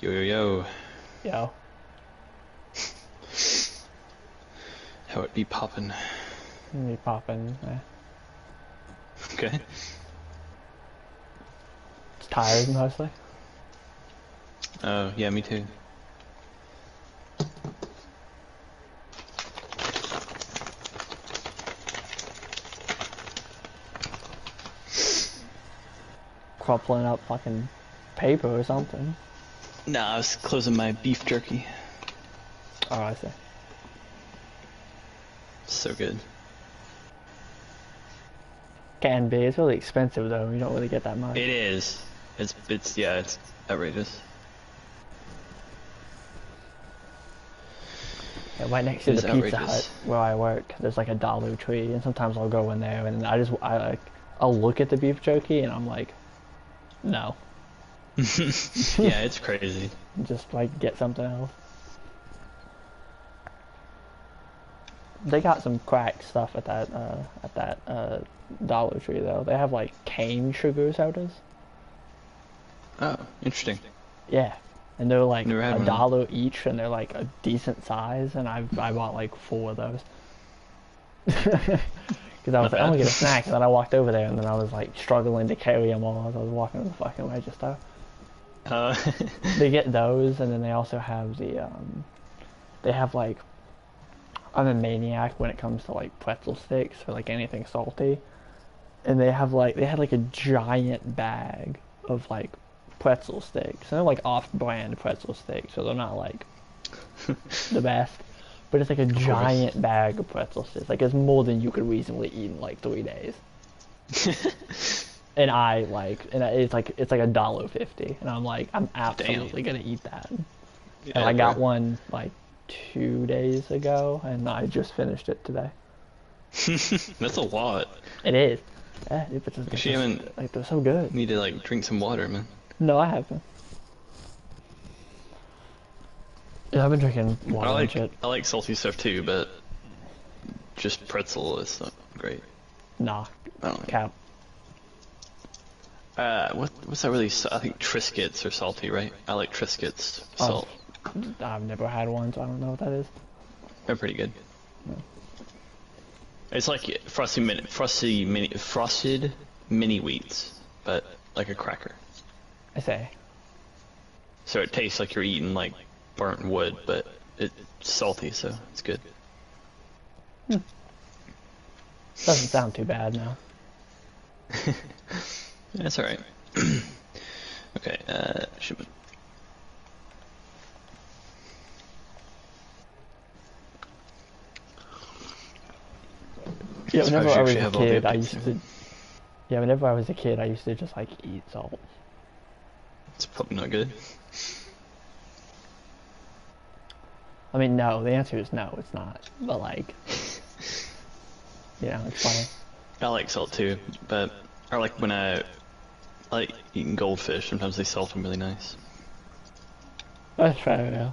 Yo yo yo. Yo. How it be poppin'? Me popping. Okay. It's tired mostly. Oh, yeah, me too. Crumpling up fucking paper or something. Nah, I was closing my beef jerky. Oh, I see. So good. Can be. It's really expensive though. You don't really get that much. It is. It's yeah, it's outrageous. Yeah, right next to It is the Pizza outrageous. Hut where I work, there's like a Dollar Tree, and sometimes I'll go in there and I'll look at the beef jerky and I'm like, no, Yeah, it's crazy. just like get something else. They got some crack stuff at that Dollar Tree though. They have like cane sugar sodas. Oh, interesting. Yeah, and they're like Never had one of them. $1 each, and they're like a decent size. And I bought like 4 of those because I was Not like, I'm gonna bad. get a snack, and then I walked over there, and then I was like struggling to carry them all as I was walking to the fucking register. Uh, They get those, and then they also have they have like, I'm a maniac when it comes to like pretzel sticks or like anything salty, and they had like a giant bag of like pretzel sticks. And they're like off-brand pretzel sticks, so they're not like the best. But it's like a giant bag of pretzel sticks. Like it's more than you could reasonably eat in like 3 days. And it's like $1.50, and I'm like, I'm absolutely gonna eat that. yeah, And I got bro. one like 2 days ago, and I just finished it today. That's a lot. It is. Yeah, Actually, haven't like they're so good. need to like drink some water, man. No, I haven't. Yeah, I've been drinking water and shit. I like salty stuff too, but just pretzel is not great. Nah, I don't know. cap. What's that really? I think Triscuits are salty, right? I like Triscuits salt. I've never had one, so I don't know what that is. They're pretty good. It's like frosted mini wheats, but like a cracker. I say. So it tastes like you're eating like burnt wood, but it's salty, so it's good. Doesn't sound too bad now. Yeah, that's alright. Okay, shipment. Yeah, whenever Surprised you I was actually a have all the kid, I updates used there. to. Yeah, whenever I was a kid, I used to just like eat salt. It's probably not good. I mean, no. The answer is no. It's not. But like, it's funny. I like salt too, but I like when I like eating goldfish. Sometimes they salt them really nice. That's fair,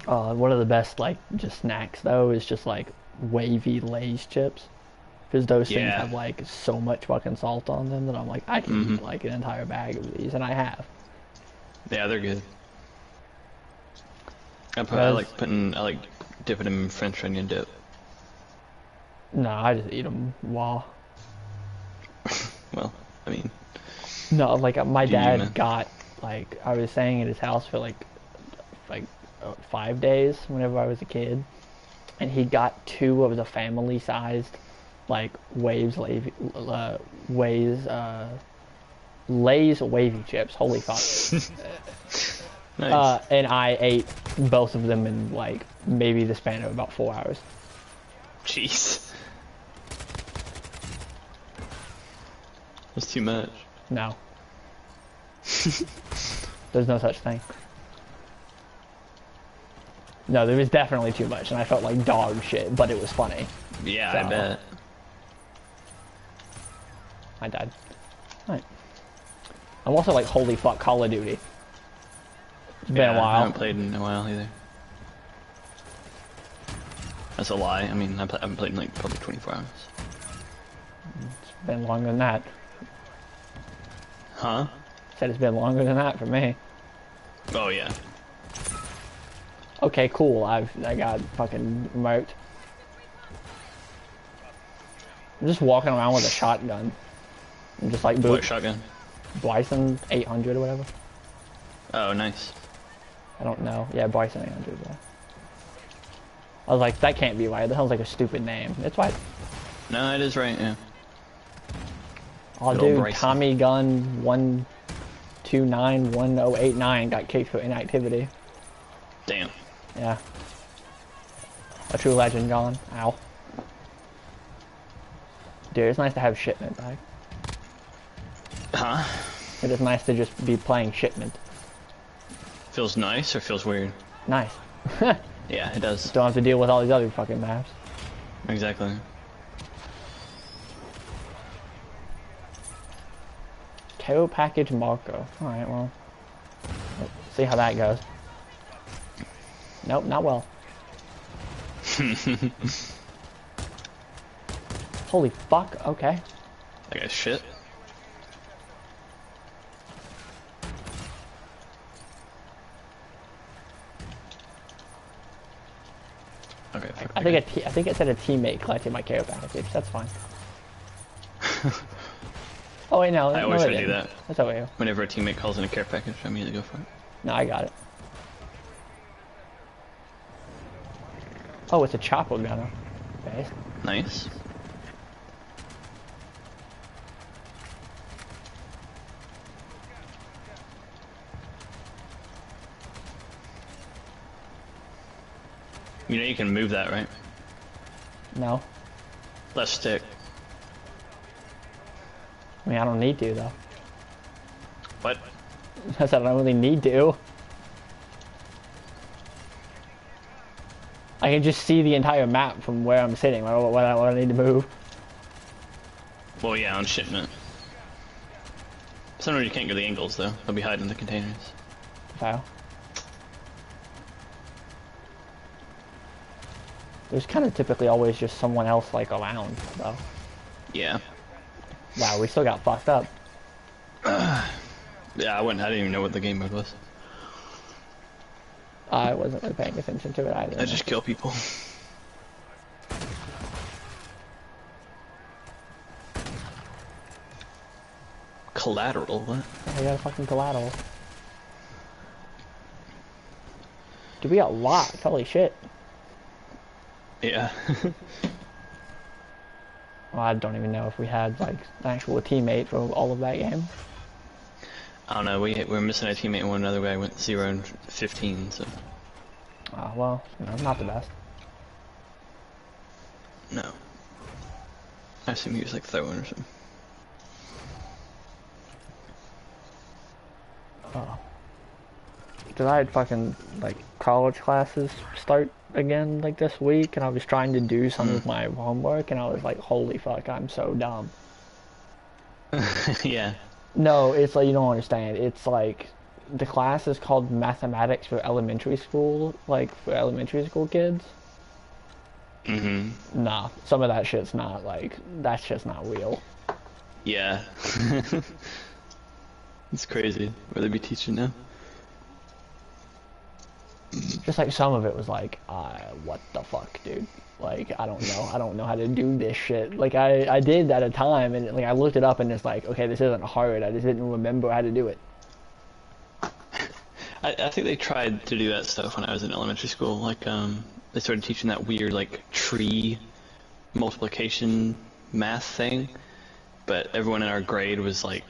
yeah. One of the best like just snacks though is just like wavy Lay's chips, because those things Yeah. have like so much fucking salt on them that I'm like, I can eat like an entire bag of these, and I have. Yeah, they're good. I Whereas- like dipping them in French onion dip. No, I just eat them raw. Well, I mean, No, like my Do you, dad man? got like, I was staying at his house for like 5 days whenever I was a kid, and he got 2 of the family-sized like Lay's wavy chips. Holy fuck! nice. And I ate both of them in like maybe the span of about 4 hours. Jeez. That's too much. No, there's no such thing. No, there was definitely too much, and I felt like dog shit, but it was funny. Yeah, So- I bet. I died. Right. I'm also like, holy fuck, Call of Duty. It's been a I while. haven't played in a while either. That's a lie. I mean, I haven't played in like probably 24 hours. It's been longer than that. Huh? Said it's been longer than that for me. Oh yeah. Okay, cool. I got fucking murked. I'm just walking around with a shotgun. I'm just like What shotgun? Bryson 800 or whatever. Oh, nice. I don't know. Yeah, Bryson 800. Yeah. I was like, that can't be right. That sounds like a stupid name. It's right. No, it is right. Yeah. Oh, Good old dude, Bryson. Tommy Gun 1291089 got kicked for inactivity. Damn. Yeah. A true legend gone. Ow. Dude, it's nice to have Shipment back. Huh? It is nice to just be playing Shipment. Feels nice or feels weird? Nice. Yeah, it does. Don't have to deal with all these other fucking maps. Exactly. KO package Marco. Alright, well. See how that goes. Nope, not well. Holy fuck, okay. I guess shit. Okay. I think it said a teammate collected my KO package. That's fine. Oh wait, no. I always try to do that. That's over here. Whenever a teammate calls in a care package, I immediately go for it. No, I got it. Oh, it's a chopper gunner. Okay. Nice. You know you can move that, right? No. Left stick. I mean, I don't need to, though. What? I said I don't really need to. I can just see the entire map from where I'm sitting. What I need to move. Well, yeah, on shipment. Sometimes you can't get the angles, though. They'll be hiding in the containers. Wow. There's kind of typically always just someone else, like, around, though. Yeah. Wow, we still got fucked up. Yeah, I didn't even know what the game mode was. I wasn't really paying attention to it either. I just kill people. Collateral, what? I got a fucking collateral. Dude, we got lots. Holy shit. Yeah. Well, I don't even know if we had, like, an actual teammate for all of that game. I don't know, we're missing a teammate and one other guy went 0 and 15, so... Oh, well, you know, not the best. No. I assume he was like throwing or something. Oh. Cause I had fucking, like, college classes start again, like, this week, and I was trying to do some of my homework, and I was like, holy fuck, I'm so dumb. Yeah. No, it's like, you don't understand. It's like, the class is called Mathematics for Elementary School, like, for elementary school kids. Mm-hmm. Nah, some of that shit's not, like, that shit's not real. Yeah. It's crazy where they be teaching now. Just like some of it was like, what the fuck, dude? Like, I don't know how to do this shit. Like, I did at a time, and like I looked it up, and it's like, okay, this isn't hard. I just didn't remember how to do it. I think they tried to do that stuff when I was in elementary school. Like, they started teaching that weird, like, tree multiplication math thing, but everyone in our grade was, like,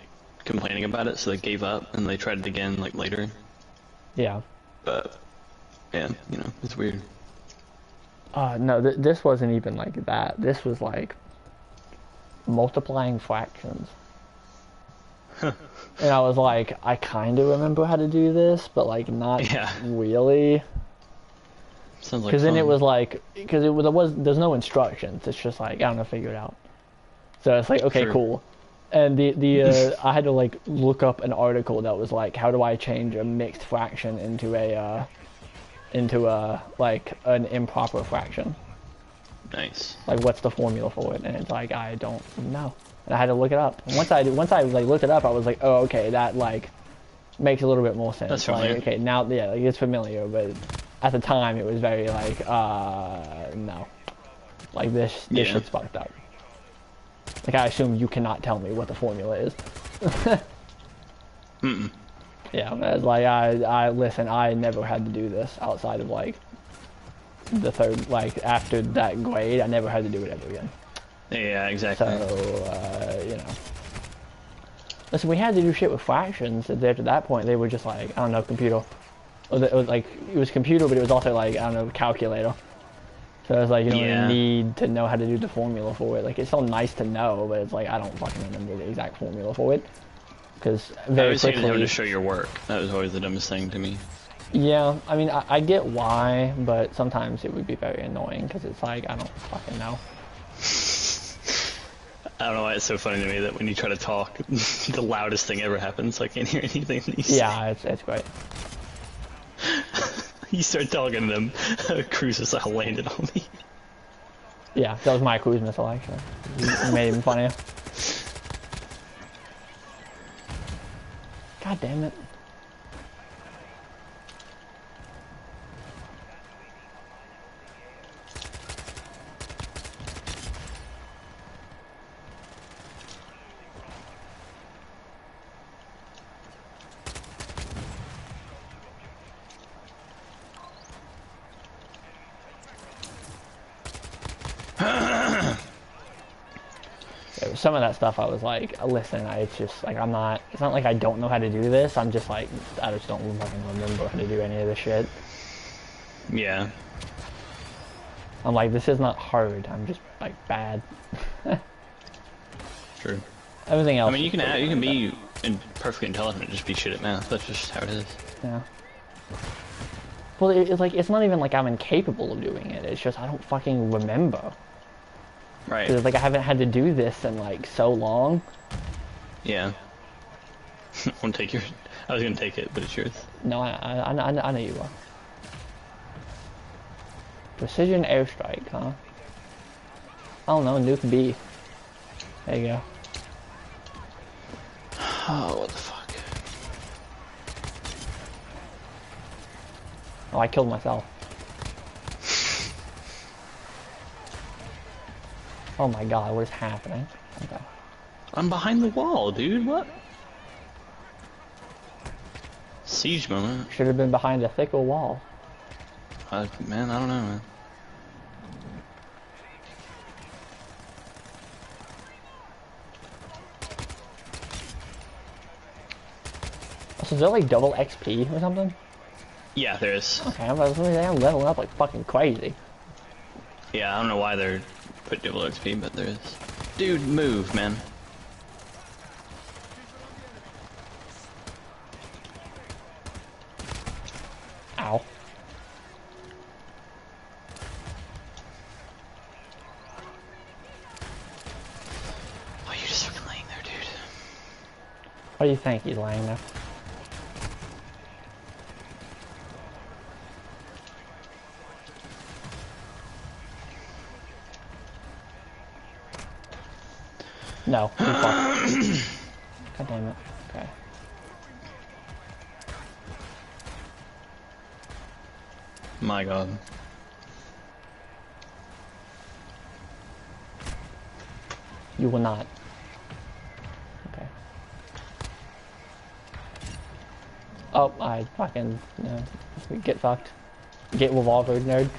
complaining about it, so they gave up, and they tried it again, like, later. Yeah. But, yeah, you know, it's weird. No, this wasn't even like that. This was like multiplying fractions. And I was like, I kind of remember how to do this, but like not really. Sounds like Because then fun. it was like, because there's no instructions. It's just like, I don't know, figure it out. So it's like, okay, Sure. cool. And I had to like look up an article that was like, how do I change a mixed fraction into a like an improper fraction? Nice. Like, what's the formula for it? And it's like, I don't know. And I had to look it up. And once I like looked it up, I was like, oh, okay, that like makes a little bit more sense. That's familiar. Like, okay, now, yeah, like, it's familiar, but at the time, it was very like, no. Like, this shit's fucked up. Like, I assume you cannot tell me what the formula is. Mm-mm. Yeah, it's like, I listen, I never had to do this outside of, like, the third, like, after that grade, I never had to do it ever again. Yeah, exactly. So, you know. Listen, we had to do shit with fractions, and after that point, they were just like, I don't know, computer. It was like, it was computer, but it was also like, I don't know, calculator. So it was like, you don't really need to know how to do the formula for it. Like, it's still nice to know, but it's like, I don't fucking remember the exact formula for it. Because very quickly... I was to show your work. That was always the dumbest thing to me. Yeah, I mean, I get why, but sometimes it would be very annoying, because it's like, I don't fucking know. I don't know why it's so funny to me that when you try to talk, the loudest thing ever happens. I can't hear anything that you say. Yeah, it's great. You start talking to them, a cruise missile landed on me. Yeah, that was my cruise missile, actually. You made him funnier. God damn it. Some of that stuff I was like, listen, it's just like, it's not like I don't know how to do this, I'm just like, I just don't fucking remember how to do any of this shit. Yeah. I'm like, this is not hard, I'm just like bad. True. Everything else. I mean, you can be perfectly intelligent and just be shit at math, that's just how it is. Yeah. Well, it's like, it's not even like I'm incapable of doing it, it's just I don't fucking remember. Right. Because like I haven't had to do this in like so long. Yeah. I was gonna take it, but it's yours. No, I know you are. Precision airstrike, huh? I don't know, nuke B. There you go. Oh, what the fuck? Oh, I killed myself. Oh my god, what is happening? Okay. I'm behind the wall, dude, what? Siege moment. Should have been behind a thicker wall. Man, I don't know, man. So is there like double XP or something? Yeah, there is. Okay, I'm leveling up like fucking crazy. Yeah, I don't know why they're put double XP, but there is. Dude, move, man. Ow. Oh, you're just fucking laying there, dude. What do you think he's laying there? No, you fuck. God damn it. Okay. My god. You will not. Okay. Oh, I fucking, get fucked. Get revolver, nerd.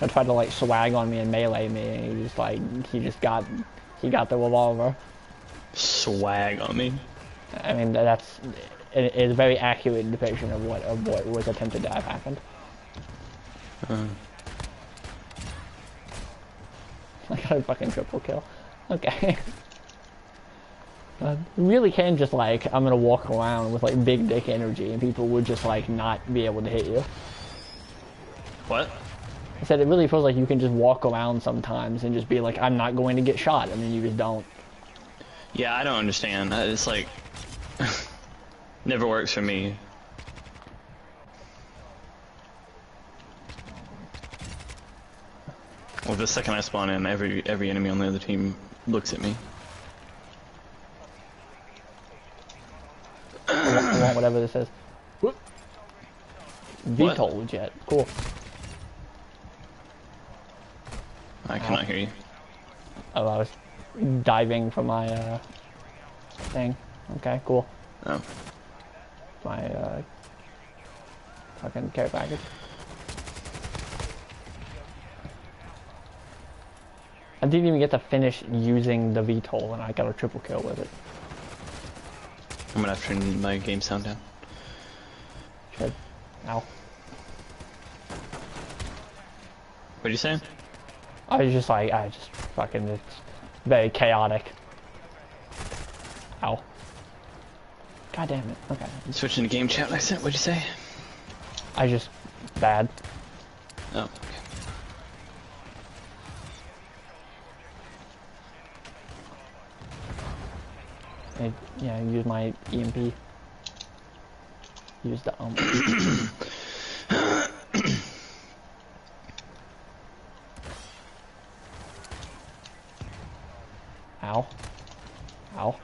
I tried to like swag on me and melee me, and he got the revolver. Swag on me. I mean, that's it is a very accurate depiction of what was attempted to have happened. I got a fucking triple kill. Okay. You really can just like, I'm gonna walk around with like big dick energy and people would just like not be able to hit you. What? I said it really feels like you can just walk around sometimes and just be like, I'm not going to get shot, and then you just don't. Yeah, I don't understand. It's like, never works for me. Well, the second I spawn in, every enemy on the other team looks at me. I want whatever this is. Whoop. VTOL jet. Cool. I cannot hear you. Oh, I was diving from my thing. Okay, cool. Oh. My fucking care package. I didn't even get to finish using the VTOL and I got a triple kill with it. I'm gonna have to turn my game sound down. Should. Ow. What'd you say? I was just like, I just fucking, it's very chaotic. Ow. God damn it. Okay. Switching to game chat, I said. What'd you say? I just, bad. Oh, okay. Yeah, use my EMP. Use the Ow. Ow.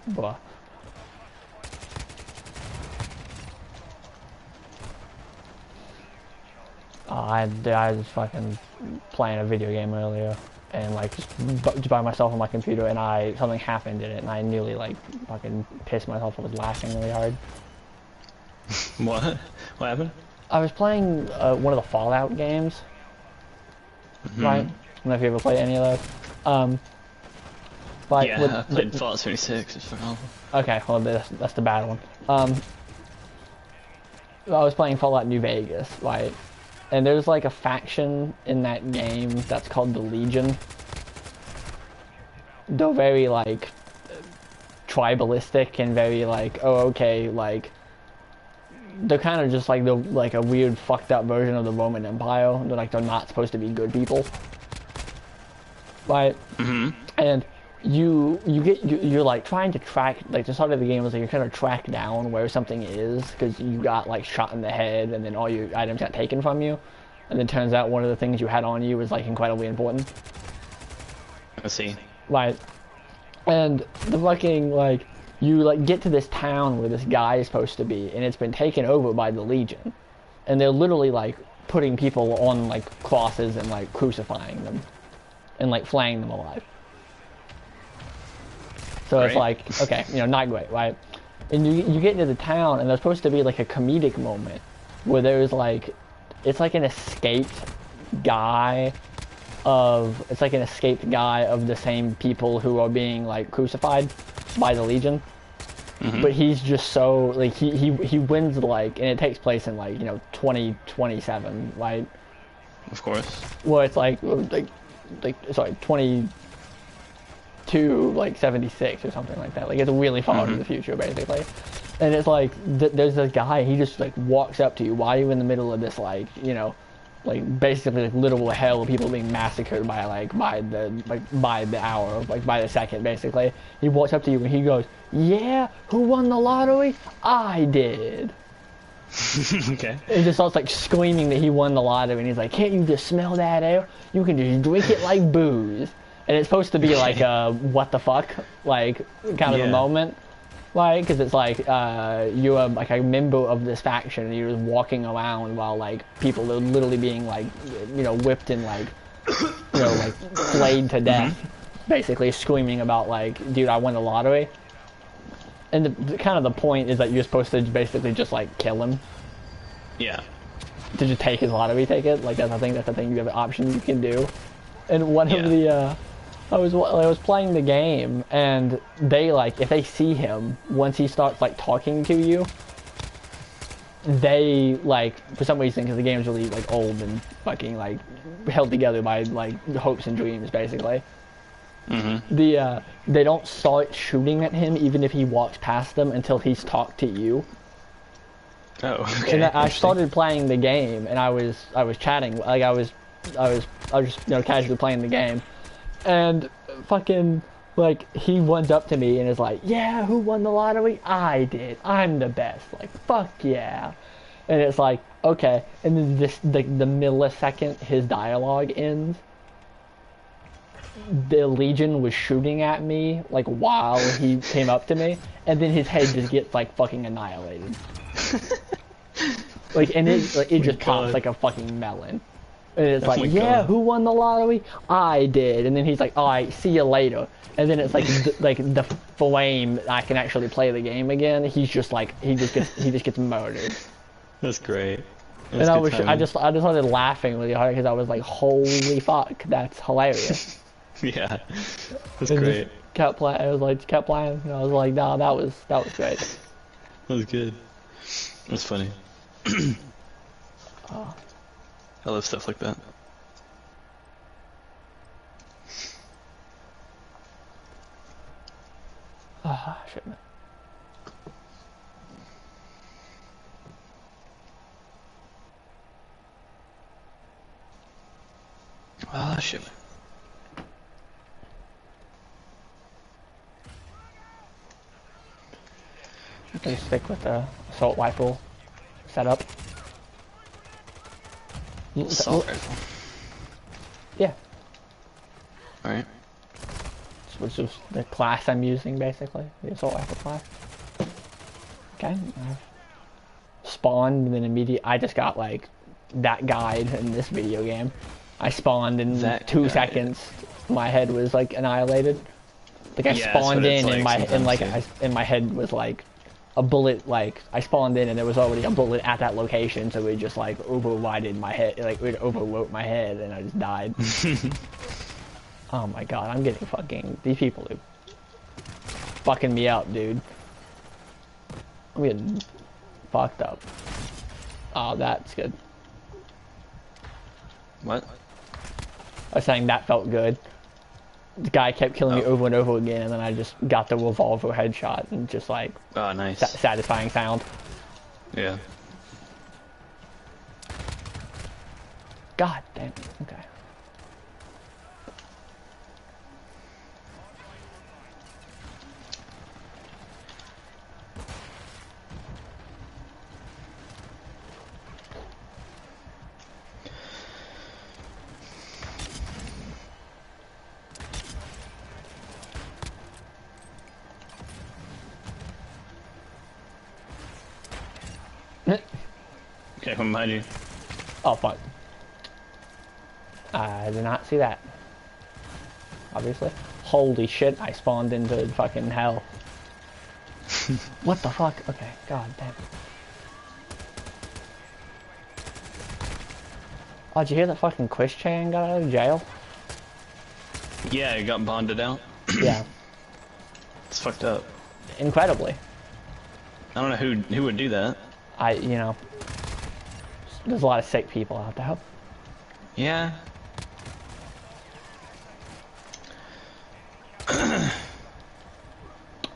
Blah. I was fucking playing a video game earlier and like just by myself on my computer and something happened in it and I nearly like fucking pissed myself. I was laughing really hard. What? What happened? I was playing one of the Fallout games. Right? I don't know if you ever played any of those. But yeah, I played Fallout 76. It's fucking awful. Okay, well that's the bad one. I was playing Fallout New Vegas, right? And there's like a faction in that game that's called the Legion. They're very like tribalistic and very like, oh okay, like they're kind of just like a weird fucked up version of the Roman Empire. They're not supposed to be good people, right? And you're like trying to track, like the start of the game is like you're trying to track down where something is because you got like shot in the head and then all your items got taken from you, and then turns out one of the things you had on you was like incredibly important. I see. Right. And the fucking like you like get to this town where this guy is supposed to be and it's been taken over by the Legion, and they're literally like putting people on like crosses and like crucifying them and like flaying them alive. So great. It's like, okay, not great, right? And you get into the town, and there's supposed to be like a comedic moment where there's like, it's like an escaped guy of the same people who are being like crucified by the Legion. But he's just so like he wins like, and it takes place in like 2027, right? Of course. Well, it's like sorry, 76 or something like that. Like it's really far into the future, basically. And it's like there's this guy. He just like walks up to you while you're in the middle of this like basically like literal hell of people being massacred by the hour, like by the second, basically. He walks up to you and he goes, "Yeah, who won the lottery? I did." Okay. And just starts like screaming that he won the lottery, and he's like, "Can't you just smell that air? You can just drink it like booze." And it's supposed to be like what the fuck, like kind of a moment, like, because it's like you're like a member of this faction and you're just walking around while like people are literally being like whipped and like like flayed to death, basically screaming about like, "Dude, I won the lottery." And the kind of the point is that you're supposed to basically just like kill him. Yeah. To just take his lottery ticket, like that's the thing you have an option you can do. And one of the I was playing the game, and they like, if they see him, once he starts like talking to you, they like, for some reason, because the game's really like old and fucking like held together by like hopes and dreams, basically. They don't start shooting at him even if he walks past them until he's talked to you. Oh, okay. And I started playing the game, and I was chatting, like I was just casually playing the game. And fucking Like, he runs up to me and is like, yeah, who won the lottery? I did. I'm the best. Like, fuck yeah. And it's like, okay. And then the millisecond his dialogue ends, the Legion was shooting at me, like, while he came up to me, and then his head just gets, like, fucking annihilated. Like, and it just pops like a fucking melon. And it's like, yeah, God. who won the lottery? I did. And then he's like, alright, see you later. And then it's like, like the flame, I can actually play the game again. He's just like, he just gets murdered. That's great. That's and I just started laughing really hard because I was like, holy fuck, that's hilarious. Yeah, that's and great. Kept playing. I was like, kept playing. And I was like, nah, that was great. That was good. That's funny. I love stuff like that. Ah, shit. Ah, shit. Okay, stick with the assault rifle setup. Assault rifle. Yeah. Alright. Which is the class I'm using, basically. The assault rifle class. Okay. Spawned, and then immediately... I just got, like, that guide in this video game. I spawned in that 2 guide. seconds. My head was, like, annihilated. Like, I spawned in, like, and my head was, like... a bullet, like, I spawned in and there was already a bullet at that location, so it just, like, overrided my head, like, it overwrote my head, and I just died. Oh my god, I'm getting fucking, these people are fucking me up, dude. I'm getting fucked up. Oh, that's good. What? I was saying that felt good. The guy kept killing me over and over again, and then I just got the revolver headshot, and just like, oh, nice. Satisfying sound. Yeah. God damn it. Okay. Okay, come behind you. Oh fuck. I did not see that. Obviously. Holy shit, I spawned into fucking hell. What the fuck? Okay, god damn. Oh, did you hear that fucking Chris Chan got out of jail? Yeah, it got bonded out. Yeah. It's fucked up. Incredibly. I don't know who would do that. You know, there's a lot of sick people out there. Yeah.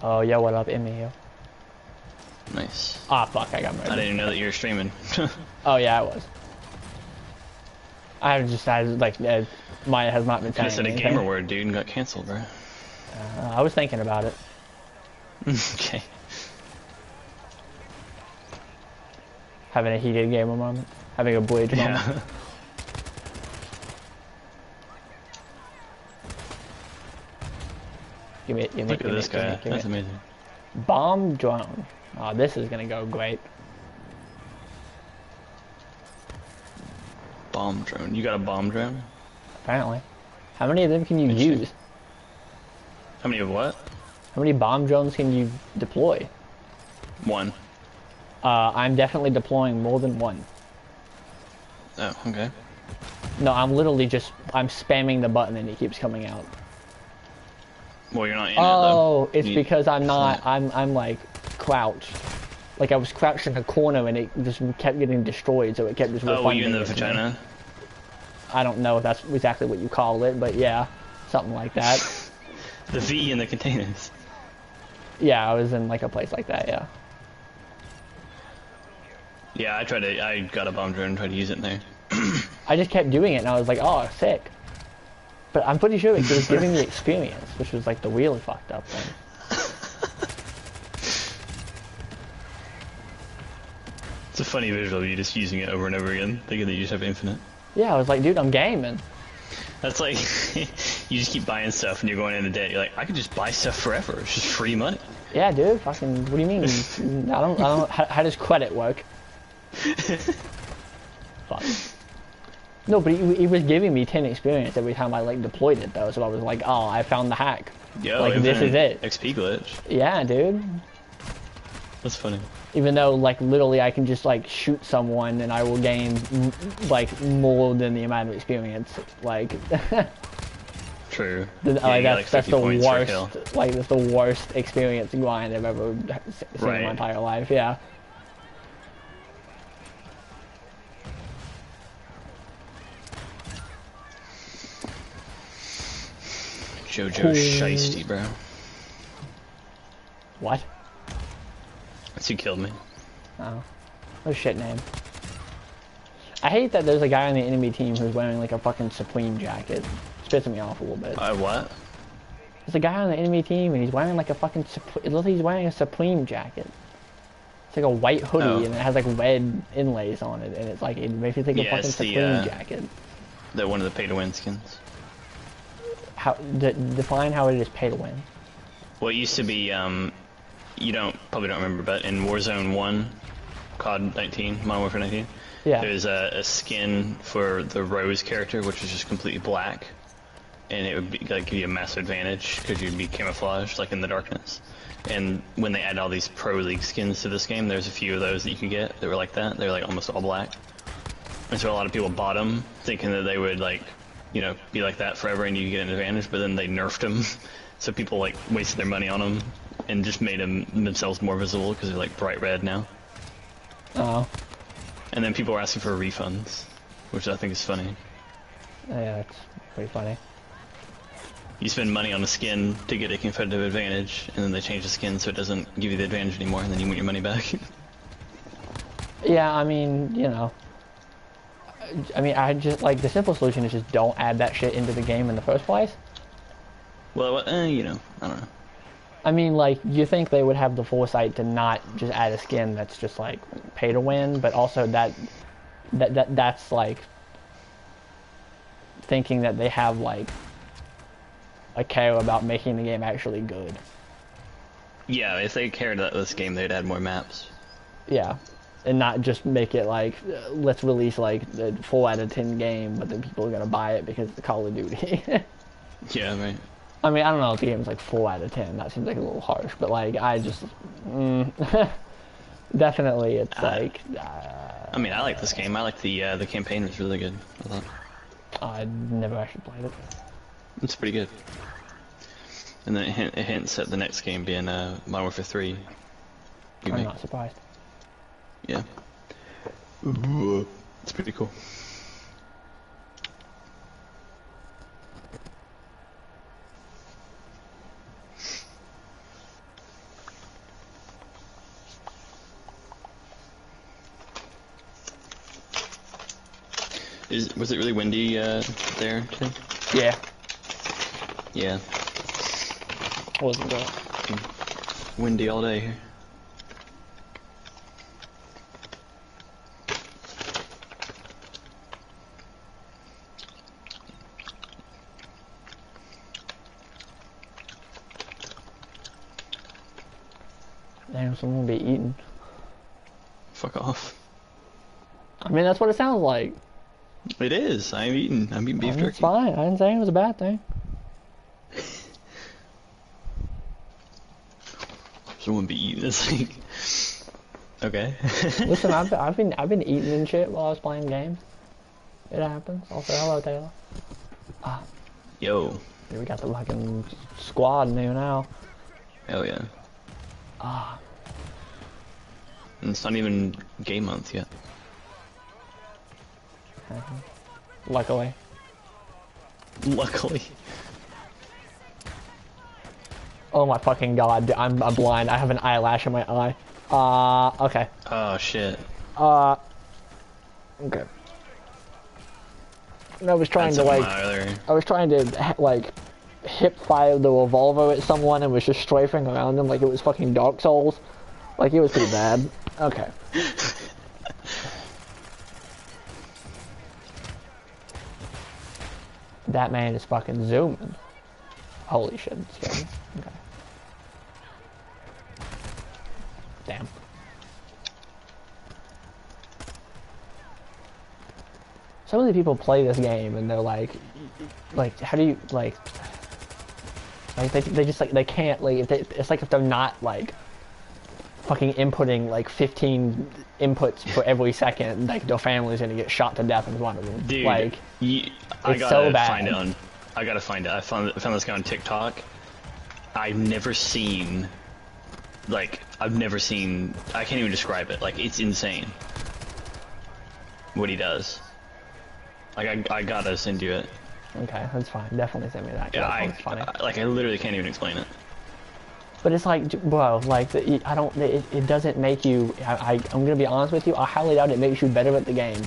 Oh, yo, what up, Emmy? Nice. Ah, fuck, I got murdered. I didn't even know that you were streaming. Oh, yeah, I was. Maya has not been Could have saying said a anything. gamer word, dude, and got canceled, bro. I was thinking about it. Okay. Having a heated gamer moment. Having a Bleach moment. Yeah. Look at this guy. That's amazing. Bomb drone. Oh, this is gonna go great. Bomb drone. You got a bomb drone? Apparently. How many of them can you use? How many of what? How many bomb drones can you deploy? One. I'm definitely deploying more than one. Oh, okay. No, I'm literally I'm spamming the button and it keeps coming out. Well, you're not in it, though. It's because I'm not, I'm like crouched. Like I was crouched in a corner and it just kept getting destroyed, so it kept just refunding. Oh, were you in the vagina? I don't know if that's exactly what you call it, but yeah, something like that. The V in the containers. Yeah, I was in like a place like that, yeah. Yeah, I got a bomb drone and tried to use it in there. I just kept doing it and I was like, oh, sick. But I'm pretty sure it was giving me experience, which was like the really fucked up thing. It's a funny visual of you just using it over and over again, thinking that you just have infinite. Yeah, I was like, dude, I'm gaming. That's like, you just keep buying stuff and you're going into debt. You're like, I could just buy stuff forever. It's just free money. Yeah, dude, fucking, what do you mean? I don't, how does credit work? Fuck. No, but he was giving me 10 experience every time I, like, deployed it, though, so I was like, oh, I found the hack. Yo, like, this is it. XP glitch. Yeah, dude. That's funny. Even though, like, literally I can just, like, shoot someone and I will gain, like, more than the amount of experience. Like, True. That's the worst, like, that's the worst experience grind I've ever seen in my entire life, yeah. Jojo Shiesty, bro. What? That's who killed me. Oh. What a shit name. I hate that there's a guy on the enemy team who's wearing like a fucking Supreme jacket. It's pissing me off a little bit. What? There's a guy on the enemy team and he's wearing like a fucking it looks like he's wearing a Supreme jacket. It's like a white hoodie and it has like red inlays on it and it's like it makes you think of fucking Supreme jacket. They're one of the pay-to-win skins. How define how it is pay to win. Well, it used to be you probably don't remember, but in Warzone 1, COD 19, Modern Warfare 19, yeah, there's a skin for the Rose character, which is just completely black, and it would be, like, give you a massive advantage because you'd be camouflaged like in the darkness. And when they add all these Pro League skins to this game, there's a few of those that you could get that were like that. They were like almost all black, and so a lot of people bought them thinking that they would like, you know, be like that forever and you get an advantage, but then they nerfed them, so people like wasted their money on them and just made themselves more visible because they're like bright red now. Oh. And then people were asking for refunds, which I think is funny. Yeah, it's pretty funny. You spend money on a skin to get a competitive advantage, and then they change the skin so it doesn't give you the advantage anymore, and then you want your money back. Yeah, I mean, you know. I just, like, the simple solution is just don't add that shit into the game in the first place. Well, you know, I don't know. I mean, like, you think they would have the foresight to not just add a skin that's just, like, pay to win, but also that's, like, thinking that they have, like, a care about making the game actually good. Yeah, if they cared about this game, they'd add more maps. Yeah. And not just make it like, let's release like the 4 out of 10 game, but then people are gonna buy it because it's Call of Duty. Yeah, right. I mean, I don't know if the game's like 4 out of 10. That seems like a little harsh, but like, I just, definitely, it's like. I mean, I like this game. I like the campaign was really good. I thought. I never actually played it. It's pretty good. And then it hints at the next game being Modern Warfare 3. I'm not surprised. Yeah. It's pretty cool. Was it really windy there today? Yeah. Yeah. Wasn't that? Windy all day here. Damn, someone will be eating. Fuck off. I mean, that's what it sounds like. It is. I'm eating beef jerky. It's fine. I didn't say it was a bad thing. Someone be eating this thing. Okay. Listen, I've been eating and shit while I was playing games. It happens. Also, hello, Taylor. Ah. Yo. Yeah, we got the fucking squad new now. Hell yeah. Ah. And it's not even game month yet. Luckily. Luckily. Oh my fucking god, I'm blind. I have an eyelash in my eye. Okay. Oh shit. Okay. and I was trying That's to something like, earlier. I was trying to like hip fire the revolver at someone and was just strafing around them like it was fucking Dark Souls. Like it was pretty bad. Okay. That man is fucking zooming. Holy shit. Okay. Damn. So many people play this game and they're like, how do you, like they just, like, they can't, like, it's like if they're not, like, fucking inputting, like, 15 inputs for every second, like, their family's gonna get shot to death in front of them. Dude, like, I it's gotta so bad. find it on. I gotta find it. I found this guy on TikTok. I've never seen. Like, I've never seen. I can't even describe it. Like, it's insane. What he does. Like, I gotta send you it. Okay, that's fine. Definitely send me that. Yeah, That's funny. like, I literally can't even explain it. But it's like, bro, like, I don't, it doesn't make you, I'm gonna be honest with you, I highly doubt it makes you better at the game.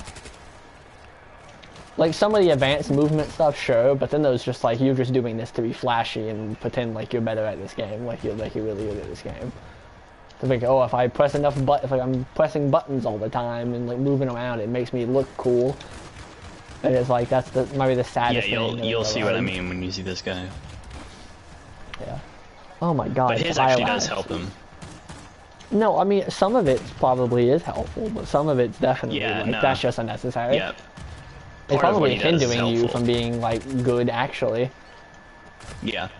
Like, some of the advanced movement stuff, sure, but then there's just like, you're just doing this to be flashy and pretend like you're better at this game, like you're really good at this game. To think, oh, if I press enough if I'm pressing buttons all the time and like moving around, it makes me look cool. And it's like, that's maybe the saddest thing. Yeah, you'll see what I mean when you see this guy. Yeah. Oh my god. But his actually does help him. No, I mean, some of it probably is helpful, but some of it's definitely, that's just unnecessary. Yeah. It's probably hindering you from being, like, good, actually. Yeah.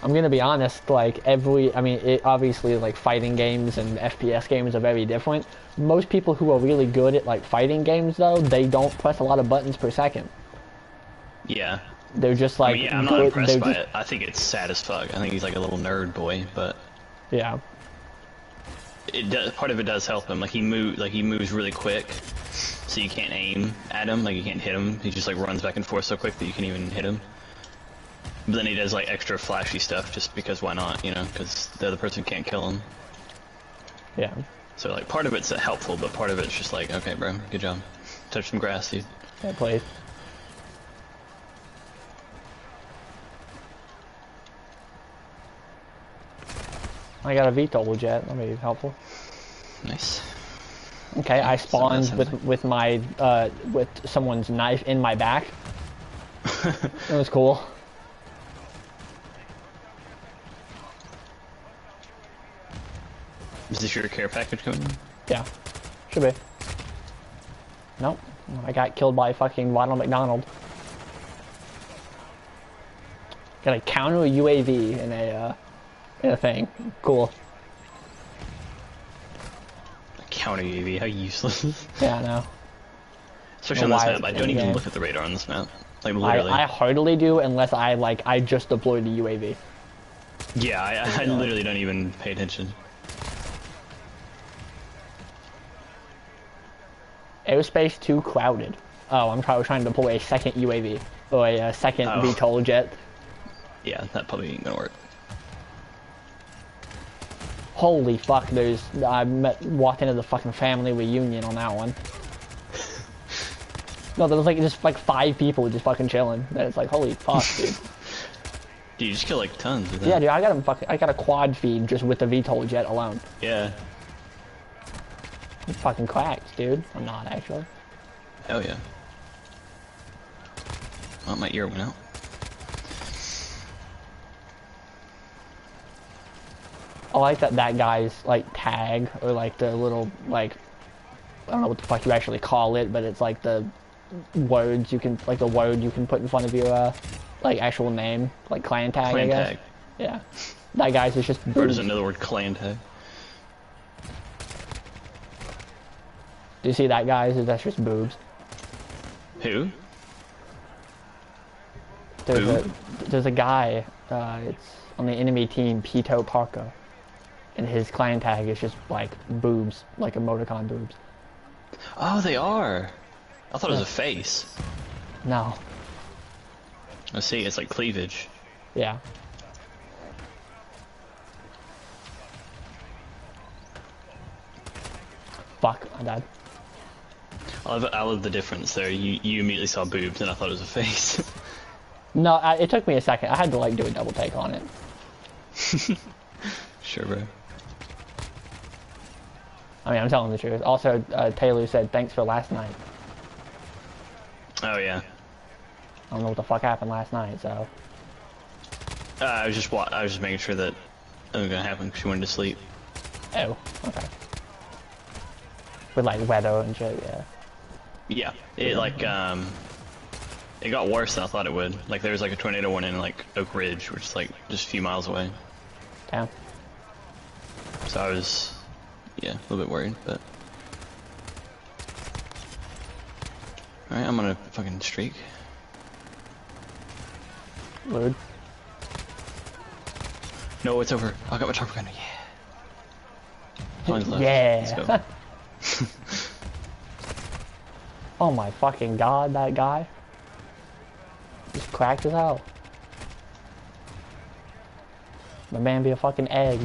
I'm gonna be honest, like, obviously, like, fighting games and FPS games are very different. Most people who are really good at, like, fighting games, though, they don't press a lot of buttons per second. Yeah. They're just, like, yeah, I'm not impressed by it. I think it's sad as fuck. I think he's like a little nerd boy, but... Yeah. Part of it does help him. Like, he moves really quick, so you can't aim at him. Like, you can't hit him. He just, like, runs back and forth so quick that you can't even hit him. But then he does, like, extra flashy stuff just because why not, you know? Because the other person can't kill him. Yeah. So, like, part of it's helpful, but part of it's just like, okay, bro, good job. Touch some grass, dude. Yeah, please. I got a VTOL jet. That'll be helpful. Nice. Okay, I spawned with my with someone's knife in my back. It was cool. Is this your care package coming? Yeah, should be. Nope, I got killed by fucking Ronald McDonald. Gotta counter a UAV in a thing. Cool. Counter UAV, how useless. Yeah, I know. Especially on this map, I don't even look at the radar on this map. Like, literally. I hardly do unless I just deployed the UAV. Yeah, I literally don't even pay attention. Airspace too crowded. Oh, I'm trying to deploy a second UAV or a second VTOL jet. Yeah, that probably ain't gonna work. Holy fuck! I walked into the fucking family reunion on that one. No, there was like just like 5 people just fucking chilling. And it's like, holy fuck, dude. Dude, you just kill like tons of that. Yeah, dude, I got a quad feed just with the VTOL jet alone. Yeah. I'm fucking cracked, dude. I'm not actually. Hell yeah. Oh, my ear went out. I like that guy's like tag or like the little like I don't know what the fuck you actually call it, but it's like the words you can the word you can put in front of your like actual name, like clan tag. Clan I guess. tag. Yeah. That guy's is just. Or does another word clan tag? Do you see that guy's? That's just boobs. Who? There's a guy. It's on the enemy team, Pito Parker. And his clan tag is just like boobs, like emoticon boobs. Oh, they are. I thought it was a face. No. I see. It's like cleavage. Yeah. Fuck, I died. I love the difference there. You immediately saw boobs, and I thought it was a face. No, it took me a second. I had to like do a double take on it. Sure, bro. I mean, I'm telling the truth. Also, Taylor said thanks for last night. Oh yeah. I don't know what the fuck happened last night, so. I was just making sure that it was gonna happen because she wanted to sleep. Oh, okay. With like weather and shit, yeah. Yeah, it like it got worse than I thought it would. Like there was like a tornado warning in like Oak Ridge, which is like just a few miles away. Damn. So I was, yeah, a little bit worried, but. All right, I'm gonna fucking streak. Lude. No, it's over. I got my turbo gun. Yeah. Mine's left. Yeah. Let's go. Oh my fucking god, that guy. Just cracked as hell. The man be a fucking egg.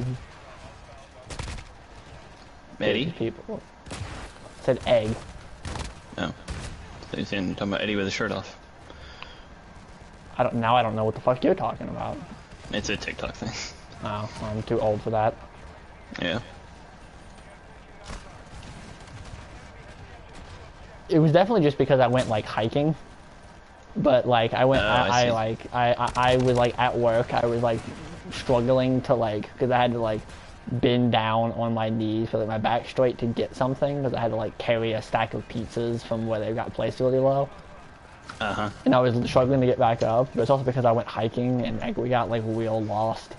Eddie? These people. Said egg. No. So you're talking about Eddie with his shirt off. I don't know what the fuck you're talking about. It's a TikTok thing. Oh, I'm too old for that. Yeah. It was definitely just because I went like hiking. But like I went, I was like at work. I was like struggling to like, because I had to like bend down on my knees for like my back straight to get something, because I had to like carry a stack of pizzas from where they got placed really low. Uh-huh. And I was struggling to get back up, but it's also because I went hiking and like we got like real lost.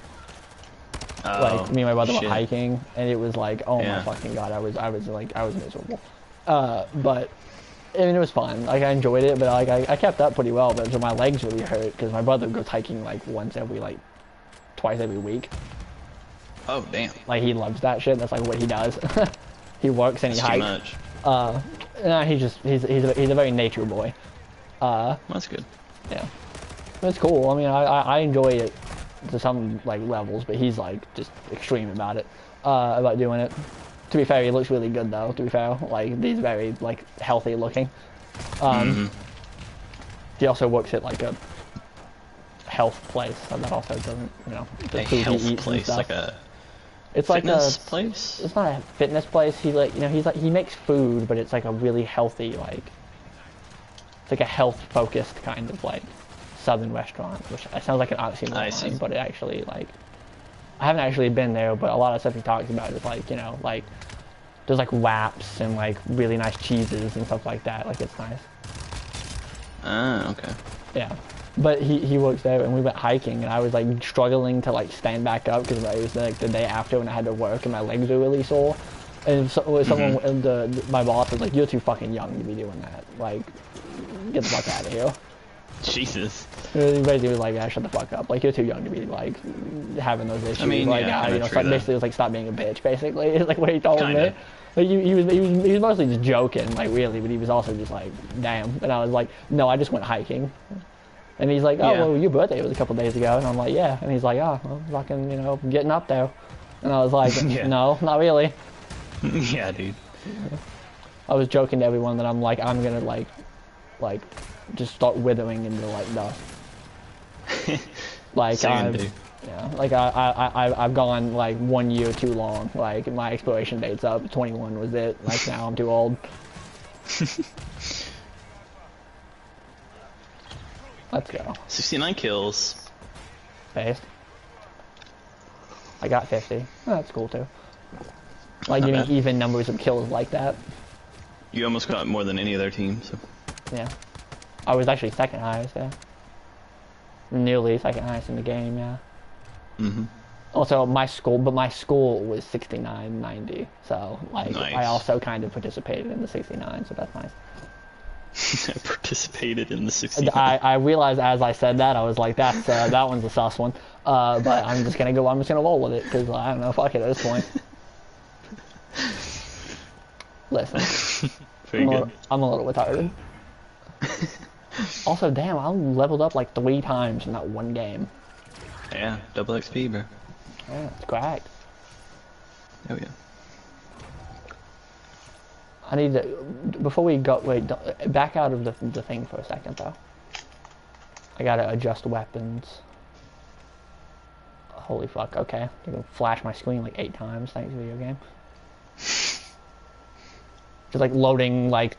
Oh, Like me and my brother shit. went hiking, and it was like, oh Yeah. my fucking god, I was miserable. But I mean, it was fun. Like I enjoyed it, but like I kept up pretty well. But so my legs really hurt because my brother goes hiking like twice every week. Oh, damn. Like he loves that shit. That's like what he does. He works and he That's too hikes. much. Nah, he's a very nature boy. That's good. Yeah, it's cool. I mean, I enjoy it to some like levels, but he's like just extreme about it, about doing it. To be fair, he looks really good though. To be fair, like he's very like healthy looking. He also works at like a health place, so that also doesn't, you know, the A food he health eats and place, stuff. like a It's like fitness a place? It's not a fitness place. He like, you know, he's like, he makes food, but it's like a really healthy, like, it's like a health focused kind of like southern restaurant, which sounds like an I see. oxymoron, but it actually like, I haven't actually been there, but a lot of stuff he talks about is like, you know, like there's like wraps and like really nice cheeses and stuff like that. Like it's nice. Ah, okay. Yeah. But he works there, and we went hiking, and I was like struggling to like stand back up because it was like the day after when I had to work and my legs were really sore. And someone, and my boss was like, "You're too fucking young to be doing that. Like, get the fuck out of here." Jesus. He basically was like, "Yeah, shut the fuck up. Like, you're too young to be like having those issues." I mean, like, yeah, you know, true, basically it was like, "Stop being a bitch." Basically, is like what he told Kinda. me. Like he was mostly just joking, like really, but he was also just like, "Damn." And I was like, "No, I just went hiking." And he's like, "Oh, Yeah. well, your birthday was a couple days ago." And I'm like, "Yeah." And he's like, "Oh, well, fucking, you know, getting up there." And I was like, Yeah. "No, not really." Yeah, dude. I was joking to everyone that I'm like, I'm gonna like just start withering into like dust. Like Same, dude. yeah, like I've gone like 1 year too long. Like my expiration date's up. 21 was it. Like now I'm too old. Let's go. 69 kills. Based. I got 50. Oh, that's cool too. Like Not getting bad. even numbers of kills like that. You almost got more than any other team, so. Yeah. I was actually second highest, yeah. Nearly second highest in the game, yeah. Mm-hmm. Also, my school was 69-90, so like Nice. I also kind of participated in the 69, so that's nice. I participated in the 69. I realized as I said that, I was like, that's that one's a sus one. But I'm just gonna roll with it because I don't know, fuck it at this point. Listen, Very good. I'm a little retarded. Also, damn, I leveled up like 3 times in that one game. Yeah, double XP, bro. Yeah, it's cracked. Oh yeah. I need to, before we go, wait, back out of the thing for a second though. I gotta adjust weapons. Holy fuck, okay. You can flash my screen like 8 times, thanks video game. Just like loading, like,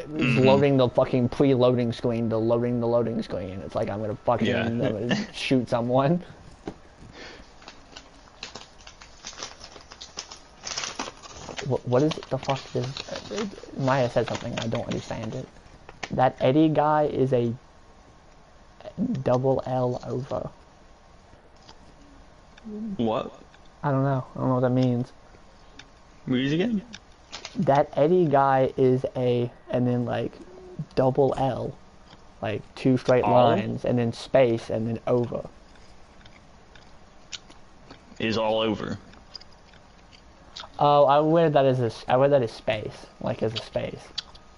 loading the fucking pre-loading screen to loading the loading screen. It's like I'm gonna fucking I'm gonna shoot someone. What is the fuck is... Maya said something, I don't understand it. That Eddie guy is a double L over. What? I don't know. I don't know what that means. Read it again? That Eddie guy is a, and then like double L. Like 2 straight lines, and then space, and then over. Is all over. Oh, I read that as I read that as space, like as a space.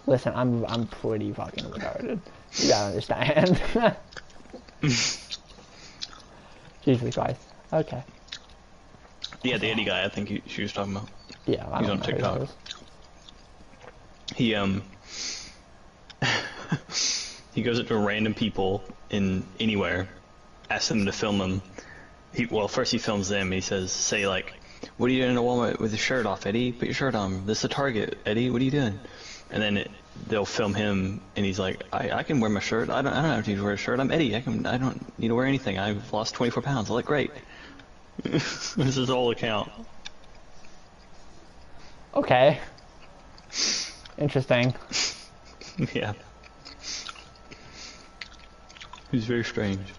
Listen, I'm pretty fucking retarded. You gotta understand. Jesus Christ. Okay. Yeah, the Eddie guy. I think she was talking about. Yeah, I he's don't on know TikTok. He he goes up to random people in anywhere, asks them to film him. First he films them. And he says, "Say like, what are you doing in a Walmart with your shirt off, Eddie? Put your shirt on. This is a Target, Eddie. What are you doing?" And then they'll film him, and he's like, I can wear my shirt. I don't have to wear a shirt. I'm Eddie. I don't need to wear anything. I've lost 24 pounds. I look great. This is all account. Okay. Interesting. Yeah. He's very strange.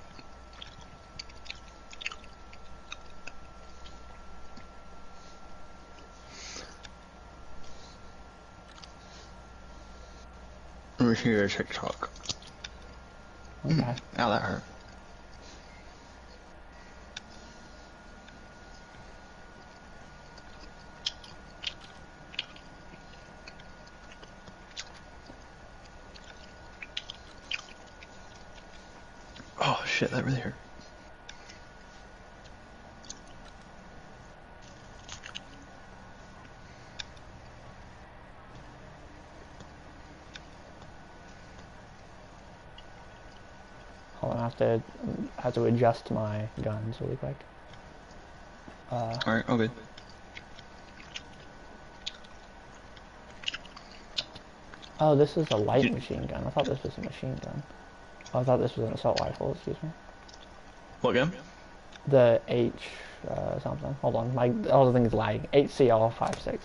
Let me see your TikTok. Okay. Ow, that hurt. Oh shit, that really hurt. Hold on, I have to adjust my guns really quick. Alright, all good. Oh, this is a light machine gun. I thought this was a machine gun. Oh, I thought this was an assault rifle, excuse me. What gun? The H something. Hold on, my other thing is lagging. HCR56.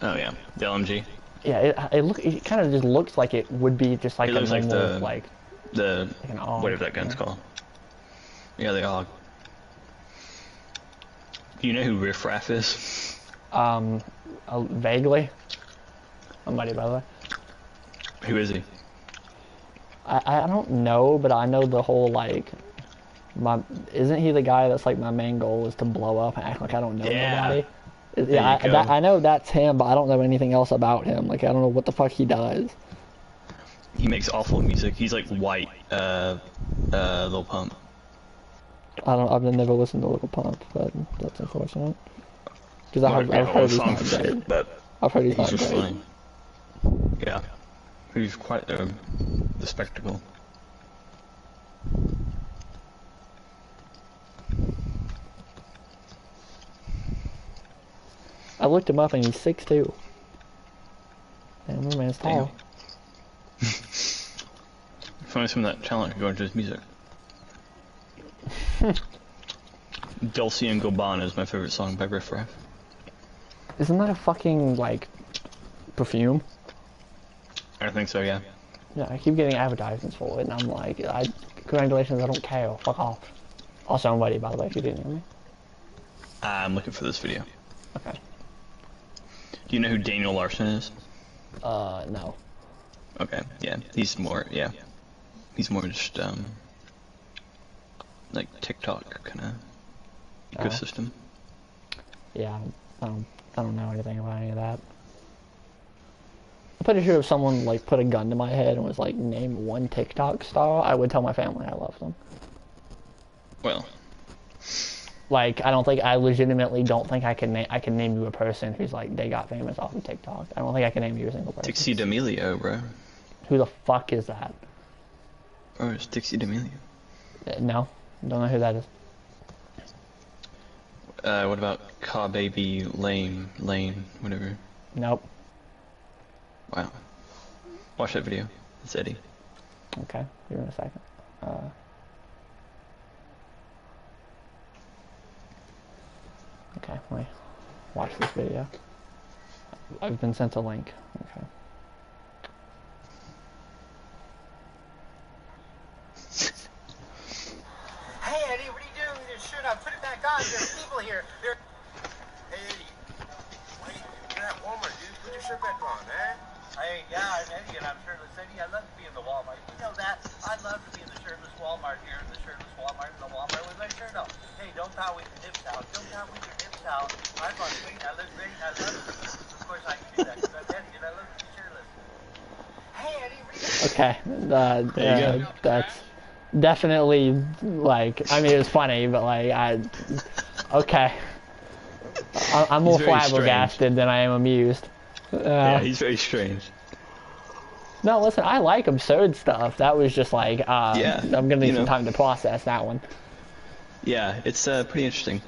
Oh yeah, the LMG. Yeah, it kind of just looks like it would be just like It a looks normal, like the like an AUG, whatever that gun's called. Yeah, the AUG. Do you know who Riff Raff is? Vaguely. I'm buddy, by the way. Who is he? I don't know, but I know the whole like isn't he the guy that's like my main goal is to blow up and act like I don't know nobody? Yeah, I know that's him, but I don't know anything else about him. Like I don't know what the fuck he does. He makes awful music. He's like white, Lil Pump. I've never listened to Lil Pump, but that's unfortunate. Because I've heard he's not great. But I've heard he's not just great. funny. Yeah, he's quite the spectacle. I looked him up and he's 6'2". Damn, my man's tall. If only some of that talent could go into his music. Dulce and Gabbana is my favorite song by Riff Raff. Isn't that a fucking, like, perfume? I think so, yeah. Yeah, I keep getting advertisements for it, and I'm like, congratulations, I don't care, fuck off. Also, I'm ready, by the way, if you didn't hear me. I'm looking for this video. Okay. Do you know who Daniel Larson is? No. Okay, yeah, he's more just, like TikTok kind of ecosystem. Yeah, I don't know anything about any of that. I'm pretty sure if someone like put a gun to my head and was like, name one TikTok star, I would tell my family I love them. Well, Like, I legitimately don't think I can name you a person who's like, they got famous off of TikTok. I don't think I can name you a single person. Dixie D'Amelio, bro. Who the fuck is that? Oh, it's Dixie D'Amelio. No, don't know who that is. What about Car Baby Lane, whatever? Nope. Wow. Watch that video. It's Eddie. Okay, give me a second. Okay, let me watch this video. I've been sent a link. Okay. Hey Eddie, what are you doing with your shirt on? Put it back on. There's people here. Hey Eddie, why you're at Walmart, dude? Put your shirt back on, man. Hey, yeah, I'm Eddie, and I'm shirtless Eddie. I love to be in the Walmart. You know that. I love to be in the shirtless Walmart here, in the shirtless Walmart, in the Walmart with my shirt on. Hey, don't pout with your hips out. Don't pout with your hips out. I'm on great. I look great. I love it. Of course, I can do that because I'm Eddie, and I love to be shirtless. Hey Eddie, what are you doing? Okay, There you go. that's definitely, like, I mean, it was funny, but like, okay. I'm more He's very flabbergasted than I am amused. Yeah, he's very strange. No, listen, I like absurd stuff. That was just like, Yeah, I'm gonna need you some know. time to process that one. Yeah, it's pretty interesting.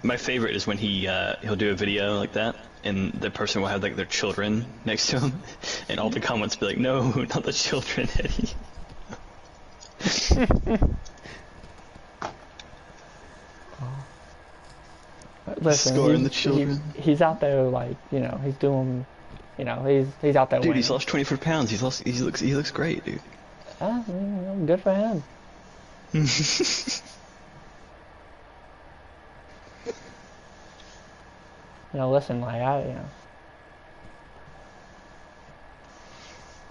My favorite is when he'll do a video like that, and the person will have like their children next to him, and all the comments be like, "No, not the children, Eddie." Listen, Scoring the children. he's out there, like, you know, he's doing, you know, he's out there Dude, winning. he's lost 24 pounds. He looks great, dude. You know, good for him. You know, listen, like, you know,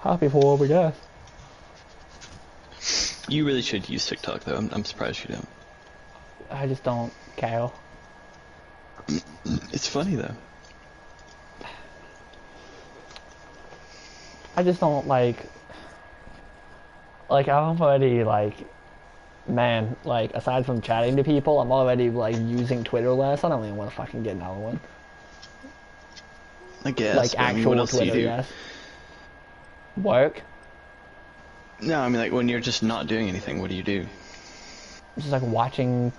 happy for what we got. You really should use TikTok though. I'm surprised you don't. I just don't care. It's funny though. I just don't like I'm already like, man, like, aside from chatting to people, I'm already like using Twitter less. I don't even want to fucking get another one. I guess. Like but I mean, actual what else do Twitter, you do? yes. Work. No, I mean like when you're just not doing anything, what do you do? Just like watching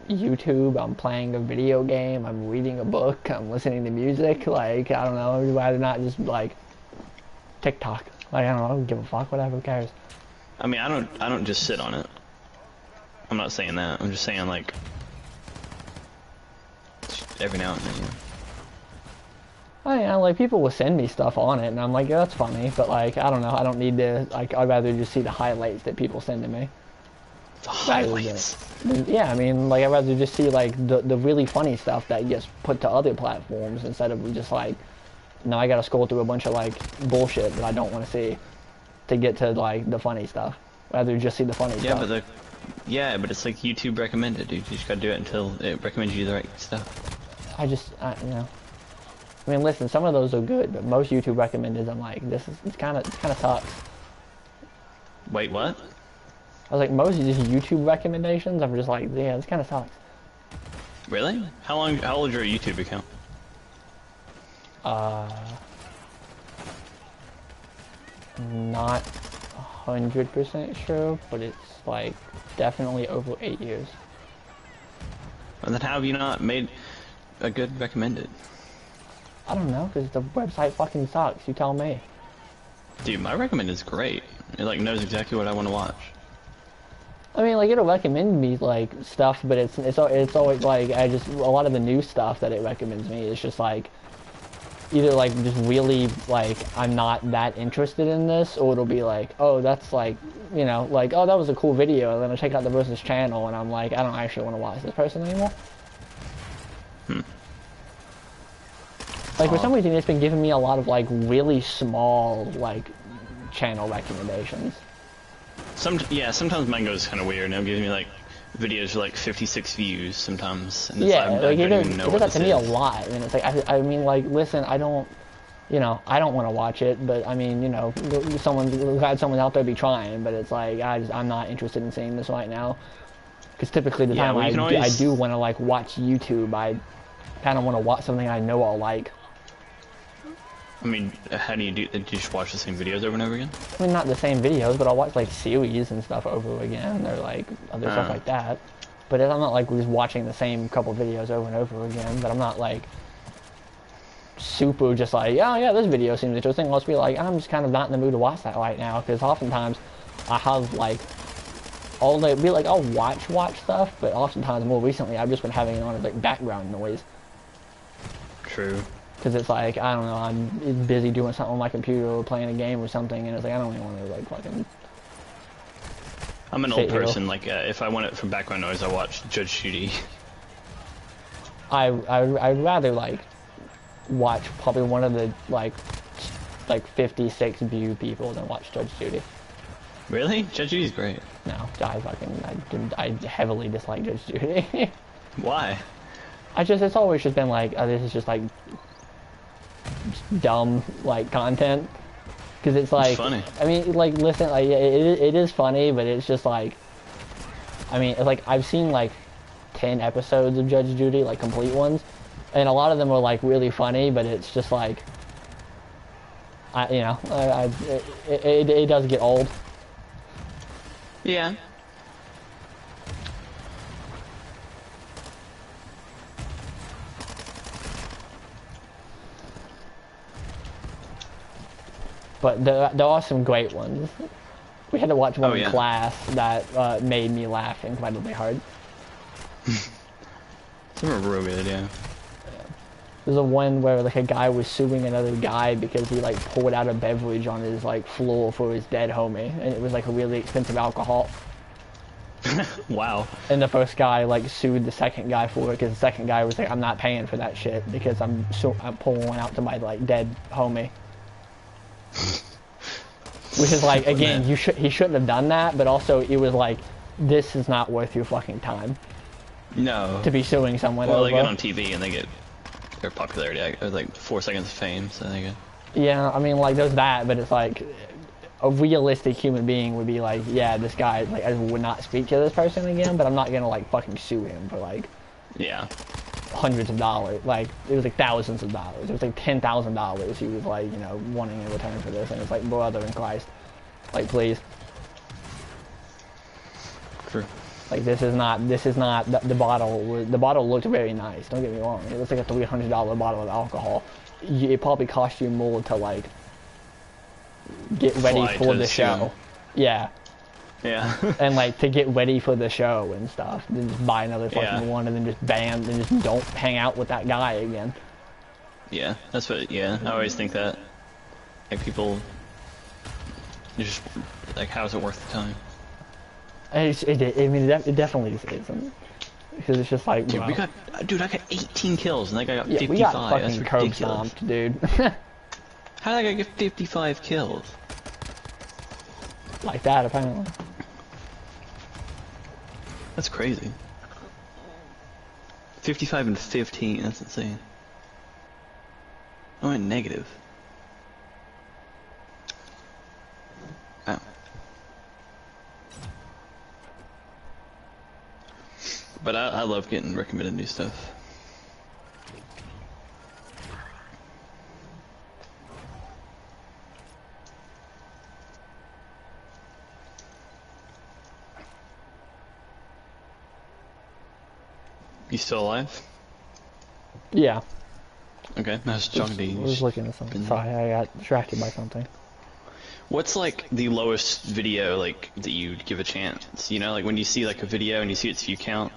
YouTube, I'm playing a video game, I'm reading a book, I'm listening to music, like, I don't know, I'd rather not just, like, TikTok. Like, I don't know, I don't give a fuck, whatever, who cares? I mean, I don't just sit on it. I'm not saying that. I'm just saying like every now and then. You know? I mean, like, people will send me stuff on it, and I'm like, yeah, that's funny, but, like, I don't know, I don't need to, like, I'd rather just see the highlights that people send to me. The highlights. Yeah, I mean, like, I'd rather just see, like, the really funny stuff that gets put to other platforms instead of just, like, now I gotta scroll through a bunch of, like, bullshit that I don't want to see to get to, like, the funny stuff. Rather just see the funny Yeah, stuff. but it's like YouTube recommended, dude. You just gotta do it until it recommends you the right stuff. You know. I mean, listen, some of those are good, but most YouTube recommended, I'm like, it's kind of sucks. Wait, what? I was like, most of just YouTube recommendations, I'm just like, yeah, this kind of sucks. Really? How old is your YouTube account? Not 100% sure, but it's like definitely over 8 years. And then how have you not made a good recommended? I don't know, because the website fucking sucks. You tell me. Dude, my recommended is great. It like knows exactly what I want to watch. I mean, like, it'll recommend me like stuff, but it's always like a lot of the new stuff that it recommends me is just like either like just really like I'm not that interested in this, or it'll be like, oh, that's like, you know, like, oh, that was a cool video, and then I check out the person's channel and I'm like, I don't actually want to watch this person anymore. Like, for some reason, it's been giving me a lot of like really small like channel recommendations. Sometimes mine goes kind of weird. And it'll give me like videos with like 56 views sometimes. And Yeah, I like, don't it even know does what that to this me a is. lot, and it's like, I mean, like, listen, I don't want to watch it, but I mean, you know, glad someone out there be trying, but it's like, I'm not interested in seeing this right now. Because typically the Yeah, time well, you can I always- do want to like watch YouTube, I kind of want to watch something I know I'll like. I mean, how do you do? Do you just watch the same videos over and over again? I mean, not the same videos, but I'll watch like series and stuff over again, or like other stuff like that. But I'm not like just watching the same couple videos over and over again. But I'm not like super just like, oh yeah, this video seems interesting. Let's be like, I'm just kind of not in the mood to watch that right now, because oftentimes I have like all day be like I'll watch stuff, but oftentimes more recently I've just been having it on as like background noise. True. Because it's like, I don't know, I'm busy doing something on my computer or playing a game or something, and it's like, I don't even want to, like, fucking... I'm an Sit old here. person. Like, if I want it for background noise, I watch Judge Judy. I'd rather, like, watch probably one of the, like 56 view people than watch Judge Judy. Really? Judge Judy's great. No, I heavily dislike Judge Judy. Why? It's always just been like, this is just, like, dumb, like, content. Because it's like, funny. I mean, like, listen, like, it is funny, but it's just like, I mean, it's like, I've seen like 10 episodes of Judge Judy, like complete ones, and a lot of them are like really funny, but it's just like, it does get old. Yeah. But there are some great ones. We had to watch one Oh, in yeah. class that made me laugh incredibly hard. Some are real good, yeah. There's a one where like a guy was suing another guy because he like poured out a beverage on his like floor for his dead homie, and it was like a really expensive alcohol. Wow. And the first guy like sued the second guy for it because the second guy was like, I'm not paying for that shit because I'm pouring one out to my like dead homie. Which is like, again, he shouldn't have done that, but also it was like, this is not worth your fucking time No. to be suing someone Well, over. they get on TV and they get their popularity, like 4 seconds of fame, so they get... Yeah, I mean, like, there's that, but it's like, a realistic human being would be like, yeah, this guy, like, I would not speak to this person again, but I'm not gonna, like, fucking sue him for, like, Yeah. hundreds of dollars. Like, it was, like, thousands of dollars. It was, like, $10,000 he was, like, you know, wanting in return for this, and it's like, brother in Christ. Like, please. True. Like, this is not, the bottle looked very nice, don't get me wrong. It looks like a $300 bottle of alcohol. It probably cost you more to, like, get ready Fly for to the the show. show. Yeah. Yeah. And, like, to get ready for the show and stuff. Then just buy another fucking Yeah. one and then just ban, and just don't hang out with that guy again. Yeah, that's what, yeah, I always think that. Like, people... Just, like, how is it worth the time? I mean, it definitely isn't. Because it's just like, Dude, bro. I got 18 kills, and that guy got Yeah, 55. we got That's fucking curb ridiculous. stomped, dude. How did that guy get 55 kills? Like that, apparently. That's crazy. 55 and 15, that's insane. I went negative. Wow. But I love getting recommended new stuff. You still alive? Yeah. Okay, that's John I was looking at something. Sorry, I got distracted by something. What's like the lowest video like that you'd give a chance? You know, like when you see like a video and you see its view count.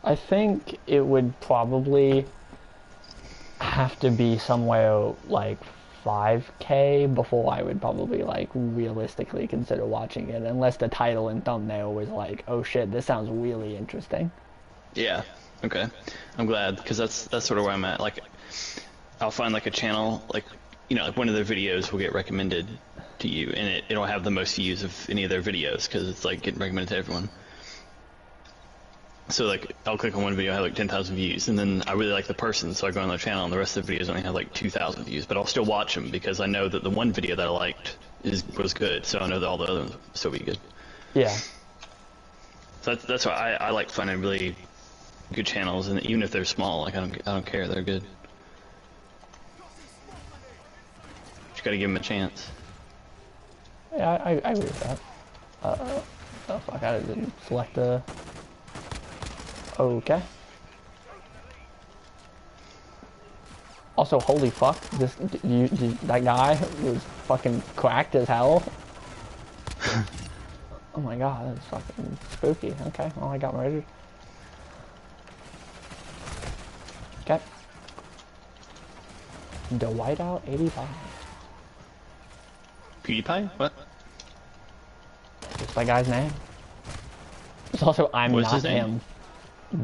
I think it would probably have to be somewhere like 5K before I would probably like realistically consider watching it, unless the title and thumbnail was like, oh shit, this sounds really interesting. Yeah. Okay. I'm glad because that's sort of where I'm at. Like, I'll find like a channel, like you know, like one of their videos will get recommended to you, and it'll have the most views of any of their videos because it's like getting recommended to everyone. So like, I'll click on one video, have like 10,000 views, and then I really like the person, so I go on their channel, and the rest of the videos only have like 2,000 views. But I'll still watch them because I know that the one video that I liked was good, so I know that all the other ones will still be good. Yeah. So that's why I like finding really good channels, and even if they're small, like I don't care, they're good. Just gotta give them a chance. Yeah, I agree with that. Oh fuck, I didn't select the... Okay. Also, holy fuck, that guy was fucking cracked as hell. Oh my god, that's fucking spooky. Okay, well I got murdered. Okay. The Whiteout 85. PewDiePie? What? That's my guy's name. It's also I'm What's not his name? him.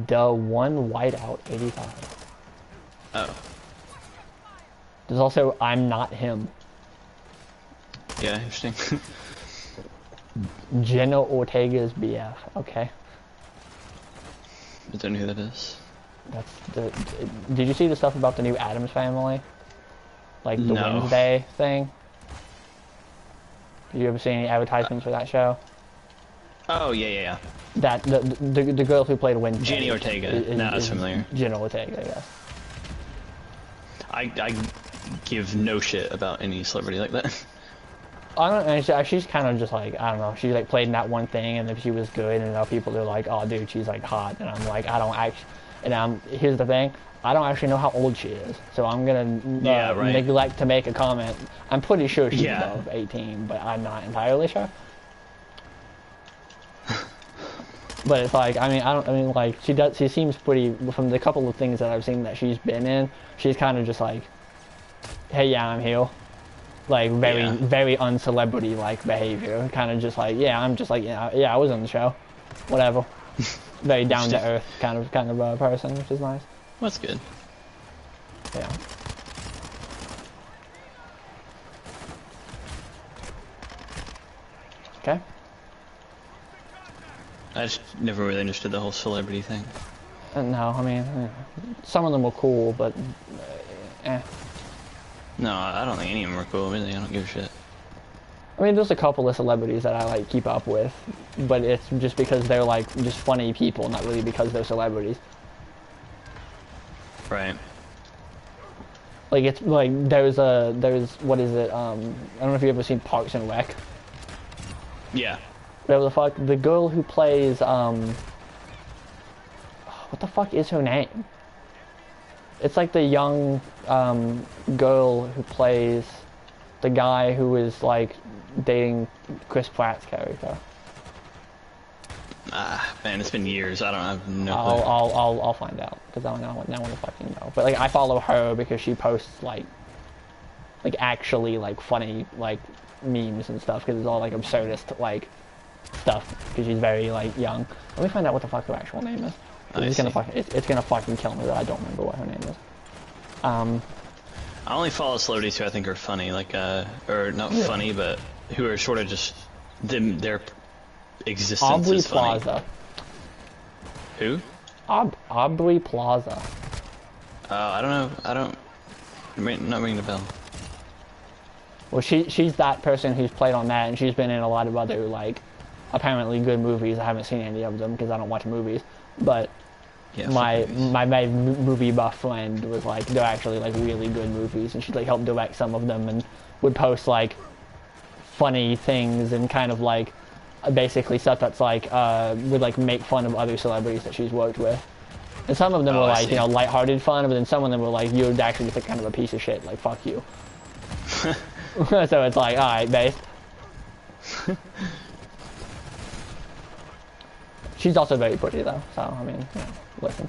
The one Whiteout 85. Oh. There's also I'm not him. Yeah, interesting. Jenna Ortega's BF. Okay. I don't know who that is. That's the. Did you see the stuff about the new Addams Family? Like the No. Wednesday thing? Did you ever see any advertisements for that show? Oh, yeah. That the girl who played Wednesday. Jenny Ortega. No, that's familiar. Jenna Ortega, yes. I give no shit about any celebrity like that. I don't know, she's kind of just like, I don't know, she like played in that one thing and if she was good and now people are like, oh dude, she's like hot, and I'm like, I don't actually, and here's the thing, I don't actually know how old she is, so I'm gonna neglect to make a comment. I'm pretty sure she's above 18, but I'm not entirely sure. But it's like, I mean like, she seems pretty, from the couple of things that I've seen that she's been in, she's kind of just like, hey yeah, I'm here. Like very uncelebrity like behavior, kind of just like I'm just like yeah I was on the show, whatever. Very down to earth kind of person, which is nice. Well, that's good. Yeah. Okay. I just never really understood the whole celebrity thing. No, I mean some of them were cool, but eh. No, I don't think any of them are cool, really. I don't give a shit. I mean, there's a couple of celebrities that I like keep up with, but it's just because they're like just funny people, not really because they're celebrities. Right. Like it's like there's what is it? I don't know if you've ever seen Parks and Rec. Yeah. Whatever the fuck, the girl who plays what the fuck is her name? It's like the young girl who plays the guy who is like dating Chris Pratt's character. Ah, man, it's been years. I have no clue. I'll find out because I don't want to fucking know. But like I follow her because she posts like actually like funny like memes and stuff because it's all like absurdist like stuff because she's very like young. Let me find out what the fuck her actual name is. It's gonna fucking kill me that I don't remember what her name is. I only follow celebrities who I think are funny, like or not funny, but who are sort of just their existence Aubrey is funny. Plaza. Who? Aubrey Plaza. I don't know. Not ringing the bell. Well, she's that person who's played on that, and she's been in a lot of other like apparently good movies. I haven't seen any of them because I don't watch movies, but. Yeah, my movie buff friend was like, they're actually like really good movies, and she'd like help direct some of them and would post like funny things and kind of like basically stuff that's like would like make fun of other celebrities that she's worked with. And some of them were like, lighthearted fun, but then some of them were like, you're actually just like kind of a piece of shit, like fuck you. So it's like, alright, babe. She's also very pretty though, so I mean, listen.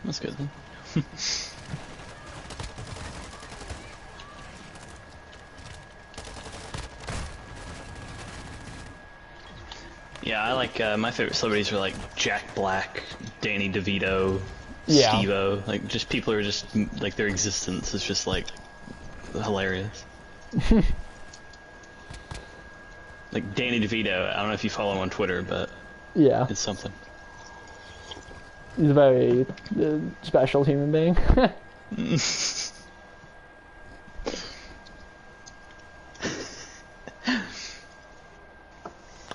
That's good then. Yeah, I like my favorite celebrities are like Jack Black, Danny DeVito, Steve-O, like just people who are just like their existence is just like hilarious. Like Danny DeVito, I don't know if you follow him on Twitter, but Yeah, It's something. he's a very special human being.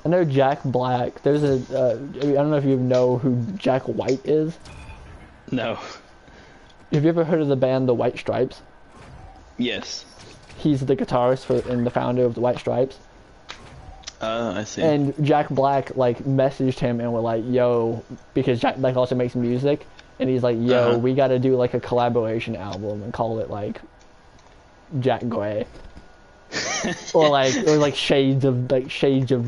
I know Jack Black. There's a. I don't know if you know who Jack White is. No. Have you ever heard of the band The White Stripes? Yes. He's the guitarist for and the founder of The White Stripes. I see. And Jack Black like messaged him and were like, "Yo," because Jack Black also makes music, and he's like, "Yo, we got to do like a collaboration album and call it like Jack Gray." or like shades of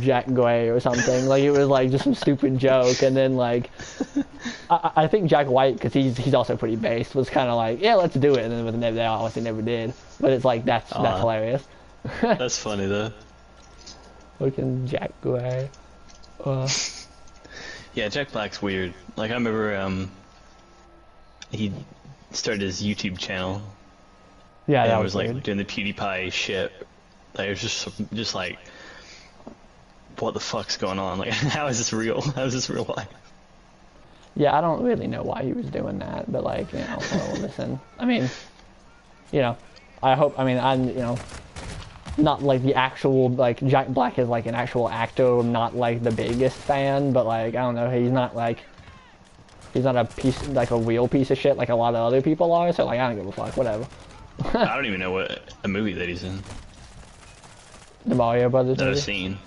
Jack Gray or something. Like it was like just some stupid joke, and then like I think Jack White, because he's also pretty based, was kind of like, yeah, let's do it, and then they obviously never did. But it's like that's hilarious. That's funny though. Looking Jack Gray. Yeah, Jack Black's weird. Like I remember he started his YouTube channel. Yeah, and that it was like weird. doing the PewDiePie shit. Like, it was just like, what the fuck's going on? Like, how is this real? How is this real life? Yeah, I don't really know why he was doing that, but like, you know, well, listen. I mean, you know, I'm, you know, not like the actual, like, Jack Black is like an actual actor, I'm not like the biggest fan, but like, I don't know, he's not a real piece of shit like a lot of other people are, so like, I don't give a fuck, whatever. I don't even know what a movie that he's in. The Mario Brothers That movie? I've seen.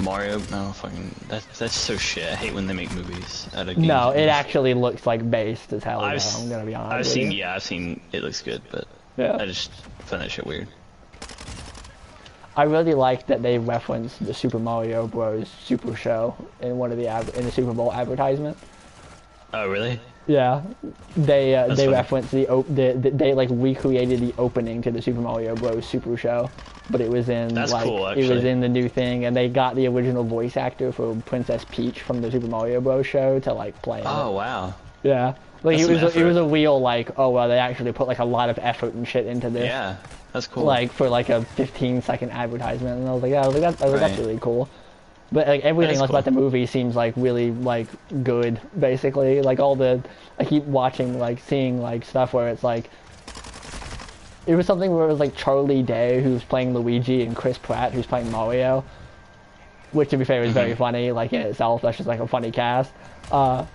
Mario, no, fucking, that's so shit. I hate when they make movies out of games. No, it actually looks like based as hell, though, I've I'm gonna be honest I've with seen, you. yeah, I've seen, it looks good, but Yeah. I just find that shit weird. I really like that they referenced the Super Mario Bros. Super Show in one of in the Super Bowl advertisement. Oh, really? Yeah, they funny. referenced they like recreated the opening to the Super Mario Bros. Super Show, but it was in That's like cool, it was actually. in the new thing, and they got the original voice actor for Princess Peach from the Super Mario Bros. Show to like play. Oh, wow. Yeah, like That's it some was a effort. real like, oh well, they actually put like a lot of effort and shit into this. Yeah, that's cool. Like for like a 15-second advertisement, and I was like, yeah, that's Right. really cool. But like everything is else about cool. the movie seems like really like good, basically. Like I keep watching, like seeing like stuff where it's like, it was something where it was like Charlie Day who's playing Luigi and Chris Pratt who's playing Mario, which to be fair is very funny, like in itself. That's just like a funny cast. Yeah.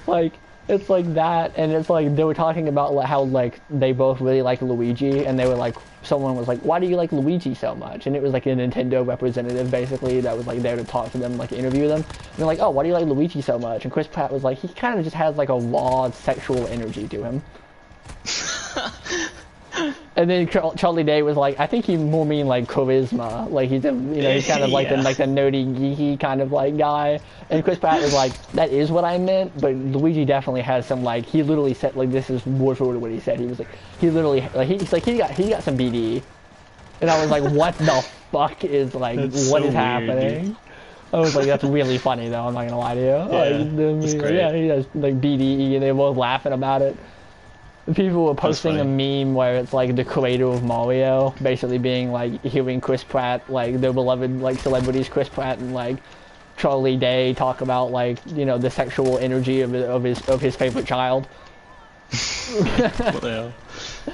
But it's like that, and it's like they were talking about like, how like they both really like Luigi, and they were like, someone was like, why do you like Luigi so much? And it was like a Nintendo representative basically that was like there to talk to them, like interview them. And they're like, oh, why do you like Luigi so much? And Chris Pratt was like, he kind of just has like a raw sexual energy to him. And then Charlie Day was like, I think he more mean like charisma, like he's he's kind of like Yeah. the nerdy geeky kind of like guy. And Chris Pratt was like, that is what I meant, but Luigi definitely has some like, he literally said like, this is word for word what he said. He was like, he literally like he's like he got some BD, and I was like, what the fuck is like That's what so is weird, happening? dude. I was like, that's really funny though. I'm not gonna lie to you. that's great. Yeah, he has like BDE, and they were both laughing about it. People were posting a meme where it's like the creator of Mario basically being like hearing Chris Pratt, like their beloved like celebrities Chris Pratt and like Charlie Day talk about like, you know, the sexual energy of his favorite child. What the hell?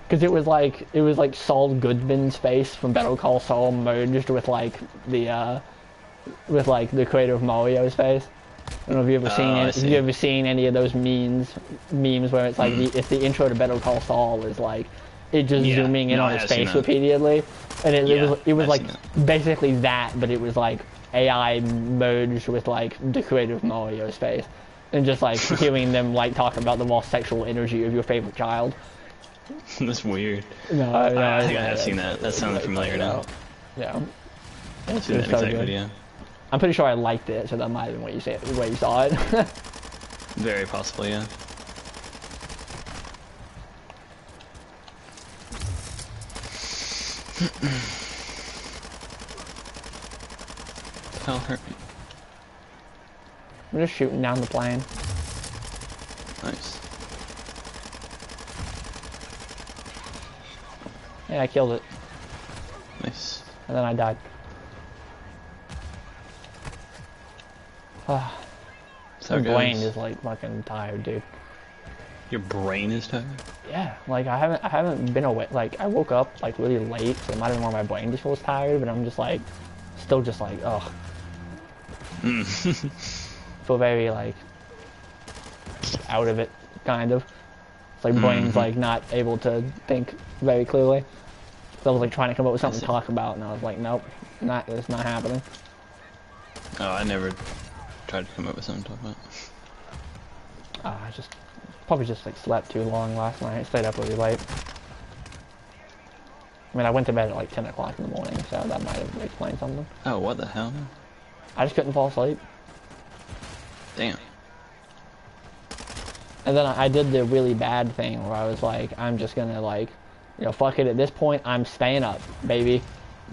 Because it was like Saul Goodman's face from Better Call Saul merged with like the creator of Mario's face. I don't know if you ever seen I it. If see. you ever seen any of those memes where it's like it's the intro to Better Call Saul is like it just Yeah. zooming in No, on I his have seen face that. repeatedly, and it was I've like seen basically that, but it was like AI merged with like the creator of Mario's face, and just like hearing them like talk about the more sexual energy of your favorite child. That's weird. No, I think I have seen that. That sounds familiar now. Yeah. I've seen that so exact good. video. I'm pretty sure I liked it, so that might have been where you saw it. Very possibly, yeah. Hell hurt me. I'm just shooting down the plane. Nice. Yeah, I killed it, Nice. and then I died. So My it brain goes. is like fucking tired, dude. Your brain is tired? Yeah, like I haven't been awake. Like I woke up like really late, so it might have been why my brain just feels tired. But I'm just like, still just like, ugh. Feel very like out of it, kind of. It's like brain's like not able to think very clearly. So I was like trying to come up with something to talk about, and I was like, nope, it's not happening. Oh, I never tried to come up with something to talk about. I just probably just like slept too long last night. Stayed up really late. I mean, I went to bed at like 10 o'clock in the morning, so that might have explained something. Oh, what the hell? I just couldn't fall asleep. Damn. And then I did the really bad thing where I was like, I'm just gonna like, you know, fuck it. At this point, I'm staying up, baby.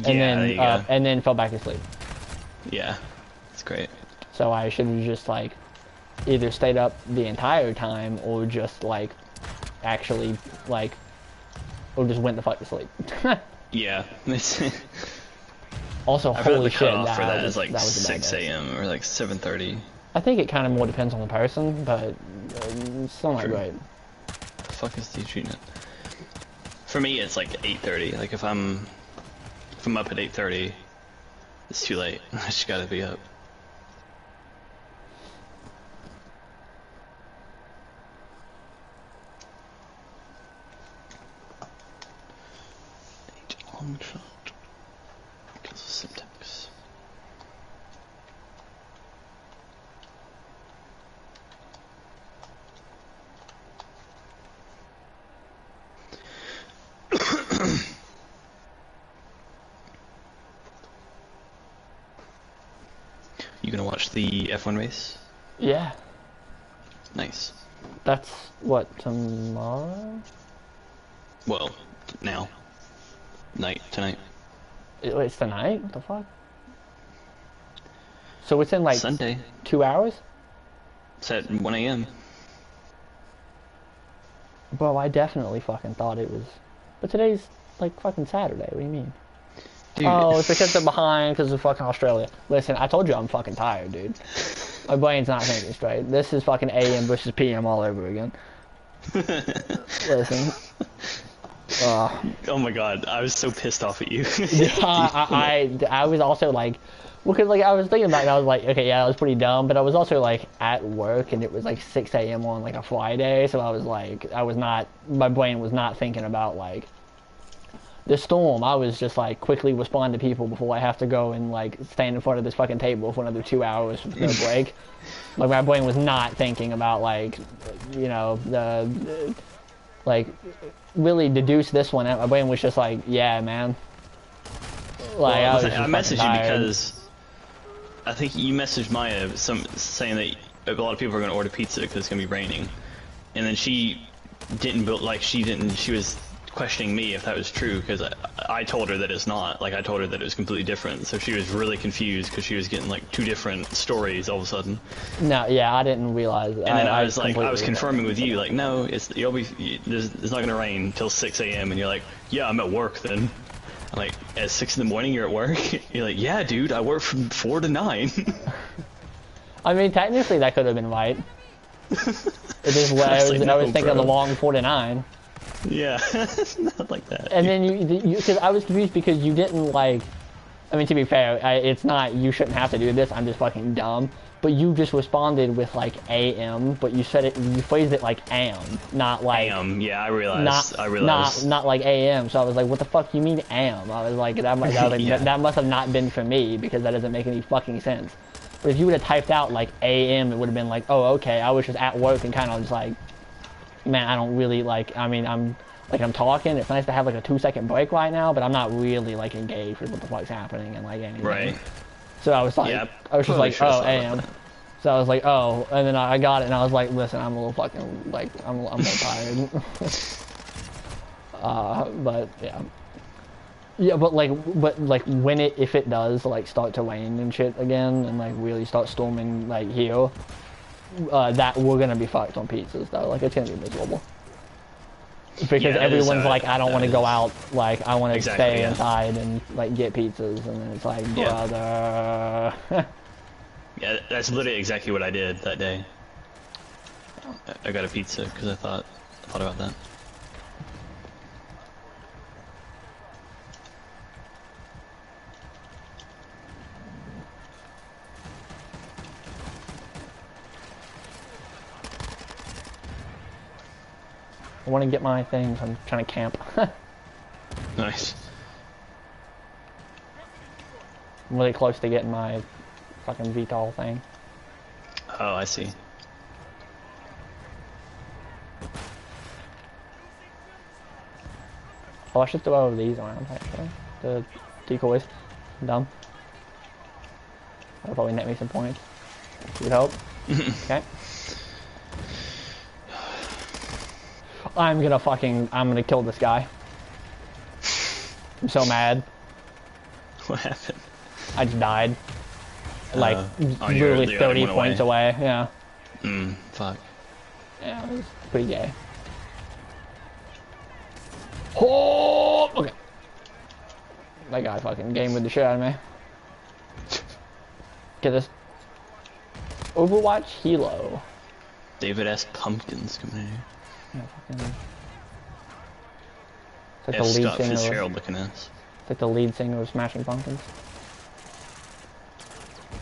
And Yeah, there you go. and then fell back asleep. Yeah, it's great. So I should have just like either stayed up the entire time or just like actually like or just went the fuck to sleep. Yeah, it's. Also, I feel holy like the shit, cutoff for that was, is like that was a bad 6 day. a.m. or like 7:30. I think it kind of more depends on the person, but it's still not True. great. The fuck is he treating it? For me, it's like 8:30. Like if I'm up at 8:30, it's too late. I just gotta be up. Long shot. Kills the syntax. You gonna watch the F1 race? Yeah, Nice. that's what, tomorrow? Well, now. Tonight. It's tonight? What the fuck? So it's in like Sunday. 2 hours? It's at 1 a.m. Bro, I definitely fucking thought it was. But today's like fucking Saturday. What do you mean? Dude. Oh, it's because they're behind because of fucking Australia. Listen, I told you I'm fucking tired, dude. My brain's not thinking straight. This is fucking AM versus PM all over again. Listen. Oh my god, I was so pissed off at you. I was also like, because like I was thinking about it, and I was like, okay, yeah, that was pretty dumb, but I was also like at work, and it was like 6 a.m. on like a Friday, so I was like, my brain was not thinking about like the storm. I was just like quickly respond to people before I have to go and like stand in front of this fucking table for another 2 hours with no break. Like my brain was not thinking about like, you know, the like really deduce this one. My brain was just like, yeah, man. Like Well, I was just I fucking messaged you tired. because I think you messaged Maya saying that a lot of people are going to order pizza because it's going to be raining, and then she she was questioning me if that was true because I told her that it's not. Like I told her that it was completely different, so she was really confused because she was getting like two different stories all of a sudden. No, yeah, I didn't realize. And then I was completely confirming with you, like, no, it's not gonna rain till 6 a.m. And you're like, yeah, I'm at work then. I'm like, at 6 in the morning you're at work? You're like, yeah, dude, I work from 4 to 9. I mean, technically that could have been right. It is what I was like, I was no, thinking of the bro. long 49. Yeah, not like that. And then you, because I was confused because you didn't like. I mean, to be fair, it's not. You shouldn't have to do this. I'm just fucking dumb. But you just responded with like AM, but you said it. You phrased it like am, not like. Yeah, I realized. Not like AM. So I was like, what the fuck you mean am? I was like, that Yeah. that must have not been for me because that doesn't make any fucking sense. But if you would have typed out like AM, it would have been like, oh, okay. I was just at work and kind of just like, man, I don't really like. I mean, I'm talking. It's nice to have like a 2-second break right now, but I'm not really like engaged with what the fuck's happening and like anything. Right. So I was like, Yeah, I was just probably like, should've oh, thought about AM. that. So I was like, oh, and then I got it, and I was like, listen, I'm a little fucking like, I'm a little tired. But yeah. Yeah, but like when if it does like start to rain and shit again and like really start storming like here, that we're gonna be fucked on pizzas though. Like it's gonna be miserable. Because Yeah, that is everyone's how like, I don't that want to go is. out. Like I want to Exactly, stay yeah. inside and like get pizzas, and then it's like, Yeah. brother. Yeah, that's literally exactly what I did that day. I got a pizza because I thought about that. I want to get my things. I'm trying to camp. Nice. I'm really close to getting my fucking VTOL thing. Oh, I see. Oh, I should throw over these around, actually. The decoys. I'm dumb. That'll probably net me some points. Would help. Okay. I'm gonna kill this guy. I'm so mad. What happened? I just died. Like, oh, literally 30 points away. Yeah. Fuck. Yeah, it was pretty gay. Oh, okay. That guy fucking game with the shit out of me. Get this. Overwatch Hilo. David S. Pumpkins coming in here. Yeah, fucking. It's like F. the lead Scott singer. Fitzgerald looking ass. It's like the lead singer of Smashing Pumpkins.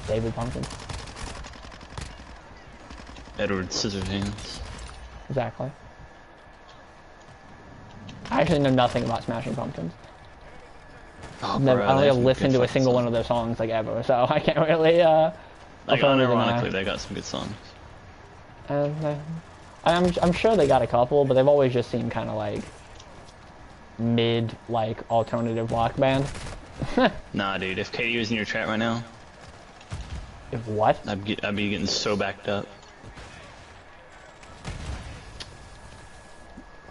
David Pumpkins. Edward Scissorhands. Exactly. I actually know nothing about Smashing Pumpkins. Oh, Never, bro, I don't they think have I've some listened good to a fucking single one songs. of their songs like ever, so I can't really Like affirm or deny. unironically, they got some good songs. I'm sure they got a couple, but they've always just seemed kind of like mid, like alternative rock band. Nah, dude, if Katie was in your chat right now, If what? I'd be getting so backed up.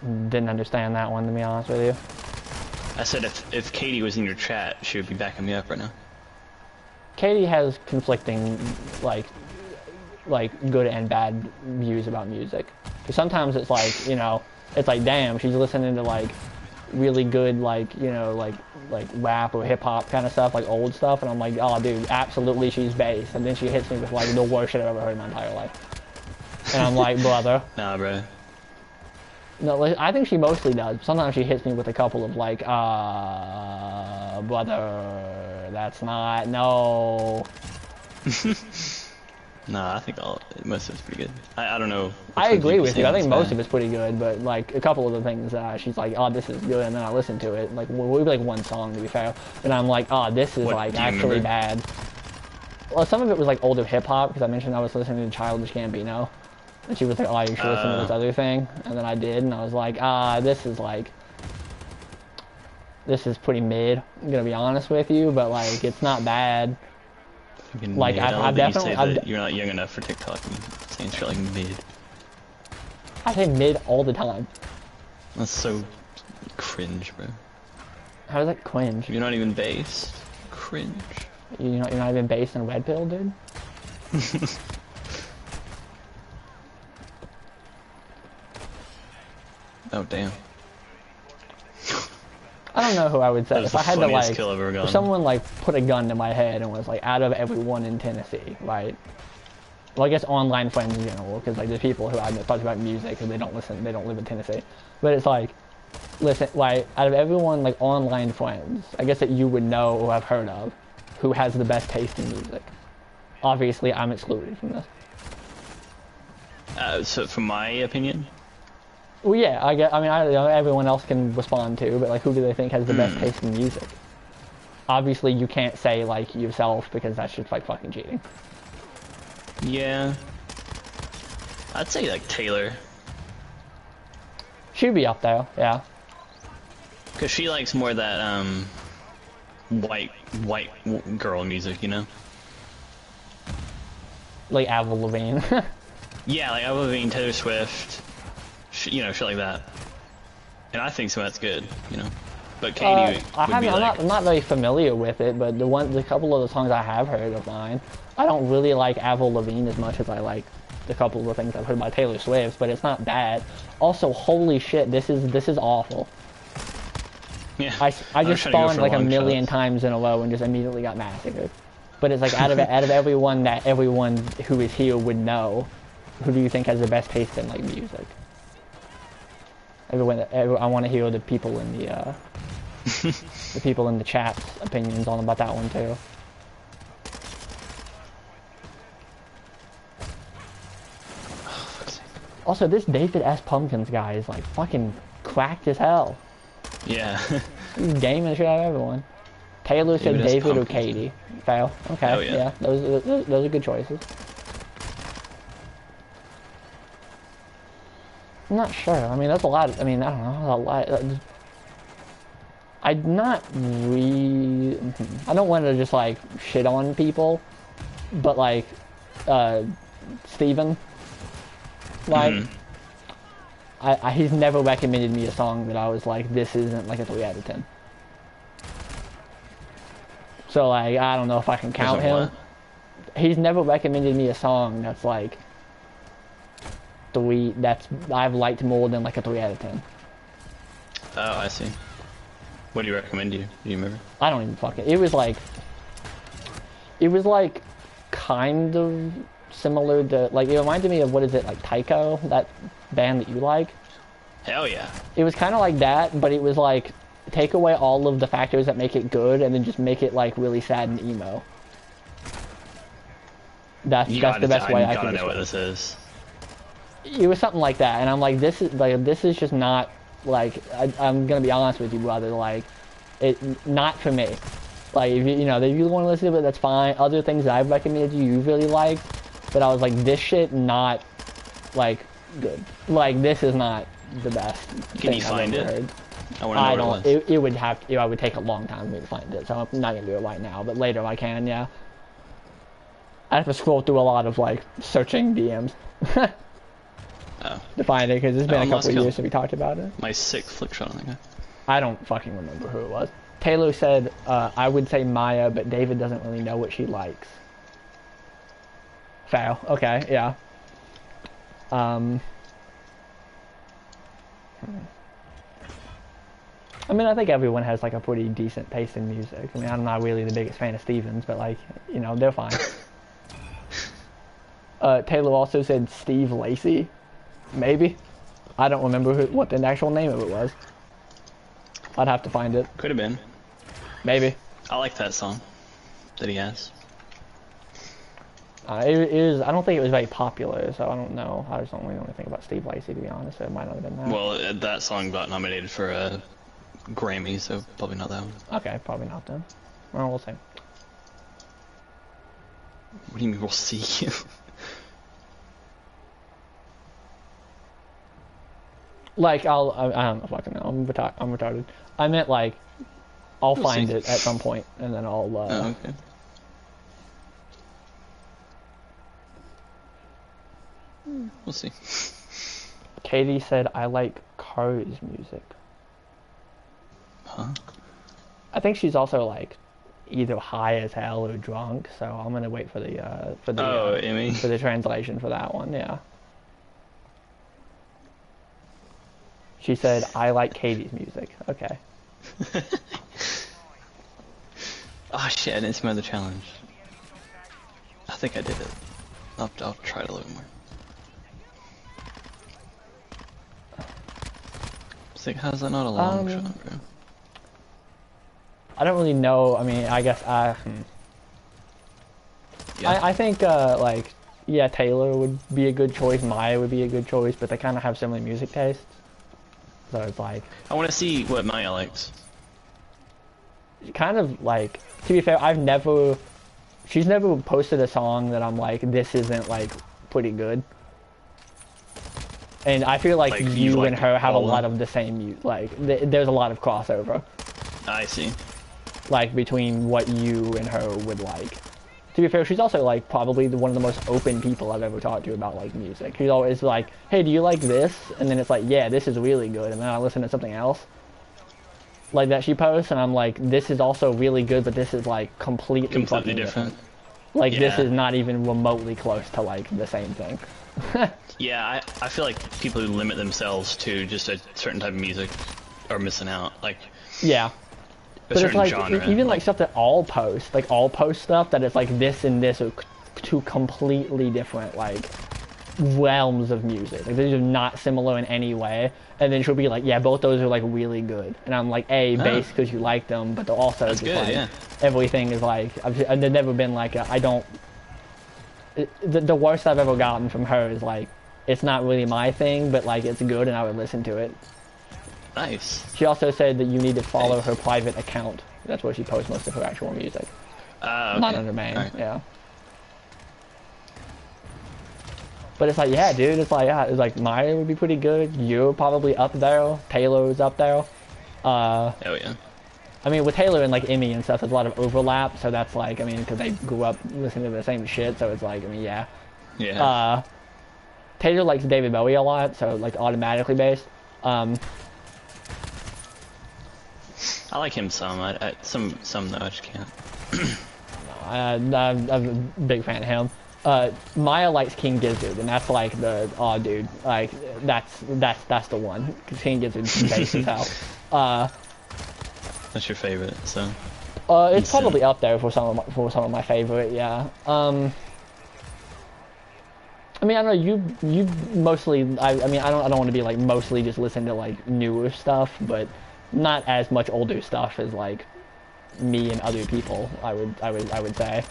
Didn't understand that one, to be honest with you. I said if Katie was in your chat, she would be backing me up right now. Katie has conflicting, like good and bad views about music. 'Cause sometimes it's like, you know, it's like, damn, she's listening to like really good, like, you know, like rap or hip hop kind of stuff, like old stuff, and I'm like, oh, dude, absolutely, she's bass. And then she hits me with like the worst shit I've ever heard in my entire life. And I'm like, brother. Nah, bro. No, I think she mostly does. Sometimes she hits me with a couple of like, brother, that's not, no. Nah, I think most of it's pretty good. I don't know. I agree with you. I think most bad. of it's pretty good, but like a couple of the things, she's like, oh, this is good, and then I listen to it. Like, we'll be like one song to be fair, and I'm like, oh, this is What, like do you actually remember? bad. Well, some of it was like older hip hop because I mentioned I was listening to Childish Gambino, and she was like, oh, you should listen to this other thing, and then I did, and I was like, this is pretty mid. I'm gonna be honest with you, but like it's not bad. Fucking Like, mid. I've I love that definitely- you say I've that you're not young enough for TikTok and saying shit like mid. I say mid all the time. That's so cringe, bro. How does that cringe? You're not even based. Cringe. You're not even based in Red Pill, dude? Oh damn. I don't know who I would say. That was If I the had to funniest like, kill I've ever if gotten. someone like put a gun to my head and was like, out of everyone in Tennessee, right? Well, I guess online friends in general, because like there's people who I talk about music and they don't listen, they don't live in Tennessee. But it's like, listen, like out of everyone like online friends, I guess that you would know or have heard of, who has the best taste in music. Obviously, I'm excluded from this. So from my opinion, Well, yeah, I mean, everyone else can respond too, but like, who do they think has the best taste in music? Obviously, you can't say like yourself because that's just like fucking cheating. yeah, I'd say like Taylor, She'd be up there, yeah. cause she likes more that white girl music, you know? Like Avril Lavigne. Yeah, like Avril Lavigne, Taylor Swift, you know, shit like that. And I think some of that's good, you know. But Katie would be like, I'm not very familiar with it, but the couple of the songs I have heard of mine, I don't really like Avril Lavigne as much as I like the couple of the things I've heard by Taylor Swift, but it's not bad. Also, holy shit, this is awful. yeah. I was just trying to go spawned for like a long million shots. times in a row and just immediately got massacred. But it's like out of everyone who is here would know, who do you think has the best taste in like music? I want to hear the people in the chat's opinions on about that one too. Also, this David S. Pumpkins guy is like fucking cracked as hell. Yeah. He's gaming the shit out of everyone. Taylor said David or Katie. Fail. Okay. Oh, yeah. Those are good choices. I'm not sure. I mean, that's a lot. I mean, I don't know. A lot. I don't want to just like shit on people, but like, Steven, like, he's never recommended me a song that I was like, this isn't like a 3 out of 10. So like, I don't know if I can count him. What? He's never recommended me a song that's like I've liked more than like a 3 out of 10. Oh, I see. What do you recommend you? Do you remember? I don't even fucking. It was like kind of similar to like, it reminded me of, what is it, like Tycho, that band that you like? Hell yeah. It was kind of like that, but it was like take away all of the factors that make it good and then just make it like really sad and emo. That's the best way I can gotta know what describe this is. it. It was something like that, and I'm like, this is just not like, I'm gonna be honest with you, brother. Like, not for me. Like, if you know, if you want to listen to it, that's fine. Other things that I've recommended you really like, but I was like, this shit not like good. Like, this is not the best. Can you find it? Heard. I want to know I what don't. it was. It would take a long time for me to find it, so I'm not gonna do it right now. But later I can. Yeah. I have to scroll through a lot of like searching DMs to find it, because it's been a couple of years since we talked about it. My sick flick shot on that guy. I don't fucking remember who it was. Taylor said, I would say Maya, but David doesn't really know what she likes. Fail. Okay, yeah. I mean, I think everyone has like a pretty decent taste in music. I mean, I'm not really the biggest fan of Stevens, but like, you know, they're fine. Taylor also said Steve Lacy. Maybe. I don't remember what the actual name of it was. I'd have to find it. Could have been. Maybe. I like that song that he has. It is. I don't think it was very popular, so I don't know. I just don't really know anything about Steve Lacy, to be honest. So it might not have been that. Well, that song got nominated for a Grammy, so probably not that one. Okay, probably not then. Well, we'll see. What do you mean we'll see? Like, I don't fucking know. I'm retarded. I meant like, I'll find it at some point, and then I'll. Oh, okay. We'll see. Katie said, I like Cars music. Huh? I think she's also like either high as hell or drunk, so I'm gonna wait for the Amy. for the translation for that one. Yeah. She said, I like Katie's music. Okay. Oh shit, I didn't see my other challenge. I think I did it. I'll try it a little more. It's like, how's that not a long shot, bro? I don't really know. I mean, I guess Yeah. I think like, yeah, Taylor would be a good choice. Maya would be a good choice, but they kind of have similar music tastes. So it's like, I want to see what Maya likes. kind of like, to be fair, she's never posted a song that I'm like, this isn't like pretty good. And I feel like you and her have a lot of the same, like, there's a lot of crossover. I see. Like, between what you and her would like. To be fair, she's also like probably one of the most open people I've ever talked to about like music. She's always like, hey, do you like this? And then it's like, yeah, this is really good. And then I listen to something else like that she posts, and I'm like, this is also really good, but this is like completely different. Like, this Yeah. is not even remotely close to like the same thing. Yeah, I feel like people who limit themselves to just a certain type of music are missing out. Like, Yeah. But it's certain like genre, even like stuff that all post, like all post stuff that it's like this and this are two completely different like realms of music. Like these are not similar in any way. And then she'll be like, yeah, both those are like really good. And I'm like, bass because you like them, but they're also That's just good, like yeah. everything is like I've never been like I don't. The worst I've ever gotten from her is like it's not really my thing, but like it's good and I would listen to it. Nice. She also said that you need to follow her private account. That's where she posts most of her actual music. Okay. Not under main, Alright. yeah. But it's like, yeah, dude, it's like Maya would be pretty good. You're probably up there. Taylor's up there. Oh yeah. I mean, with Taylor and like Emmy and stuff, there's a lot of overlap. So that's like, I mean, because they grew up listening to the same shit. So it's like, I mean, yeah. Yeah. Taylor likes David Bowie a lot, so like automatically based. I like him some. Some though I just can't. I'm a big fan of him. Maya likes King Gizzard, and that's like dude, like that's the one. Cause King Gizzard's bass as hell. That's your favorite, so. It's probably up there for some of my favorite, yeah. I mean, I don't know, you mostly, I mean, I don't want to be like mostly just listen to like newer stuff, but not as much older stuff as like me and other people, I would say.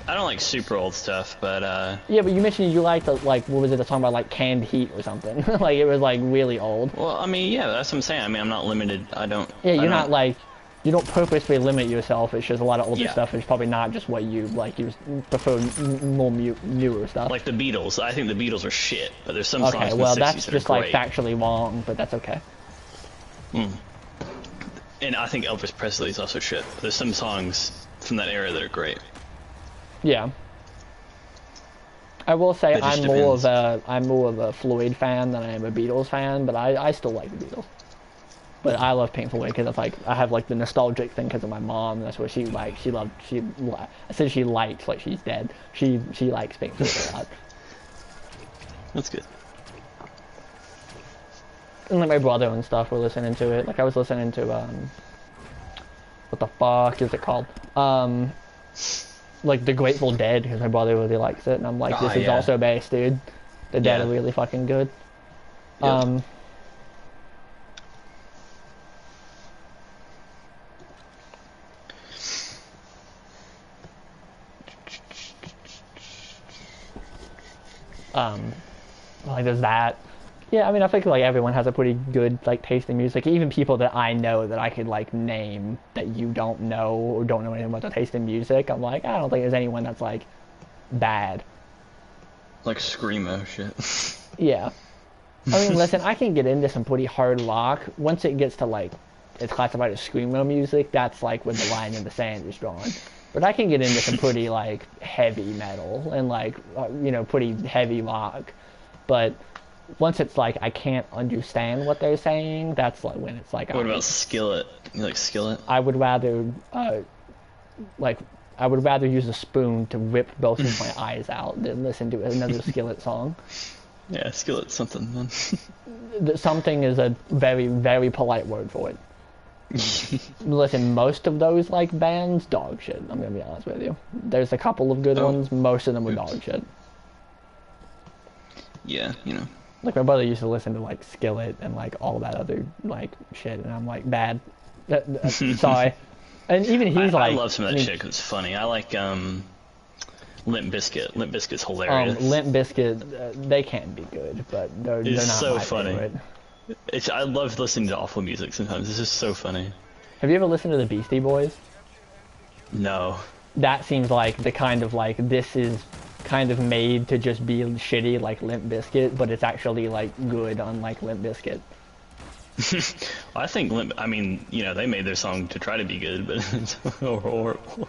I don't like super old stuff, but Yeah, but you mentioned you liked like what was it? A song about like Canned Heat or something? Like it was like really old. well, I mean, yeah, that's what I'm saying. I mean, I'm not limited. Yeah, you're not like you don't purposely limit yourself. It's just a lot of older stuff. It's probably not just what you like. You prefer more newer stuff. like the Beatles. I think the Beatles are shit, but there's some songs Okay, from well the 60s that's that just are like great. factually wrong, but that's okay. And I think Elvis Presley is also shit. There's some songs from that era that are great. Yeah. I will say It just I'm more of a Floyd fan than I am a Beatles fan, but I still like the Beatles. But I love Pink Floyd because it's like I have like the nostalgic thing because of my mom. That's what she liked. I said she liked, like she's dead. She likes Pink Floyd a lot. That's good. And like my brother and stuff were listening to it. Like I was listening to what the fuck is it called? Like the Grateful Dead because my brother really likes it, and I'm like, this is yeah. also bass, dude. The Dead Yeah. are really fucking good. Yep. Like there's that. Yeah, I mean, I think like everyone has a pretty good like taste in music. Even people that I know that I could like name that you don't know or don't know anything about their taste in music. I'm like, I don't think there's anyone that's like bad. Like screamo shit. Yeah. I mean, listen, I can get into some pretty hard rock. Once it gets to like, it's classified as screamo music, that's like when the line in the sand is drawn. But I can get into some pretty like heavy metal and like, pretty heavy rock. But once it's like I can't understand what they're saying, that's like when it's like. What about Skillet? You like Skillet? I would rather, I would rather use a spoon to rip both of my eyes out than listen to another Skillet song. Yeah, Skillet's something, man. Something is a very, very polite word for it. Listen, most of those like bands, dog shit. I'm gonna be honest with you. There's a couple of good ones. Most of them were dog shit. Yeah, Like my brother used to listen to like Skillet and like all that other like shit, and I'm like bad. Sorry. And even he's I like. love some of that shit 'cause it's funny. I like Limp Bizkit. Limp Bizkit's hilarious. Limp Bizkit, they can be good, but they're not so my funny. favorite. I love listening to awful music sometimes. It's just so funny. Have you ever listened to the Beastie Boys? No. That seems like the kind of like this is kind of made to just be shitty like Limp Bizkit, but it's actually like good unlike Limp Bizkit. I think they made their song to try to be good, but it's horrible.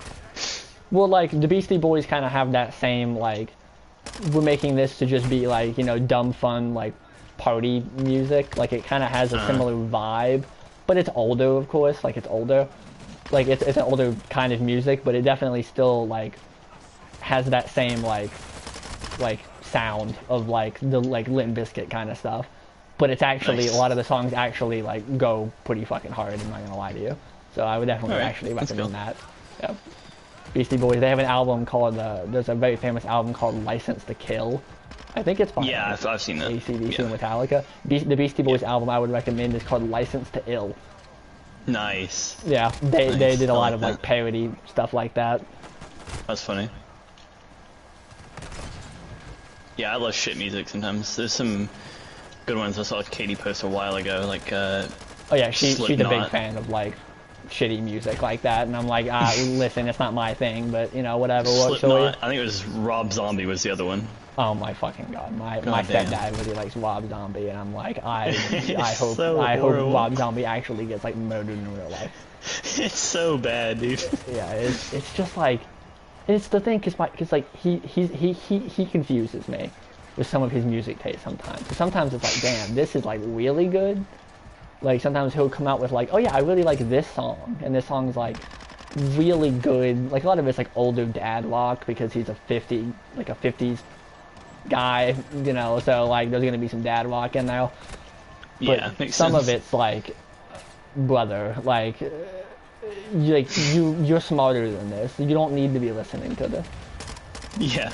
Well, like the Beastie Boys kind of have that same like we're making this to just be like dumb fun like party music. Like it kind of has a similar vibe, but it's older, of course. Like it's older, like it's an older kind of music, but it definitely still like has that same like sound of like the like Limp Bizkit kind of stuff. But it's actually Nice. a lot of the songs actually like go pretty fucking hard. I'm not gonna lie to you. So I would definitely Alright, actually that's recommend cool. that. Yeah. Beastie Boys, they have an album called, there's a very famous album called License to Kill. I think it's by Yeah, I've seen that. AC/DC Yeah. and Metallica. The Beastie Boys album I would recommend is called License to Ill. Nice. Yeah, they Nice. did a I lot like of that. like parody stuff like that. That's funny. Yeah, I love shit music sometimes. There's some good ones I saw Katie post a while ago, like, Oh yeah, she's a big Slipknot. fan of like shitty music like that, and I'm like, listen, it's not my thing, but you know, whatever works for you. Slipknot. I think it was Rob Zombie was the other one. Oh my fucking god, my God damn. stepdad really likes Rob Zombie, and I'm like, I hope so I horrible. hope Rob Zombie actually gets like murdered in real life. It's so bad, dude. Yeah, it's just like, it's the thing, cause like he confuses me with some of his music taste sometimes. Sometimes it's like, damn, this is like really good. Like sometimes he'll come out with like, oh yeah, I really like this song, and this song's like really good. Like a lot of it's like older dad rock because he's a 50s guy, you know. So like there's gonna be some dad rock in there. But Yeah, makes some sense. of it's like, brother, like you're smarter than this. You don't need to be listening to this. Yeah.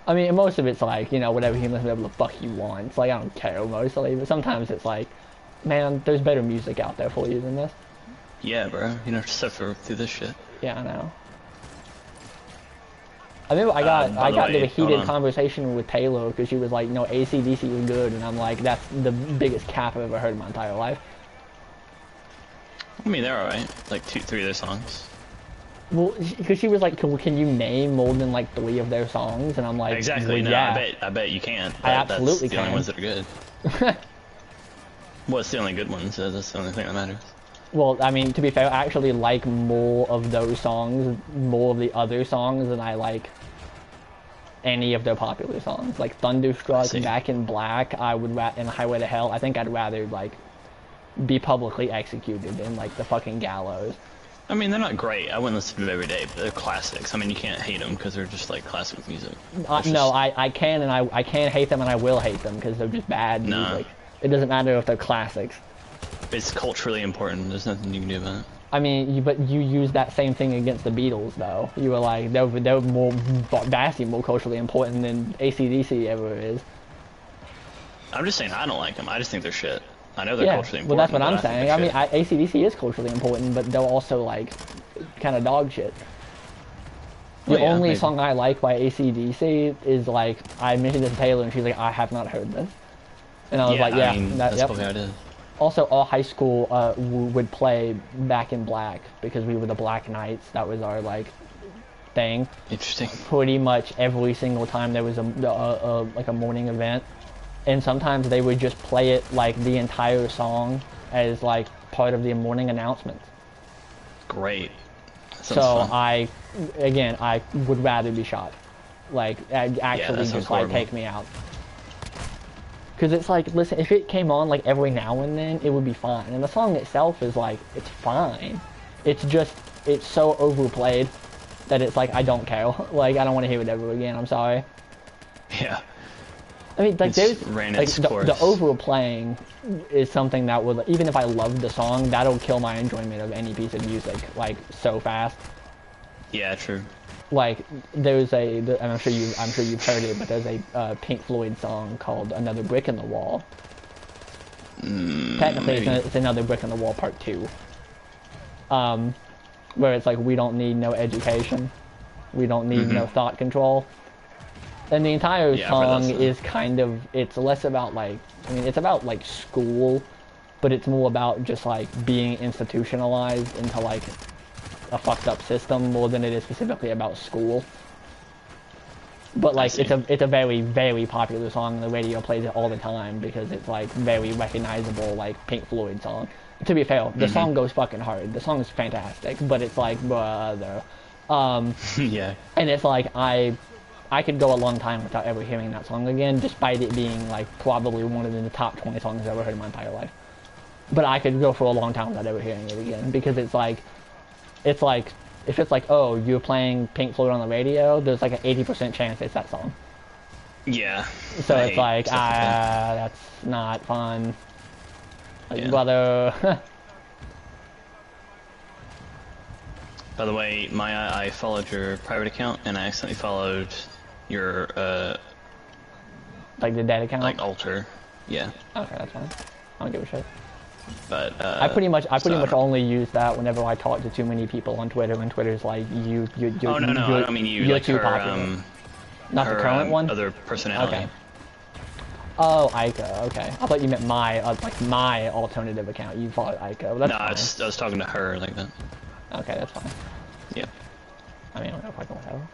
I mean, most of it's like, you know, whatever he whatever the fuck he wants. Like, I don't care mostly, but sometimes it's like, man, there's better music out there for you than this. Yeah, bro. You don't have to suffer through this shit. Yeah, I know. I remember I by got the into a way, hold heated on. conversation with Taylor because she was like, no, AC/DC was good, and I'm like, that's the biggest cap I've ever heard in my entire life. I mean, they're alright. Like 2-3 of their songs. Well, because she was like, can you name more than like 3 of their songs? And I'm like, Exactly. well, No, yeah. I bet you can't. I But absolutely that's the only can. ones that are good. Well, it's the only good ones, so that's the only thing that matters. Well, I mean, to be fair, I actually like more of those songs, more of the other songs than I like any of their popular songs. Like Thunderstruck, see. Back in Black, and Highway to Hell. I think I'd rather like be publicly executed in like the fucking gallows. I mean, they're not great. I wouldn't listen to them every day, but they're classics. I mean, you can't hate them because they're just like classic music. It's No, just- I can, and I can hate them, and I will hate them because they're just bad Nah. music. It doesn't matter if they're classics. It's culturally important. There's nothing you can do about it. I mean, but you used that same thing against the Beatles, though. You were like, they're more vastly more culturally important than AC/DC ever is. I'm just saying I don't like them. I just think they're shit. I know they're Yeah, culturally well, important. that's what I'm but saying. think I mean, they're shit. AC/DC is culturally important, but they're also like kind of dog shit. The Well, yeah, only maybe. song I like by AC/DC is like, I mentioned this to Taylor, and she's like, I have not heard this. And I was like, yeah, I mean, that, that's yep. probably how it is. Also, all high school would play Back in Black because we were the Black Knights. That was our like thing. Interesting. Pretty much every single time there was a morning event, and sometimes they would just play it like the entire song as like part of the morning announcements. Great. That So sounds fun. I would rather be shot, like actually sounds just like horrible. take me out. Because it's like, listen, if it came on like every now and then, it would be fine. And the song itself is like, it's fine. It's just, it's so overplayed that it's like, I don't care. Like, I don't want to hear it ever again. I'm sorry. Yeah. I mean, like, It's there's ran like its the course. overplaying is something that would, even if I love the song, that'll kill my enjoyment of any piece of music like so fast. Yeah, true. Like there's and I'm sure you've heard it, but there's a Pink Floyd song called "Another Brick in the Wall." Technically, maybe. it's Another Brick in the Wall Part 2. Where it's like, we don't need no education, we don't need no thought control, and the entire Yeah, I've heard that song song. is kind of, it's less about like, I mean, it's about like school, but it's more about just like being institutionalized into like a fucked up system more than it is specifically about school. But like, see. it's a very, very popular song, and the radio plays it all the time because it's like very recognizable, like Pink Floyd song. To be fair, the song goes fucking hard. The song is fantastic, but it's like, brother. Yeah. And it's like, I could go a long time without ever hearing that song again, despite it being like probably one of the top 20 songs I've ever heard in my entire life. But I could go for a long time without ever hearing it again, because it's like, if it's like, oh, you're playing Pink Floyd on the radio, there's like an 80% chance it's that song. Yeah. So I it's hate like, stuff like that. that's not fun. Like, Yeah. brother. By the way, Maya, I followed your private account and I accidentally followed your Like the dead account? like alter. Yeah. Okay, that's fine. I don't give a shit. But I pretty much so- only use that whenever I talk to too many people on Twitter, and Twitter's like, you Oh no, I don't mean you. You're Like too her, popular. Not her the current one? other personality. Okay. Oh, Aika, okay. I thought you meant my, like my alternative account. You followed Aika. Well, that's No, fine. I was talking to her like that. Okay, that's fine. Yeah. I mean, I don't know if I can whatever.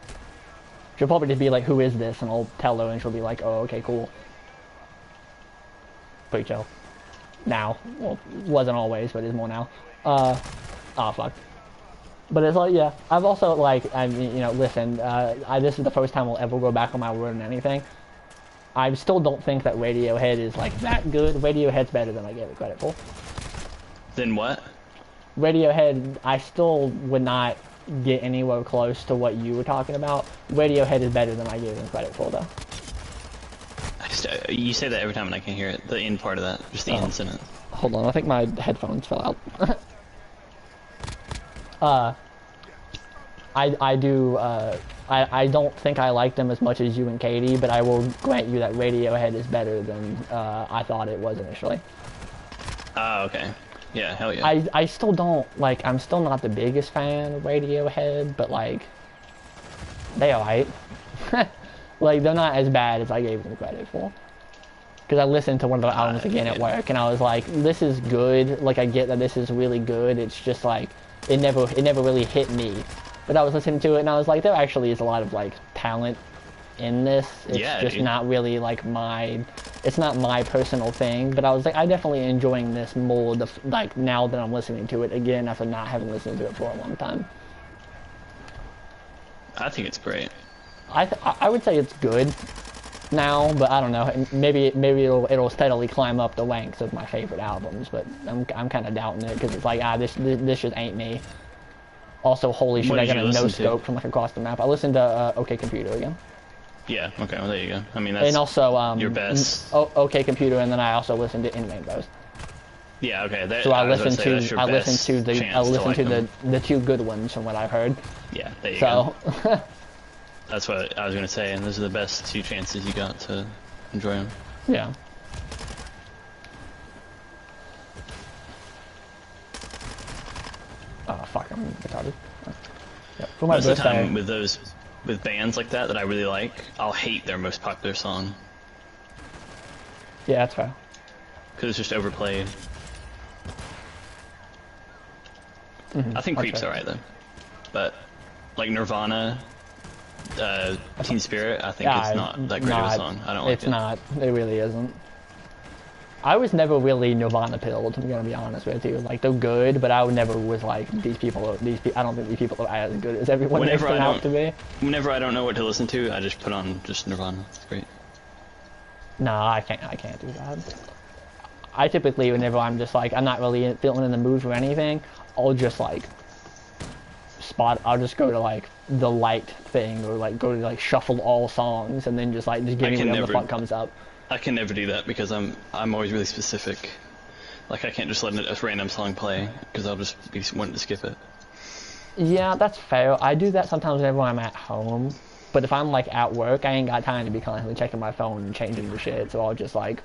She'll probably just be like, who is this? And I'll tell her, and she'll be like, oh, okay, cool. Pretty chill. Now. Well, wasn't always, but is more now. Oh, fuck. But it's like, yeah. I've also, like, I mean, you know, listen, this is the first time I'll ever go back on my word on anything. I still don't think that Radiohead is, like, that good. Radiohead's better than I gave it credit for. Then what? Radiohead, I still would not get anywhere close to what you were talking about. Radiohead is better than I gave him credit for, though. You say that every time and I can't hear it. The end part of that. Just the end sentence. Hold on, I think my headphones fell out. I don't think I like them as much as you and Katie, but I will grant you that Radiohead is better than I thought it was initially. Oh, okay. Yeah, hell yeah. I still don't, like, I'm still not the biggest fan of Radiohead, but, like, they alright. Like, they're not as bad as I gave them credit for. Because I listened to one of the albums again at work, and I was like, this is good. Like, I get that this is really good. It's just, like, it never really hit me. But I was listening to it, and I was like, there actually is a lot of, like, talent in this. It's just not really, like, it's not my personal thing. But I was like, I'm definitely enjoying this more, like, now that I'm listening to it again after not having listened to it for a long time. I think it's great. I would say it's good now, but I don't know. Maybe it'll steadily climb up the ranks of my favorite albums, but I'm kind of doubting it because it's like this just ain't me. Also, holy shit, I got a no scope from like across the map. I listened to OK Computer again. Yeah. Okay. Well, there you go. I mean, that's and also your best. OK Computer, and then I also listened to In Rainbows. Yeah. Okay. So I listened to the two good ones from what I've heard. Yeah. There you go. So. That's what I was gonna say, and those are the best two chances you got to enjoy them. Yeah. Oh fuck, I'm retarded. Yep. For my Most of the birthday. time with bands like that I really like, I'll hate their most popular song. Yeah, that's fair. Because it's just overplayed. I think Creep's alright though, but like Nirvana. Teen Spirit, I think it's not that great of a song. I don't like it. It's not. It really isn't. I was never really Nirvana pilled, I'm gonna be honest with you. Like, they're good, but I never was like, I don't think these people are as good as everyone makes them out to be. Whenever I don't know what to listen to, I just put on just Nirvana. It's great. No, I can't do that. I typically, whenever I'm just like, I'm not really feeling in the mood for anything, I'll just like, I'll just go to like the liked thing, or like go to like shuffle all songs, and then just give me whatever the fuck comes up. I can never do that because I'm always really specific. Like I can't just let a random song play because I'll just be wanting to skip it. Yeah, that's fair. I do that sometimes whenever I'm at home, but if I'm like at work, I ain't got time to be constantly checking my phone and changing the shit. So I'll just like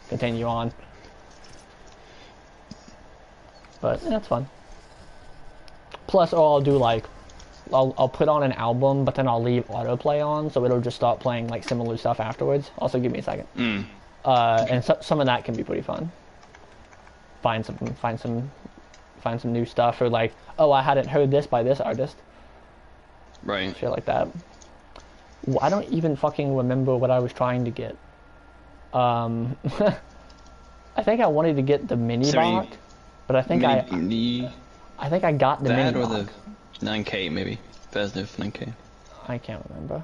continue on. But yeah, that's fun. Plus, or I'll do like, I'll put on an album, but then I'll leave autoplay on, so it'll just start playing like similar stuff afterwards. Also, give me a second. And some of that can be pretty fun. Find some new stuff, or like, oh, I hadn't heard this by this artist. Right. Shit like that. I don't even fucking remember what I was trying to get. I think I wanted to get the mini Bach, but I think I think I got the mini or Bach. the 9K maybe. Vesnev 9K. I can't remember.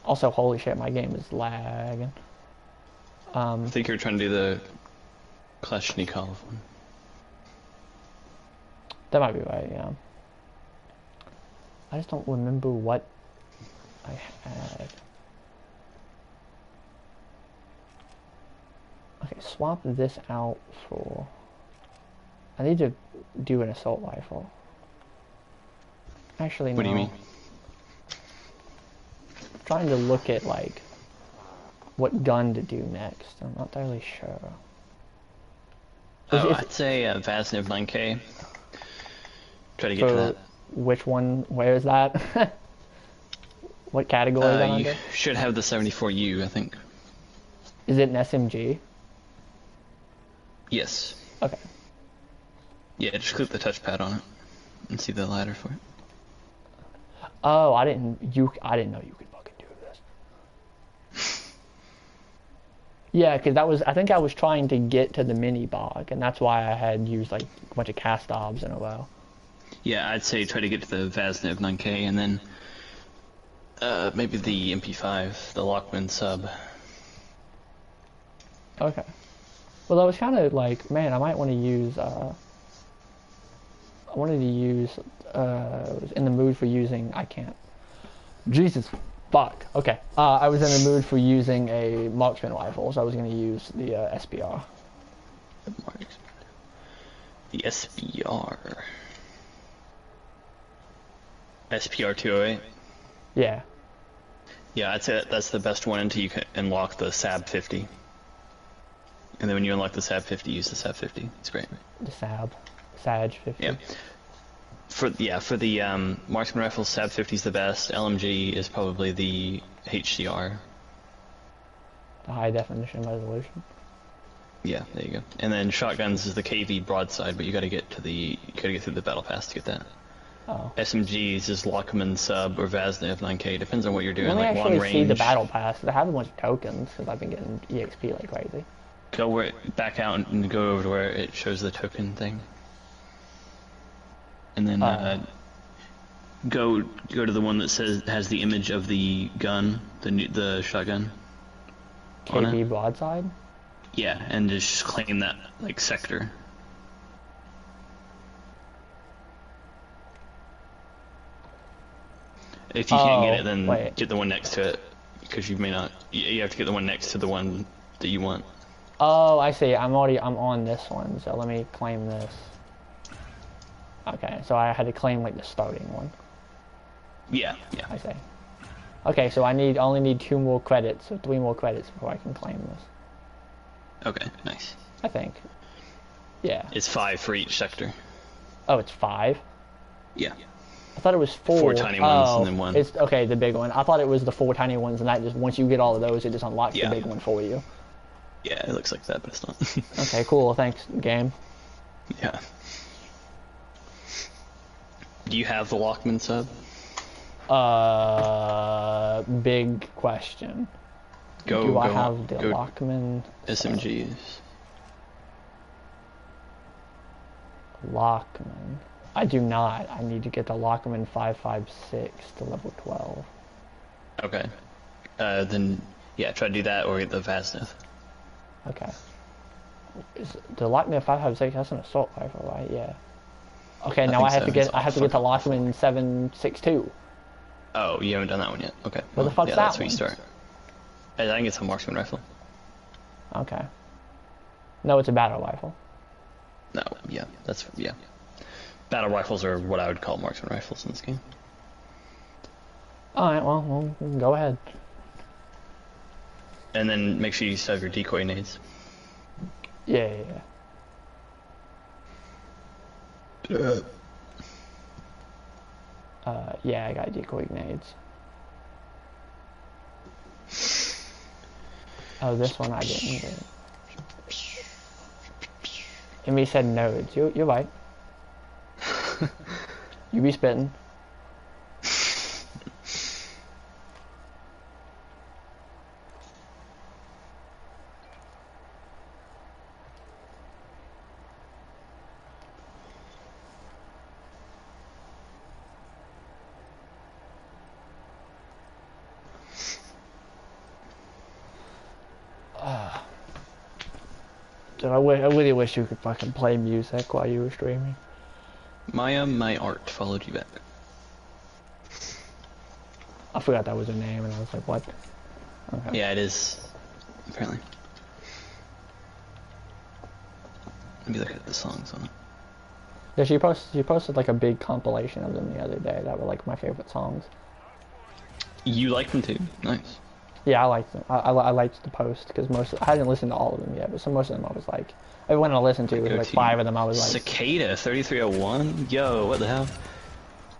Also, holy shit, my game is lagging. I think you were trying to do the Kalashnikov one. That might be right, yeah. I just don't remember what I had. Okay, swap this out for... I need to do an assault rifle. Actually, no. What do you mean? I'm trying to look at, like, what gun to do next. I'm not entirely sure. Oh, I'd say Vaznev 9K. Try to get to So, that. which one? Where is that? What category is that You under? should have the 74U, I think. Is it an SMG? Yes. Okay. Yeah, just click the touchpad on it and see the ladder for it. Oh, I didn't know you could fucking do this. Yeah, because I think I was trying to get to the mini bog, and that's why I had used like a bunch of cast obs in a row. Yeah, I'd say try to get to the Vaznev 9K and then maybe the MP5, the Lockman sub. Okay. Well, I was kind of like, man, I might want to use, I wanted to use, I was in the mood for using, I can't. Jesus, fuck. Okay. I was in the mood for using a marksman rifle, so I was going to use the SBR. The SBR. SPR 208? Yeah. Yeah, I'd say that's the best one until you can unlock the SAB 50. And then when you unlock the SAB 50, use the SAB 50. It's great. The Sag 50. Yeah. For the marksman rifle, SAB 50 is the best. LMG is probably the HCR. The high definition resolution. Yeah, there you go. And then shotguns is the KV broadside, but you gotta get through the battle pass to get that. Oh. SMGs is Lockman sub or Vaznev 9K. Depends on what you're doing. Let me like actually long range. see the battle pass. I have a bunch of tokens because I've been getting EXP like crazy. Go back out and go over to where it shows the token thing. And then go to the one that has the image of the gun, the shotgun. on KV it. broadside? Yeah, and just claim that like sector. If you can't get it, then get the one next to it, because you may not. You have to get the one next to the one that you want. Oh, I see. I'm on this one, so let me claim this. Okay, so I had to claim like the starting one. Yeah. I see. Okay, so I only need 2 more credits, or 3 more credits before I can claim this. Okay, nice. I think. Yeah. It's 5 for each sector. Oh, it's 5? Yeah. I thought it was 4. 4 tiny ones and then 1. It's okay, the big one. I thought it was the 4 tiny ones, and that just once you get all of those, it just unlocks the big one for you. Yeah, it looks like that, but it's not. Okay, cool. Thanks, game. Yeah. Do you have the Lockman sub? Big question. Do I have the Lockman SMGs? Lockman. I do not. I need to get the Lockman 5.56 to level 12. Okay. Then, yeah, try to do that or get the Vaznev. Okay. Is the Lockman 5.56, that's an assault rifle, right? Yeah. Okay, now I have to get the Lockman 7.62. Oh, you haven't done that one yet. Okay. Where the fuck's that that's one? where you start. I think it's a marksman rifle. Okay. No, it's a battle rifle. No, yeah, yeah. Battle rifles are what I would call marksman rifles in this game. Alright, well, go ahead. And then make sure you still have your decoy nades. Yeah. Yeah, I got decoy nades. Oh, this one I didn't get. Emmy said nodes. You're right. You be spitting. Dude, I really wish you could fucking play music while you were streaming. My art followed you back. I forgot that was a name, and I was like, what? Okay. Yeah, it is. Apparently. Let me look at the songs on it. Yeah, she posted like a big compilation of them the other day that were like my favorite songs. You like them too? Nice. Yeah, I liked them. I liked the post because I hadn't listened to all of them yet, but most of them I was like, everyone I listened to was like 5 of them. I was like, Cicada 3301. Yo, what the hell?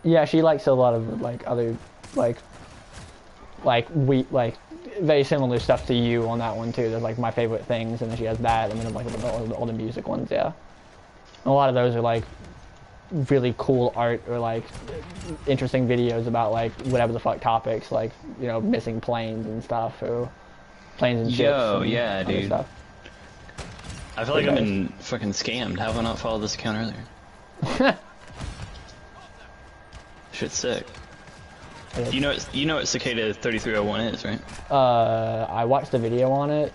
yeah, she likes a lot of like other like very similar stuff to you on that one too. There's like my favorite things, and then she has that, and then like all the music ones. Yeah, a lot of those are like really cool art or like interesting videos about like whatever the fuck topics, like, you know, missing planes and stuff, or planes and ships. Yo, and yeah, dude. stuff. I feel like I've been fucking scammed. How have I not followed this account earlier? Shit's sick. You know what Cicada 3301 is, right? I watched the video on it,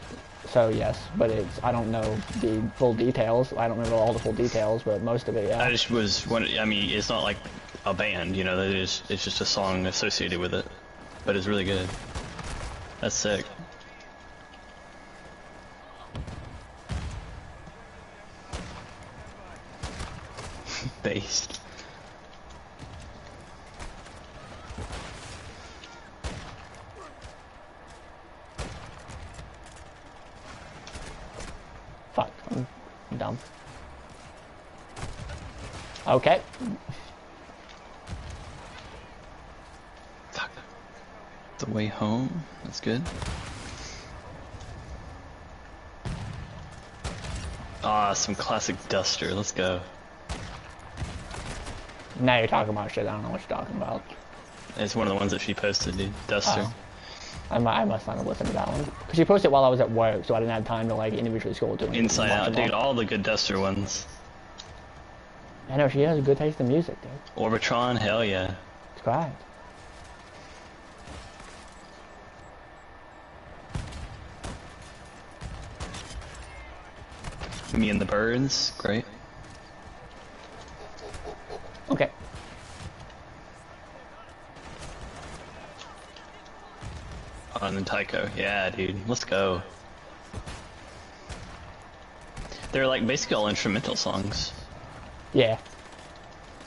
so yes, but I don't know the full details. I don't remember all the full details, but most of it, yeah. I just was I mean, it's not like a band, you know. It's just a song associated with it, but it's really good. That's sick. Based. Fuck, I'm dumb. Okay. Fuck. The way home. That's good. Ah, some classic Duster. Let's go. Now you're talking about shit I don't know what you're talking about. It's one of the ones that she posted, dude. Duster. Oh. I must not have listened to that one. Because she posted it while I was at work, so I didn't have time to like individually scroll through it. Inside Out, dude. All the good Duster ones. I know, she has a good taste in music, dude. Orbitron, hell yeah. It's correct. Me and the Birds, great. Okay. Oh, and then Tycho, yeah, dude, let's go. They're like basically all instrumental songs. Yeah.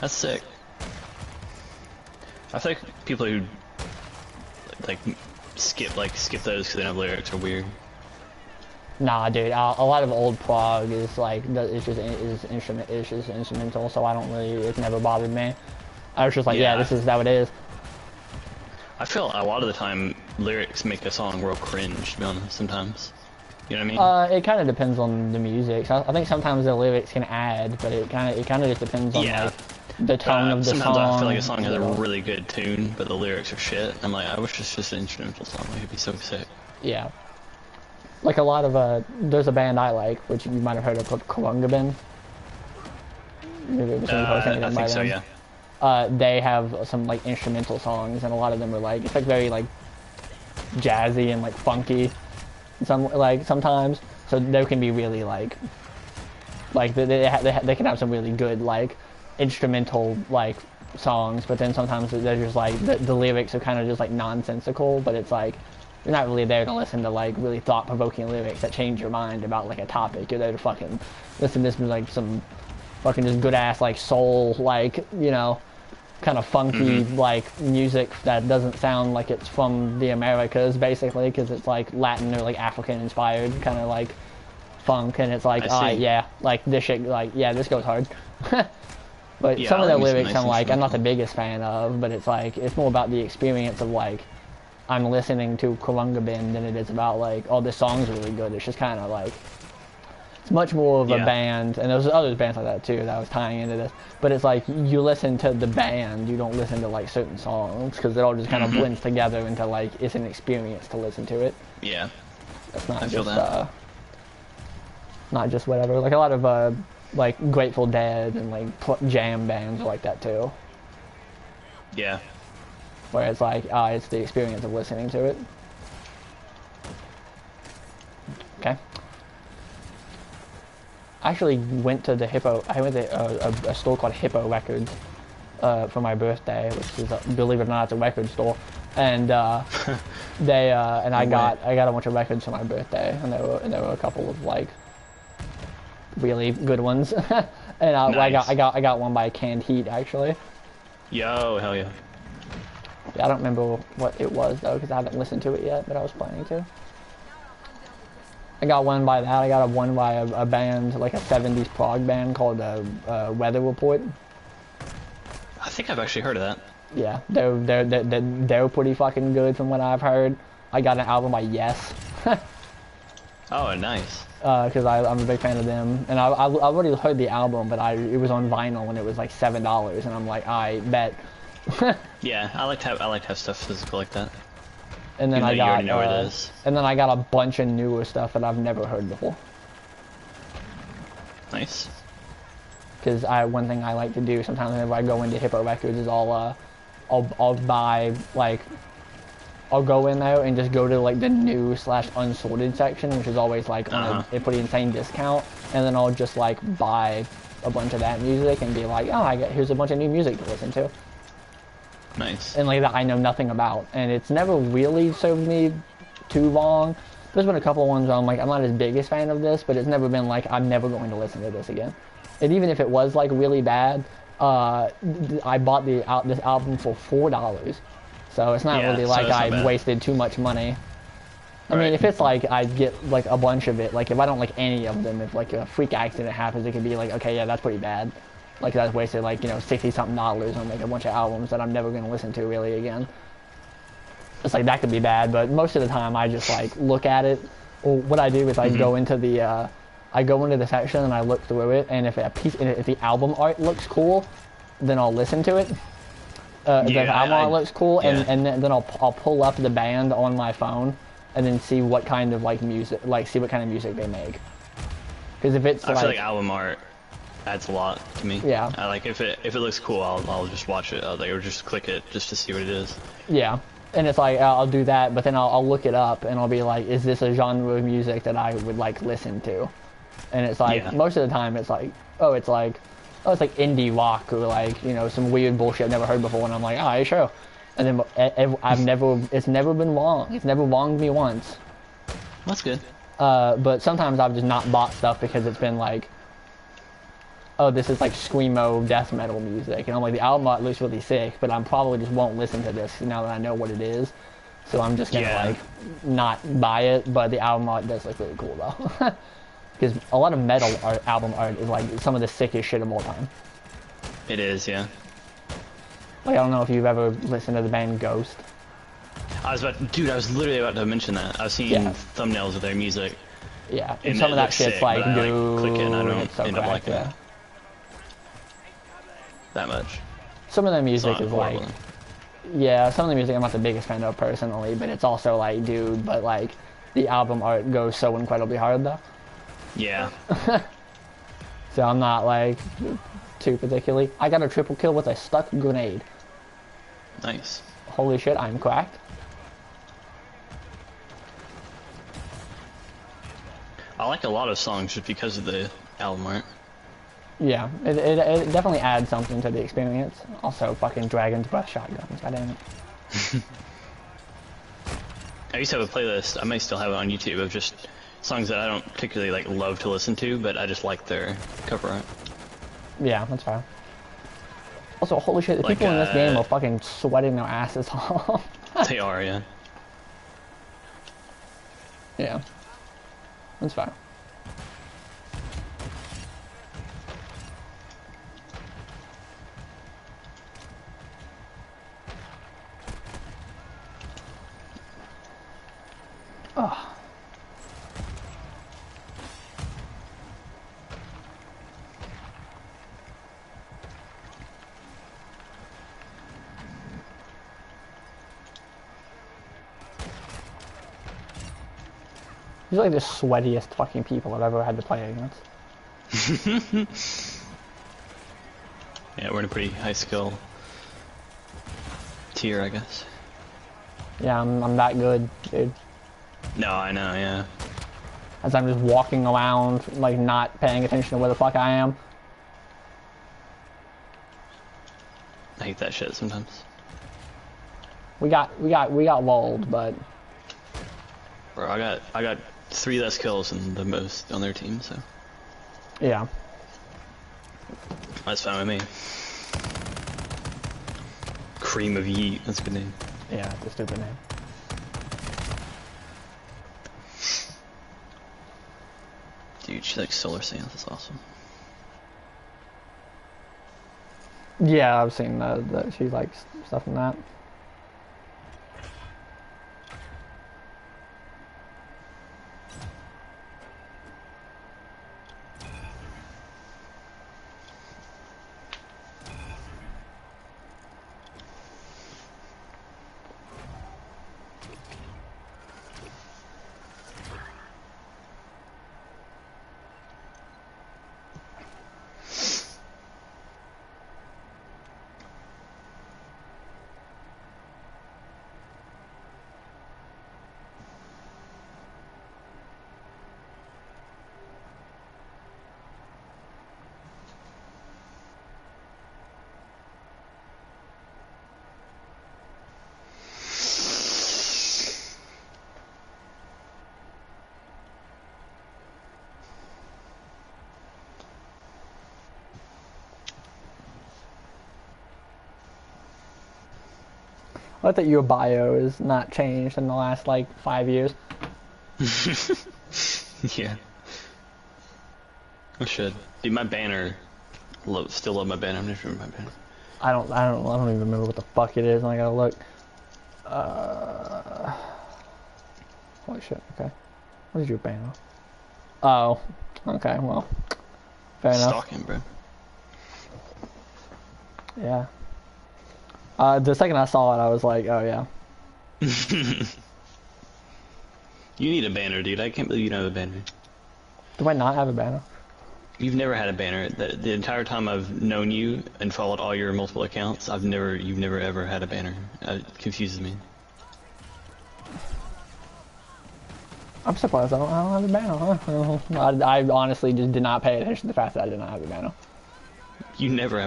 That's sick. I think people who like skip those because they don't have lyrics are weird. Nah, dude. A lot of old prog is like it's just instrumental, so I don't really. It's never bothered me. I was just like, yeah, this is how it is. I feel a lot of the time lyrics make a song real cringe, to be honest. Sometimes, you know what I mean? It kind of depends on the music. So I think sometimes the lyrics can add, but it kind of just depends on like the tone of the sometimes song. I feel like a song has a really good tune, but the lyrics are shit. I'm like, I wish it's just an instrumental song. Like, it'd be so sick. Yeah. Like a lot of there's a band I like, which you might have heard of, called Khruangbin. I think so, yeah. They have some like instrumental songs, and a lot of them are like it's like very like jazzy and like funky. Sometimes, so they can be really like they can have some really good like instrumental like songs, but then sometimes they're just like the lyrics are kind of just like nonsensical, but it's like you're not really there to listen to like really thought-provoking lyrics that change your mind about like a topic. You're there to fucking listen to like some fucking just good ass like soul, like, you know, kind of funky like music that doesn't sound like it's from the Americas, basically, because it's like Latin or like African inspired kind of like funk, and it's like, yeah, like this shit, like, yeah, this goes hard. But yeah, some of the lyrics I'm not the biggest fan of, but it's like it's more about the experience of like I'm listening to Khruangbin than it is about like, oh, this song's really good. It's just kind of like, it's much more of a band, and there's other bands like that too that was tying into this, but it's like you listen to the band, you don't listen to like certain songs, because it all just kind of blends together into like, it's an experience to listen to it. Yeah. It's not just not just whatever. Like a lot of like Grateful Dead and like jam bands are like that too. Yeah. Where it's like, it's the experience of listening to it. Okay. I actually went to the Hippo. I went to a store called Hippo Records for my birthday, which is, believe it or not, it's a record store. And they and I got a bunch of records for my birthday, and there were a couple of like really good ones. And Nice. I got one by Canned Heat actually. Yo, hell yeah. Yeah, I don't remember what it was though because I haven't listened to it yet, but I was planning to. I got one by that. I got one by a band, like a 70s prog band called Weather Report. I think I've actually heard of that. Yeah, they're pretty fucking good from what I've heard. I got an album by Yes. Oh, nice. Because I'm a big fan of them, and I already heard the album, but it was on vinyl and it was like $7, and I'm like, I bet. Yeah, I like to have stuff physical like that. And then Even though I you got already know what it is. and then I got a bunch of newer stuff that I've never heard before. Nice. Because one thing I like to do sometimes whenever I go into Hippo Records is I'll buy like I'll go in there and just go to like the new / unsorted section, which is always like on a pretty insane discount, and then I'll just like buy a bunch of that music and be like, oh, here's a bunch of new music to listen to. Nice. And like that I know nothing about, and it's never really served me too long. There's been a couple of ones where I'm like, I'm not as big a fan of this, but it's never been like I'm never going to listen to this again. And even if it was like really bad, I bought this album for $4, so it's not really like I wasted too much money. I mean, if it's like I get like a bunch of it, like if I don't like any of them, if like a freak accident happens, it could be like, okay, yeah, that's pretty bad. Like I wasted like, you know, $60-something on like a bunch of albums that I'm never gonna listen to really again. It's like that could be bad, but most of the time I just like look at it. Or what I do is I go into the section and I look through it, and if the album art looks cool, then I'll listen to it. If the album art looks cool, and then I'll pull up the band on my phone, and then see what kind of like music, see what kind of music they make. Because if it's I feel like album art adds a lot to me. Yeah. I like if it looks cool, I'll just watch it. Or just click it just to see what it is. Yeah. And it's like, I'll do that, but then I'll look it up, and I'll be like, is this a genre of music that I would, like, listen to? And it's like, most of the time, it's like, it's like indie rock, or like, you know, some weird bullshit I've never heard before, and I'm like, alright, sure. And then it's never been wrong. It's never wronged me once. That's good. But sometimes I've just not bought stuff because it's been like, oh, this is like screamo death metal music, and I'm like, the album art looks really sick, but I probably just won't listen to this now that I know what it is. So I'm just gonna like not buy it, but the album art does look really cool though. Because a lot of metal album art is like some of the sickest shit of all time. It is, yeah. Like, I don't know if you've ever listened to the band Ghost. I was literally about to mention that. I've seen thumbnails of their music. Yeah, and some of that shit's sick, like, dude, click it and I don't so end up liking it that much. Some of the music is like, some of the music I'm not the biggest fan of personally, but it's also like, dude, but like, the album art goes so incredibly hard though. Yeah. So I'm not like, too particularly. I got a triple kill with a stuck grenade. Nice. Holy shit, I'm cracked. I like a lot of songs just because of the album art. Yeah, it definitely adds something to the experience. Also, fucking Dragon's Breath shotguns. God damn it. I used to have a playlist. I may still have it on YouTube of just songs that I don't particularly like love to listen to, but I just like their cover art. Yeah, that's fine. Also, holy shit, the people in this game are fucking sweating their asses off. They are, yeah. Yeah. That's fine. Oh. These are like the sweatiest fucking people I've ever had to play against. Yeah, we're in a pretty high skill tier, I guess. Yeah, I'm that good, dude. No, I know, yeah. As I'm just walking around, like, not paying attention to where the fuck I am. I hate that shit sometimes. We got lulled, but Bro, I got 3 less kills than the most on their team, so. Yeah. That's fine with me. Cream of Yeet, that's a good name. Yeah, it's a stupid name. Dude, she likes Solar Sands, that's awesome. Yeah, I've seen that she likes stuff from that. I like that your bio is not changed in the last like 5 years. Yeah. I should. Dude, my banner. Still love my banner. I'm not sure my banner. I don't even remember what the fuck it is, and I gotta look. Holy shit. Okay. What is your banner? Oh. Okay. Well. Fair enough. Stalking, bro. Yeah. The second I saw it, I was like, oh yeah. You need a banner, dude. I can't believe you don't have a banner. Do I not have a banner? You've never had a banner. The entire time I've known you and followed all your multiple accounts, you've never ever had a banner. It confuses me. I'm surprised I don't have a banner, huh? I honestly just did not pay attention to the fact that I did not have a banner. You've never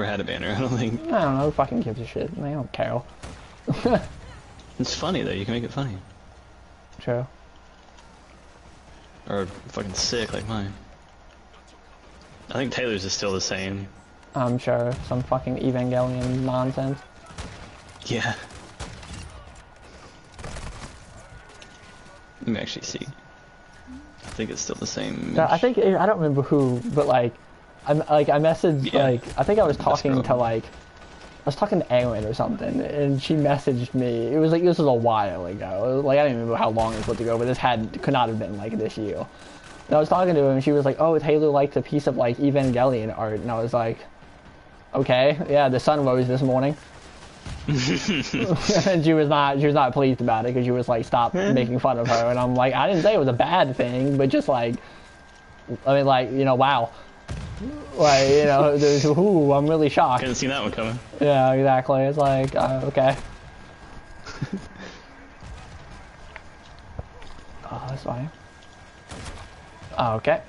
had a banner, I don't think. I don't know, who fucking gives a shit? They don't care. It's funny though, you can make it funny. True. Or fucking sick like mine. I think Taylor's is still the same. I'm sure. Some fucking Evangelion nonsense. Yeah. Let me actually see. I think it's still the same. I think, I don't remember who, but like, I messaged, Yeah. like, I think I was talking girl. to like, I was talking to Aaron or something, and she messaged me. It was like, this was a while ago. Like, I don't even remember how long it was ago, but could not have been like this year. And I was talking to her, and she was like, oh, Taylor liked a piece of like Evangelion art, and I was like, okay, yeah, the sun rose this morning. And she was not pleased about it, because she was like, stop making fun of her, and I'm like, I didn't say it was a bad thing, but just like, I mean, like, you know, wow. Like, you know, there's, ooh, I'm really shocked. Couldn't see that one coming. Yeah, exactly. It's like, okay. Oh, that's fine. Oh, okay.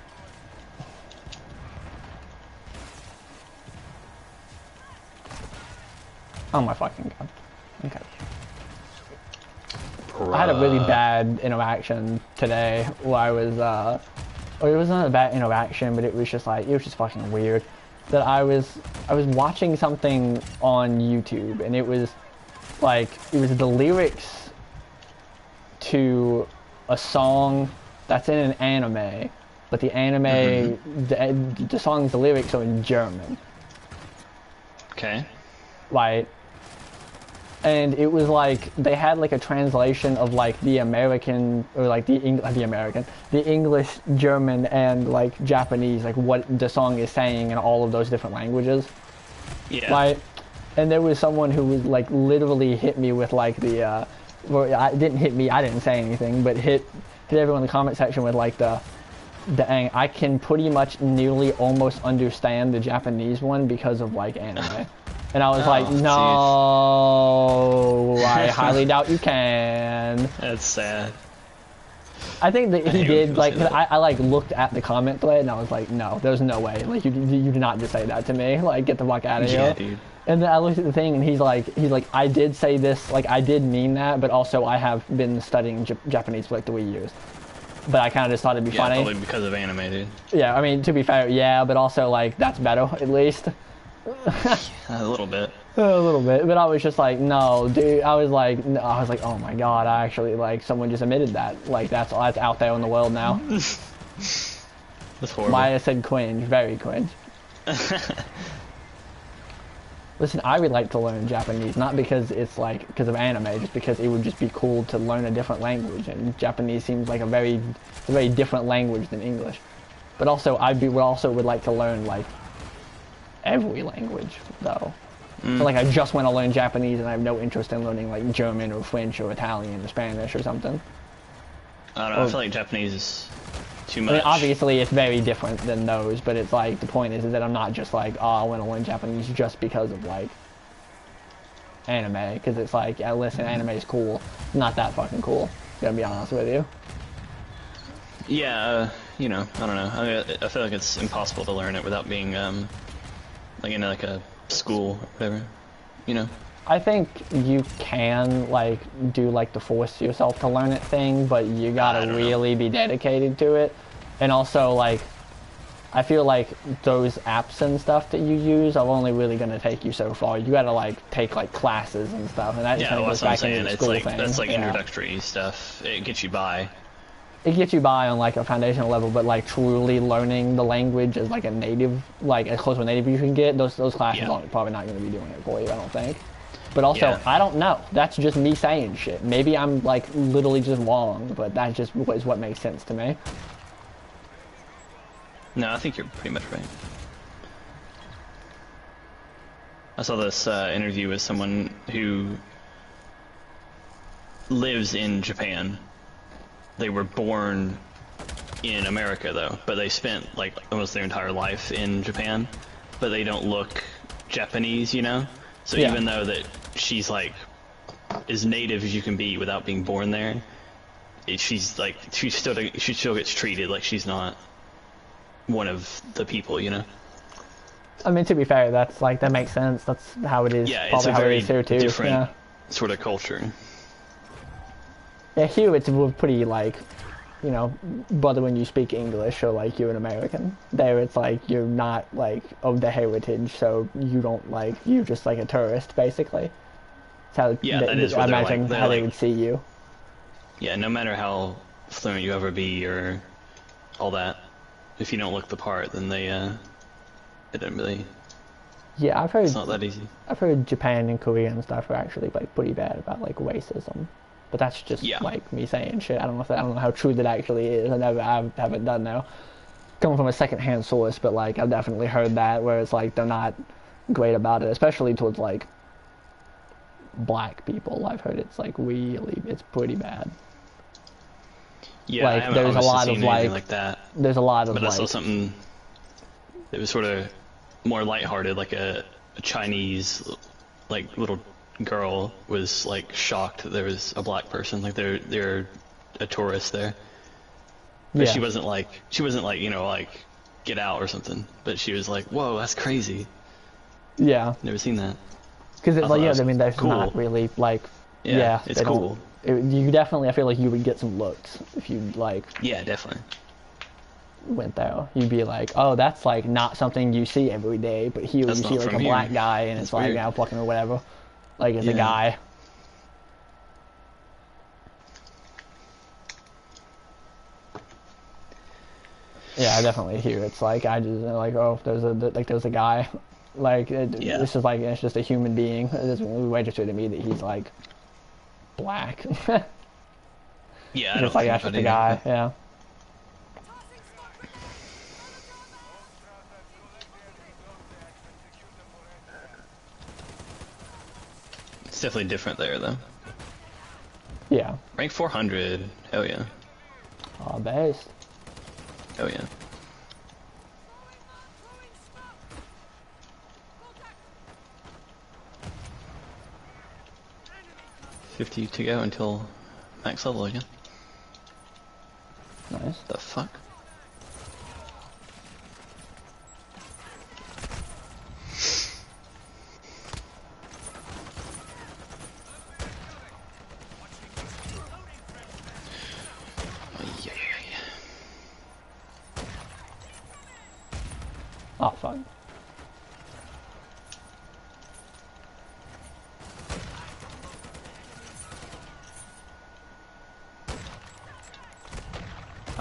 Oh my fucking god. Okay. I had a really bad interaction today where I was, or it wasn't a bad interaction, but it was just like, it was just fucking weird. That I was watching something on YouTube, and it was like, it was the lyrics to a song that's in an anime, but the anime, the song's, the lyrics are in German. Okay. Right. And it was like, they had like a translation of like the American, or like the English, German, and like Japanese, like what the song is saying in all of those different languages. Yeah. Right. And there was someone who was like literally hit me with like the, well, I didn't hit me, I didn't say anything, but hit everyone in the comment section with like I can pretty much nearly almost understand the Japanese one because of like anime. And I was like, no, I highly doubt you can. That's sad. I think that he did, like, that. I like looked at the comment thread and I was like, no, there's no way. Like, you did not just say that to me. Like, get the fuck out of here. Yeah, dude. And then I looked at the thing and he's like, I did say this, like, I did mean that, but also I have been studying Japanese for like 3 years. but I kind of just thought it'd be Yeah, funny. probably because of anime, dude. Yeah, I mean, to be fair, yeah, but also, like, that's better, at least. A little bit. A little bit, but I was just like, no, dude. I was like, oh my god, I actually, like, someone just admitted that. Like, that's out there in the world now. That's horrible. Maya said cringe, very cringe. Listen, I would like to learn Japanese, not because it's like because of anime, just because it would just be cool to learn a different language, and Japanese seems like a very different language than English. But also, would like to learn like every language though. So like I just want to learn Japanese, and I have no interest in learning like German or French or Italian or Spanish or something. I don't know. I feel like Japanese is too much. I mean, obviously, it's very different than those, but it's like the point is that I'm not just like, oh, I want to learn Japanese just because of like anime, because it's like, yeah, listen, anime is cool, not that fucking cool. Gonna be honest with you. Yeah, you know, I don't know. I feel like it's impossible to learn it without being like in like a school or whatever. You know. I think you can like do like the force yourself to learn it thing, but you gotta really be dedicated to it. And also like, I feel like those apps and stuff that you use are only really gonna take you so far. You gotta like take like classes and stuff, and that just Yeah, kind of that's goes what I'm back saying. into the It's school like thing. that's like Yeah. introductory stuff. It gets you by. It gets you by on like a foundational level, but like truly learning the language as like a native, like as close to a native you can get, those classes are probably not gonna be doing it for you, I don't think. But also, I don't know. That's just me saying shit. Maybe I'm like literally just wrong, but that just is what makes sense to me. No, I think you're pretty much right. I saw this interview with someone who lives in Japan. They were born in America though, but they spent like almost their entire life in Japan, but they don't look Japanese, you know? So even though that she's like as native as you can be without being born there, she still gets treated like she's not one of the people, you know? I mean, to be fair, that's like that makes sense. That's how it is. Yeah, it's probably a how very it is here too. different sort of culture. Yeah, here it's pretty like, you know, whether when you speak English or like you're an American. There it's like you're not like of the heritage, so you don't like, you're just like a tourist basically. It's how that is I what imagine they're how they like. would see you. Yeah, no matter how fluent you ever be or all that, if you don't look the part, then they don't really. Yeah, I've heard. It's not that easy. I've heard Japan and Korea and stuff are actually like pretty bad about like racism, but that's just like me saying shit. I don't know how true that actually is. I haven't done now. Coming from a secondhand source, but like I've definitely heard that where it's like they're not great about it, especially towards like black people. I've heard it's like it's pretty bad. Yeah, like I haven't there's a lot seen of anything like that. There's a lot of but I like. saw something that was sort of more lighthearted, like a Chinese like little girl was like shocked that there was a black person, like they're a tourist there. But she wasn't like you know like get out or something. But she was like, whoa, that's crazy. Yeah. Never seen that. Because it's like I mean there's cool. not really like it's cool. You definitely, I feel like you would get some looks if you like. Yeah, definitely. Went there, you'd be like, oh, that's like not something you see every day. But here you see like a black guy, and it's like, fucking or whatever. Like it's a guy. Yeah, I definitely hear it's like I just like, oh, there's a guy, like this is like it's just a human being. It's registered to me that he's like black. Yeah, I don't like that's just a guy. Yeah. It's definitely different there though. Yeah. Rank 400. Hell yeah. Oh, based. Oh yeah. $50 to go until max level again. Nice. The fuck? Oh, yeah.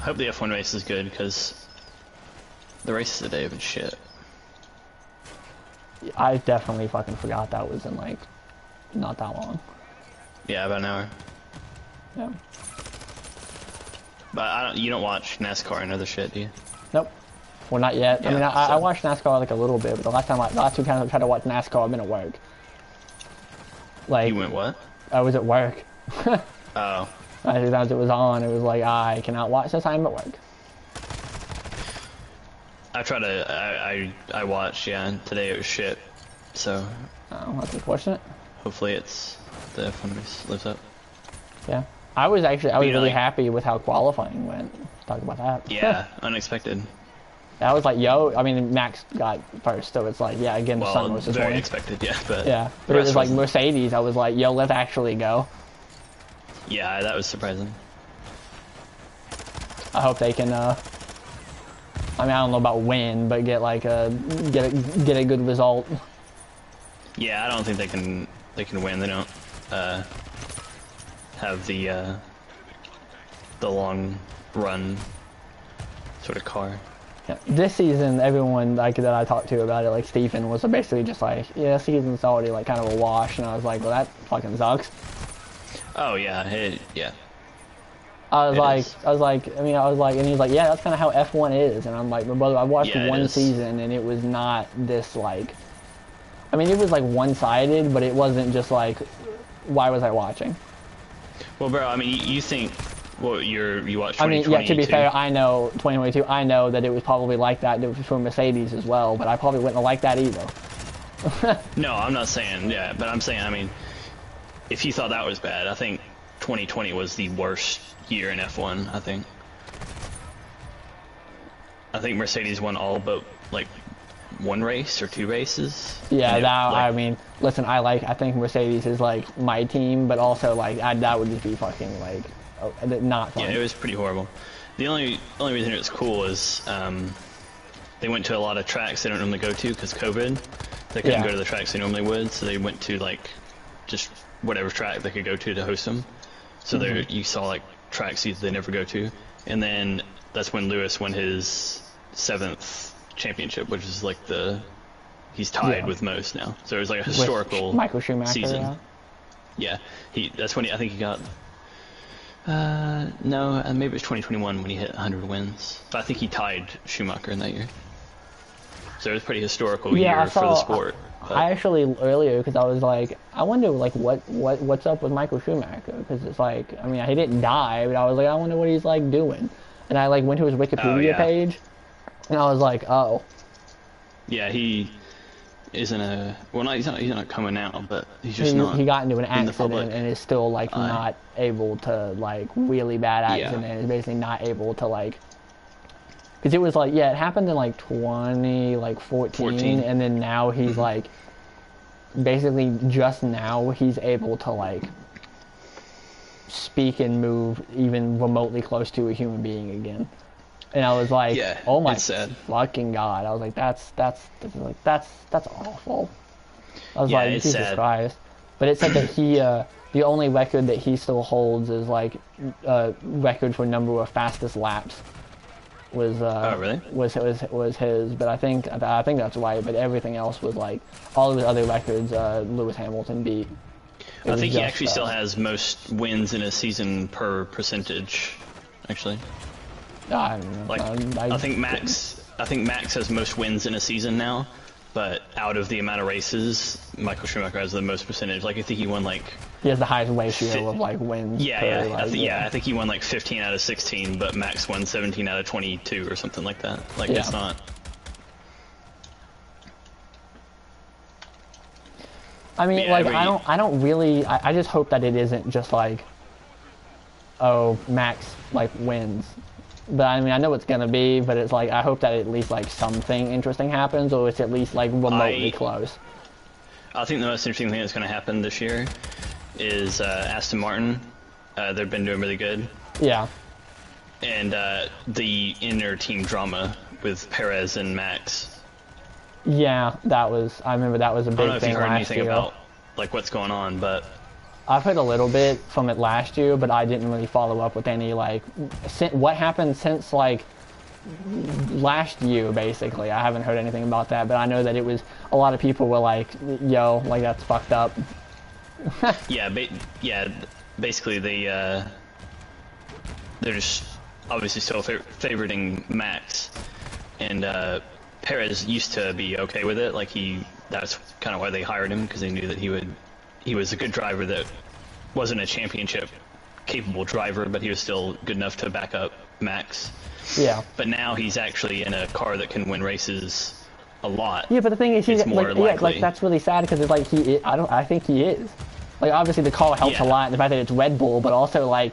I hope the F1 race is good because the races today have been shit. I definitely fucking forgot that was in like not that long. Yeah, about an hour. Yeah. But you don't watch NASCAR and other shit, do you? Nope. Well, not yet. Yeah, I mean, I so- watched NASCAR like a little bit, but the last two times I tried to watch NASCAR, I've been at work. Like, You went what? I was at work. Oh. As it was on, it was like, I cannot watch this, I'm at work. I try to, I watched, yeah, and today it was shit. So, Oh, that's unfortunate. hopefully the F1 race lives up. Yeah. I was you know, really like- happy with how qualifying went. Let's talk about that. Yeah, unexpected. I was like, yo, I mean, Max got first, so it's like, yeah, again, the sun Well, was very disappointing. expected, yeah, but... Yeah, but the it rest was like wasn't. Mercedes, I was like, yo, let's actually go. Yeah, that was surprising. I hope they can, I mean, I don't know about win, but get like get a good result. Yeah, I don't think they can win. They don't have the long run sort of car. Yeah. This season, everyone like that I talked to about it, like Stephen, was basically just like, yeah, season's already like kind of a wash, and I was like, well, that fucking sucks. Oh yeah, yeah. I was It like, is. and he's like, yeah, that's kind of how F1 is, and I'm like, but brother, I watched Yeah, it one is. season, and it was not this like, I mean, it was like one-sided, but it wasn't just like, why was I watching? Well, bro, I mean, you think, well, you watched I mean, 2020 yeah, to be too. fair, I know 2022. I know that it was probably like that for Mercedes as well, but I probably wouldn't have liked that either. No, I'm not saying, yeah, but I'm saying, I mean, if you thought that was bad, I think 2020 was the worst year in F1, I think. I think Mercedes won all but, like, one race or two races. Yeah, And it, that like, I mean, listen, I think Mercedes is like my team, but also like that would just be fucking like not fun. Yeah, it was pretty horrible. The only reason it was cool is they went to a lot of tracks they don't normally go to because COVID. They couldn't Yeah. go to the tracks they normally would, so they went to like just whatever track they could go to host them. So there you saw like tracks they never go to, and then that's when Lewis won his 7th championship, which is like he's tied Yeah. with most now. So it was like a With historical Michael Schumacher. season. Yeah. Yeah, that's when I think he got. No, maybe it was 2021 when he hit 100 wins. But I think he tied Schumacher in that year. So it was a pretty historical Yeah, I year for the saw- sport. But I actually earlier because I was like, I wonder like what's up with Michael Schumacher because it's like, I mean, he didn't die, but I was like, I wonder what he's like doing, and I like went to his Wikipedia yeah. page, and I was like, oh, yeah, he isn't a well. He's not coming out, but he's just not. he got into an in the public accident and is still like eye. not able to like really bad Yeah. accident and is basically not able to like. Because it was like, yeah, it happened in like 14, and then now he's like, basically just now he's able to like speak and move even remotely close to a human being again. And I was like, Yeah, oh my it's sad. fucking god! I was like, that's awful. I was Yeah, like, it's Jesus sad. Christ. But it said that he, the only record that he still holds is like record for number of fastest laps. Was Oh, really? was his, but I think that's right. But everything else was like all of his other records. Lewis Hamilton beat. It I was think he just, actually still has most wins in a season per percentage. Actually, I don't know. like I think Max has most wins in a season now. But out of the amount of races, Michael Schumacher has the most percentage. Like I think he won like. He has the highest ratio of like wins. Yeah, per, yeah. like, I think he won like 15 out of 16, but Max won 17 out of 22 or something like that. Like Yeah. it's not. I mean, Yeah, like every- I don't really. I just hope that it isn't just like, oh, Max like wins. But I mean, I know it's gonna be, but it's like I hope that at least like something interesting happens, or it's at least like remotely close. I think the most interesting thing that's going to happen this year is Aston Martin. They've been doing really good, Yeah, and the inner team drama with Perez and Max. yeah, that was. I remember that was a I don't know big if you thing heard last anything year. about like what's going on, but I've heard a little bit from it last year, but I didn't really follow up with any like what happened since like last year. Basically, I haven't heard anything about that, but I know that it was a lot of people were like, "Yo, like that's fucked up." Yeah, basically they're just obviously still favoriting Max, and Perez used to be okay with it. Like that's kind of why they hired him, because they knew that he was a good driver that wasn't a championship capable driver, but he was still good enough to back up Max. Yeah. But now he's actually in a car that can win races a lot. Yeah, but the thing is, he's It's more like, likely. like that's really sad because it's like I think he is. Like obviously the car helps a Yeah. lot, the fact that it's Red Bull, but also like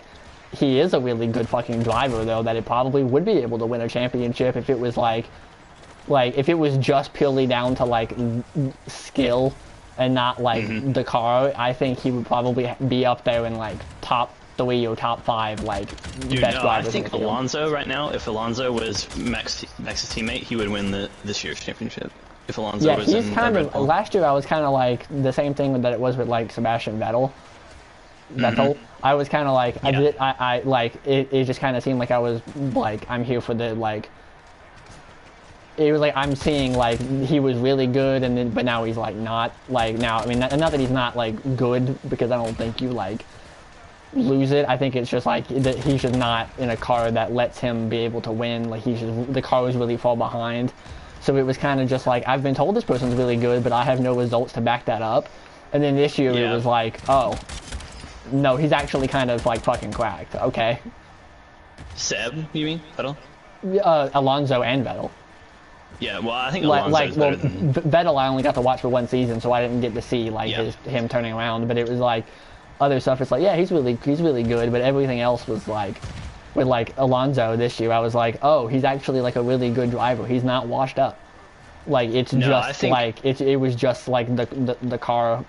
he is a really good fucking driver though. That it probably would be able to win a championship if it was like if it was just purely down to like skill and not like the car. I think he would probably be up there in like top 3 or top 5 like Dude, best no, I drivers. in think the field. Alonso right now, if Alonso was Max's teammate, he would win this year's championship. If Alonso Yeah, was he's in kind the of. Red Bull. Last year, I was kind of like the same thing that it was with like Sebastian Vettel. I was kind of like Yeah. I like it just kind of seemed like I was like I'm here for the like. It was like I'm seeing like he was really good, and then but now he's like not like now. I mean, not that he's not like good, because I don't think you like lose it. I think it's just like that he's just not in a car that lets him be able to win. Like the car is really far behind. So it was kind of just like, I've been told this person's really good, but I have no results to back that up. And then this year Yeah. it was like, oh, no, he's actually kind of like fucking cracked. Okay. Seb, you mean? Vettel? Alonso and Vettel. Yeah, well, I think Alonso's better than... Vettel I only got to watch for one season, so I didn't get to see like Yeah. him turning around. But it was like, other stuff, it's like, yeah, he's really good, but everything else was like, with like Alonso this year, I was like, oh, he's actually like a really good driver. He's not washed up. Like it's No, I just think- like it was just like the car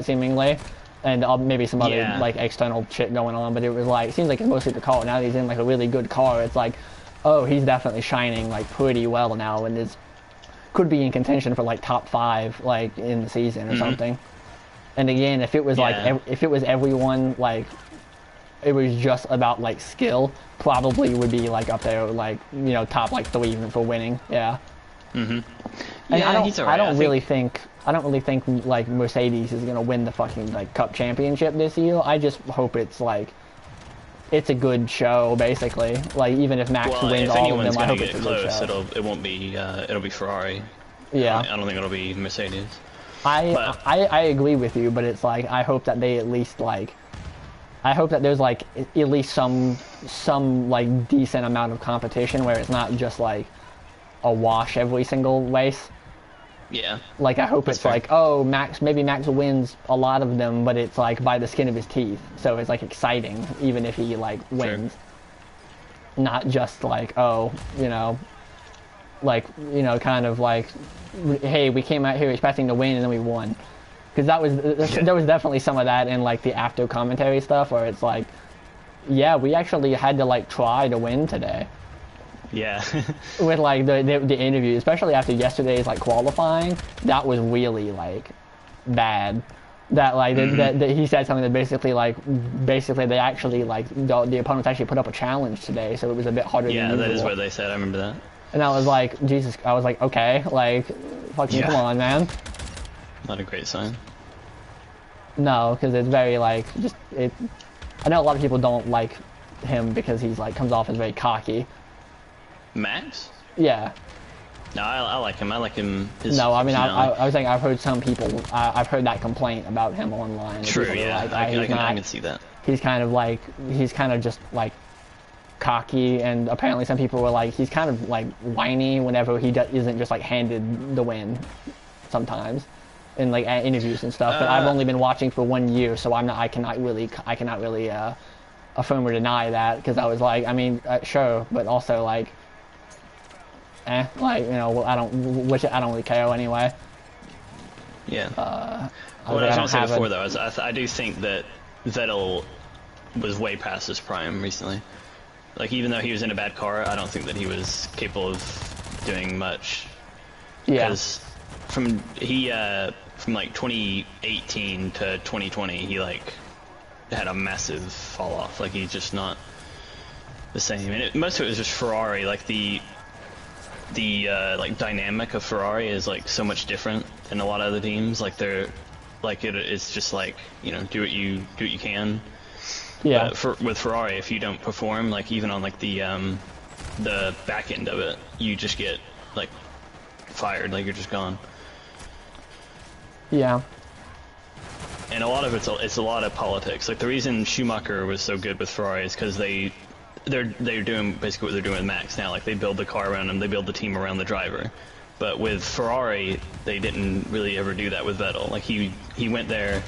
seemingly, and maybe some other Yeah. like external shit going on. But it was like, it seems like it's mostly the car. Now that he's in like a really good car, it's like, oh, he's definitely shining like pretty well now, and could be in contention for like top 5 like in the season or something. And again, if it was Yeah. like if it was everyone like it was just about like skill, probably would be like up there like top like 3 for winning. Yeah. And Yeah, he's alright. I don't really think like Mercedes is gonna win the fucking like Cup championship this year. I just hope it's like it's a good show, basically. Like even if Max Well, wins if all of anyone's them, I gonna hope it's get a good close, show. it won't be it'll be Ferrari. Yeah. I don't think it'll be Mercedes. I agree with you, but it's like I hope that they at least like I hope that there's like at least some like decent amount of competition where it's not just like a wash every single race. Yeah. Like I hope That's it's fair. like, oh, maybe Max wins a lot of them, but it's like by the skin of his teeth. So it's like exciting even if he like wins. Not just like, oh, kind of like, hey, we came out here expecting to win and then we won. Because there was definitely some of that in like the after commentary stuff where it's like, yeah, we actually had to like try to win today. Yeah. With like the interview, especially after yesterday's like qualifying, that was really like bad. That like that he said something that basically they actually like the opponents actually put up a challenge today, so it was a bit harder Yeah, than that is usual. what they said. I remember that. And I was like, Jesus, I was like, okay, like, fucking Yeah. come on, man. Not a great sign. No, because it's very like I know a lot of people don't like him because he's like comes off as very cocky. Max? Yeah. No, I like him. I like him. His No, I mean, personality. I was saying I've heard some people, I've heard that complaint about him online. True. People are Yeah. like, I he's not- can see that. He's kind of just like cocky, and apparently some people were like, he's kind of like whiny whenever he isn't just like handed the win sometimes in like interviews and stuff. But I've only been watching for 1 year, so I cannot really affirm or deny that, because I was like, I mean, sure, but also like, like, I don't really care anyway. Yeah. I What I was don't going to say have before, a- though, is I do think that Vettel was way past his prime recently. Like, even though he was in a bad car, I don't think that he was capable of doing much. Yeah. Because from like 2018 to 2020, he like had a massive fall off. Like he's just not the same. And most of it was just Ferrari. Like the like dynamic of Ferrari is like so much different than a lot of other teams. Like they're like it's just like, you know, do what you can. Yeah. But with Ferrari, if you don't perform, like even on like the back end of it, you just get like fired. Like you're just gone. Yeah. And a lot of it's a lot of politics. Like the reason Schumacher was so good with Ferrari is because they're doing basically what they're doing with Max now. Like they build the car around him, they build the team around the driver. But with Ferrari, they didn't really ever do that with Vettel. Like he went there,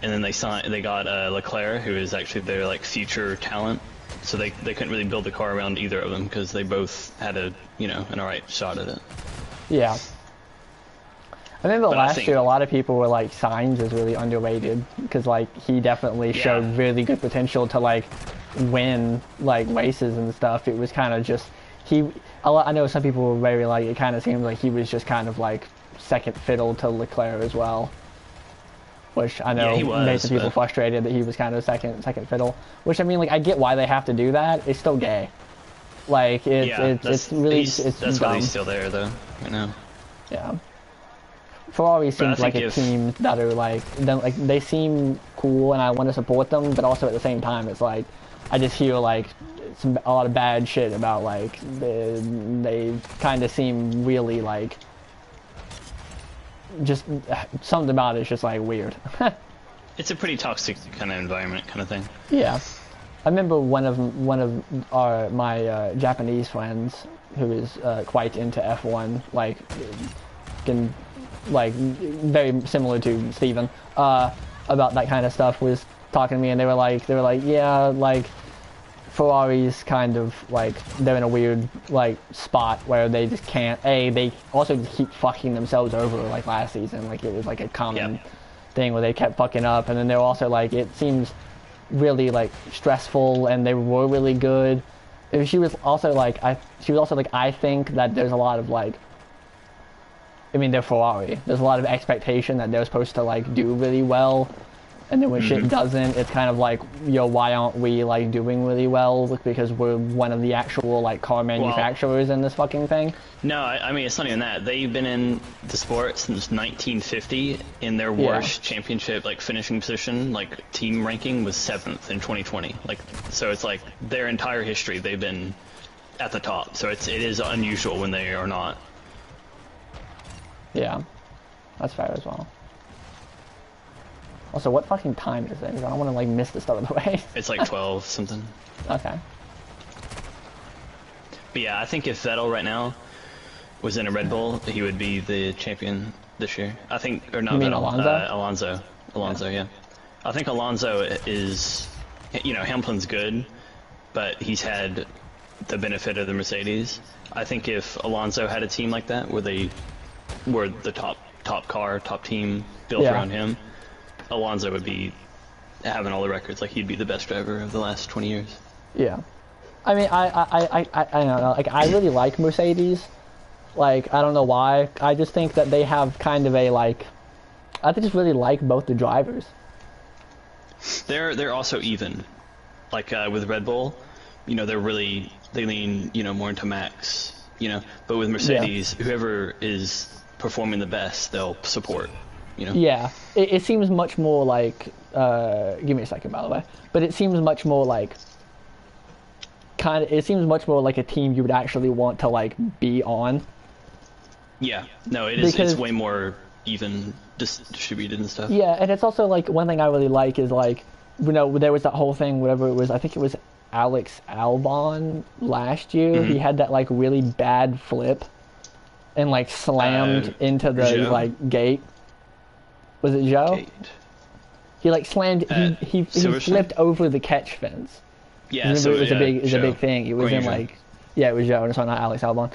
and then they got Leclerc, who is actually their like future talent. So they couldn't really build the car around either of them because they both had an alright shot at it. Yeah. I remember last year a lot of people were like Sainz is really underrated because like he definitely showed really good potential to like win like races and stuff. It was kind of just I know some people were very like, it kind of seemed like he was just kind of like second fiddle to Leclerc as well, which I know made some people frustrated that he was kind of second fiddle, which I mean, like I get why they have to do that. It's still gay. Like it's really that's why he's still there though right now. Yeah. Ferrari seems like a team that are like they seem cool and I want to support them, but also at the same time it's like I just hear like a lot of bad shit about like they kind of seem really like just something about it's just like weird. It's a pretty toxic kind of environment kind of thing. Yeah. I remember one of my Japanese friends who is quite into F1, like very similar to Steven, about that kind of stuff, was talking to me, and they were like, yeah, like Ferrari's kind of like they're in a weird like spot where they just can't. They also just keep fucking themselves over. Like last season, like it was like a common thing where they kept fucking up, and then they're also like it seems really like stressful, and they were really good. She was also like I think that there's a lot of like. I mean, they're Ferrari. There's a lot of expectation that they're supposed to like do really well, and then when shit doesn't, it's kind of like, yo, why aren't we like doing really well? Because we're one of the actual like car manufacturers in this fucking thing. No, I mean it's not even that. They've been in the sport since 1950. In their worst championship like finishing position, like team ranking was 7th in 2020. Like so, it's like their entire history they've been at the top. So it is unusual when they are not. Yeah, that's fair as well. Also, what fucking time is it? I don't want to like miss the start of the race. It's like 12 something. Okay. But yeah, I think if Vettel right now was in a Red Bull, he would be the champion this year. I think, or not you mean Vettel, Alonso? Alonso, yeah. I think Alonso is, Hamilton's good, but he's had the benefit of the Mercedes. I think if Alonso had a team like that, where they were the top team built around him, Alonso would be having all the records. Like he'd be the best driver of the last 20 years. Yeah, I mean, I don't know. Like I really like Mercedes. Like I don't know why. I just think that they have kind of a like. I just really like both the drivers. They're also even. Like with Red Bull, they lean more into Max. But with Mercedes, whoever is performing the best, they'll support. Yeah, it seems much more like. Give me a second, by the way. But it seems much more like. It seems much more like a team you would actually want to like be on. Yeah, no, it is. It's way more even distributed and stuff. Yeah, and it's also like one thing I really like is like, there was that whole thing, whatever it was. I think it was Alex Albon last year. He had that like really bad flip, and like slammed into the Joe? like gate. Was it Joe? Gate. He like slammed. He flipped over the catch fence. Yeah, remember, so it was a big thing. It was in Joe. like. Yeah, it was Joe, and it's not Alex Albon.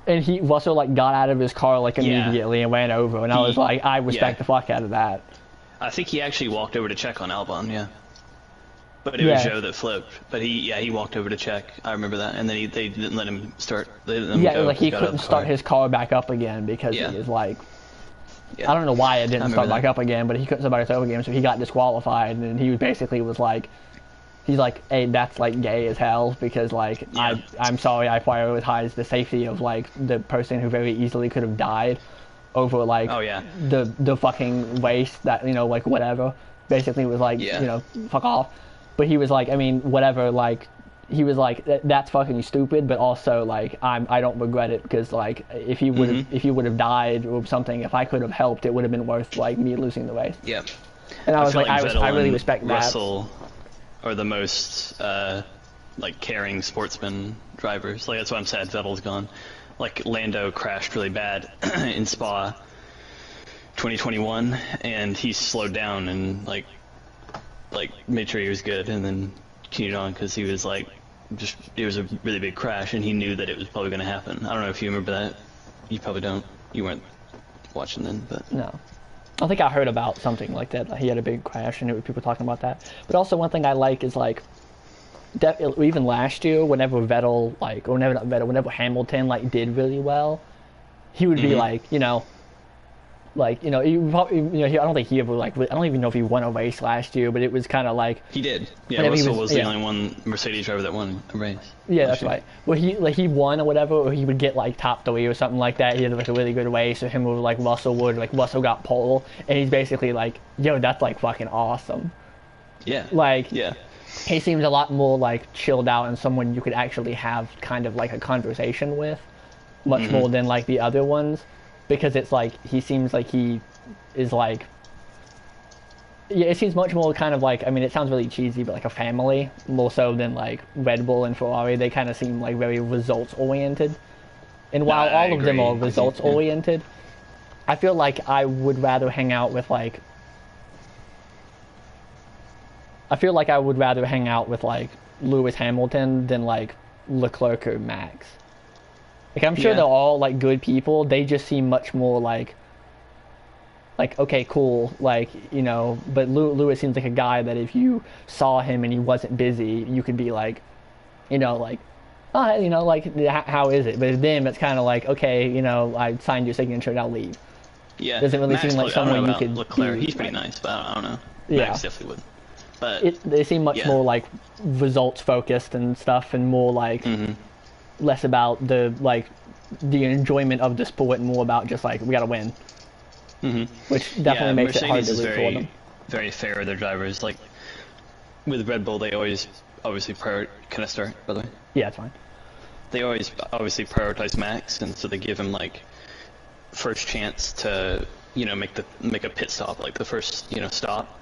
And he also like got out of his car like immediately and ran over, and I was like, I respect the fuck out of that. I think he actually walked over to check on Albon, but it was Joe that flipped. But he walked over to check. I remember that, and then they didn't let him start. They didn't let him go, like he couldn't start his car back up again because he was like, Yeah. I don't know why it didn't start remember back that. up again, but he couldn't start back up again, so he got disqualified, and he basically was like, he's like, hey, that's like gay as hell, because like Yeah. I'm sorry, I prioritize the safety of like the person who very easily could have died over like Oh, yeah. the fucking waste that, you know, like whatever. Basically was like, Yeah. you know, fuck off. But he was like, I mean, whatever, like he was like, that's fucking stupid, but also like I don't regret it, because like if he would have if he would have died or something, if I could have helped, it would have been worth like me losing the race. Yeah. And I was feel like, Vettel I really and respect that. Russell are the most like caring sportsman drivers. Like that's why I'm sad Vettel's gone. Like Lando crashed really bad in Spa 2021, and he slowed down and like made sure he was good, and then continued on because he was like just it was a really big crash, and he knew that it was probably going to happen. I don't know if you remember that. You probably don't. You weren't watching then, but No. I think I heard about something like that. He had a big crash, and it was people talking about that. But also, one thing I like is like, even last year, whenever Vettel like, or whenever not Vettel, whenever Hamilton like did really well, he would be like, you know, he probably, you know, I don't think he ever like, I don't even know if he won a race last year, but it was kind of like, he did. Yeah, Whenever he Russell was the yeah. only one Mercedes driver that won a race. yeah, last that's year. right. Well, he won or whatever, or he would get like top 3 or something like that. He had like a really good race, or him or like Russell would, like Russell got pole, and he's basically like, yo, that's like fucking awesome. Yeah. Like, Yeah. he seems a lot more like chilled out and someone you could actually have kind of like a conversation with, much more than like the other ones, because it's like he seems like he is like, yeah, it seems much more kind of like, I mean, it sounds really cheesy, but like a family more so than like Red Bull and Ferrari. They kind of seem like very results oriented, and while I all of them agree are with you, results yeah. oriented, I feel like I would rather hang out with like. I feel like I would rather hang out with like Lewis Hamilton than like Leclerc or Max. Like I'm sure Yeah. they're all like good people. They just seem much more like okay, cool, like, you know. But Lewis seems like a guy that if you saw him and he wasn't busy, you could be like, you know, like, oh, you know, like how is it? But with them, it's kind of like, okay, you know, I signed your signature, now leave. Yeah. Doesn't really seem like I don't know someone you about could Leclerc. be, He's pretty like- nice, but I don't know. Yeah. Max definitely would. But They seem much Yeah. more like results focused and stuff, and more like less about the the enjoyment of the sport and more about just like we gotta win, which definitely yeah, makes it hard Mercedes to is root for very, them. very fair with their drivers. Like with Red Bull, they always obviously Can I start, by the way? Yeah, it's fine. They always obviously prioritize Max, and so they give him like first chance to make a pit stop, like the first stop.